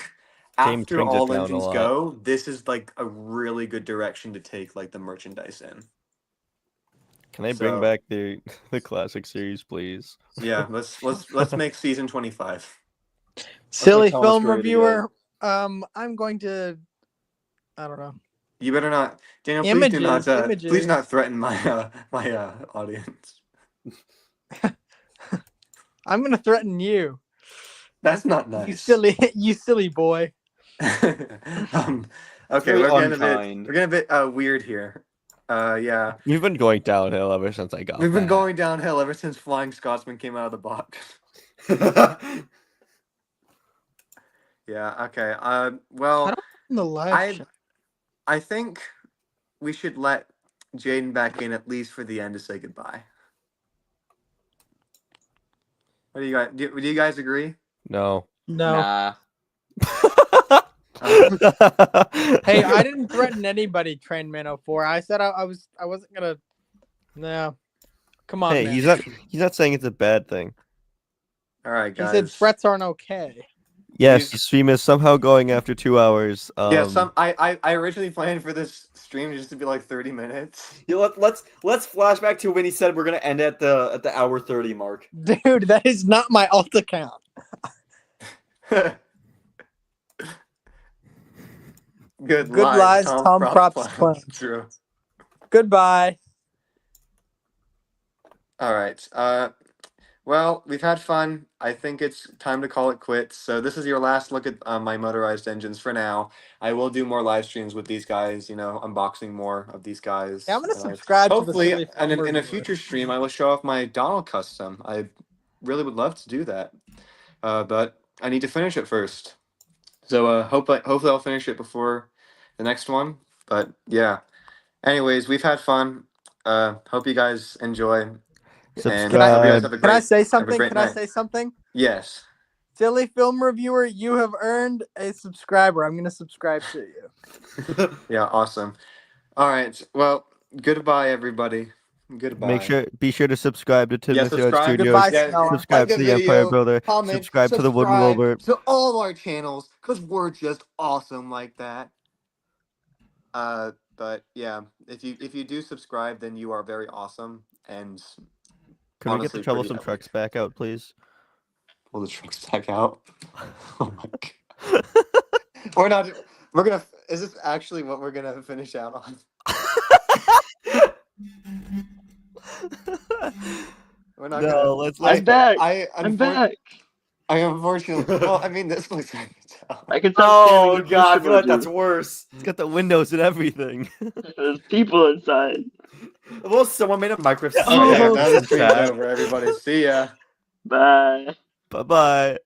James after brings it all down a engines lot. go, this is like a really good direction to take like the merchandise in. Can I bring So- back the classic series, please? Yeah, let's make season 25. Silly Thomas film ready to reviewer. I'm going to. I don't know. You better not, Daniel. Please do not. Images. Please not threaten my my audience. I'm gonna threaten you. That's not nice. You silly boy. Okay, very we're getting unkind. a bit weird here. Yeah, We've been going downhill ever since I got we've been back. going downhill ever since Flying Scotsman came out of the box. Yeah. Okay. Well, In the live chat. I think we should let Jaden back in at least for the end to say goodbye. What do you guys? Do you guys agree? No. No. Nah. Hey, I didn't threaten anybody, Train Man 04. I said I wasn't gonna. No. Come on, Hey, man. he's not saying it's a bad thing. All right, He guys. said threats aren't okay. Yes, the stream is somehow going after 2 hours. Yeah, I originally planned for this stream just to be like 30 minutes. Yeah, let's flash back to when he said we're gonna end at the hour 30 mark. Dude, that is not my alt account. Good lies, Tom Props plans. True. Goodbye. All right. Well, we've had fun. I think it's time to call it quits. So this is your last look at my motorized engines for now. I will do more live streams with these guys. Unboxing more of these guys. Yeah, I'm gonna And subscribe to the hopefully, Silly and in a Reviewer. future stream, I will show off my Donald custom. I really would love to do that, but I need to finish it first. So hopefully I'll finish it before the next one. But yeah. Anyways, we've had fun. Hope you guys enjoy. And I hope you guys have a great. Can I say have a something? great Can I night. say something? Yes. Silly Film Reviewer, you have earned a subscriber. I'm gonna subscribe to you. Yeah. Awesome. All right. Well, goodbye, everybody. Goodbye. Be sure to subscribe to Yeah, Tidmouth Yard subscribe. Studios. Goodbye, Yeah, Stella. Subscribe like to the the Empire video, Builder. comment, Subscribe to the Wooden Rover. to all of our channels because we're just awesome like that. But yeah, if you do subscribe, then you are very awesome. And Can we get honestly, the pretty troublesome epic. trucks back out, please? Pull the trucks back out. Oh my god. We're not. We're gonna. Is this actually what we're gonna finish out on? We're not No, gonna. let's I'm back. I I'm back. unfortunately. Well, I mean, this looks like I can stop spamming Oh the god, I boost feel like emoji. that's worse. It's got the windows and everything. There's people inside. Well, someone made a Minecraft. Okay, Oh. now the stream's over. Everybody, see ya. Bye. Bye bye.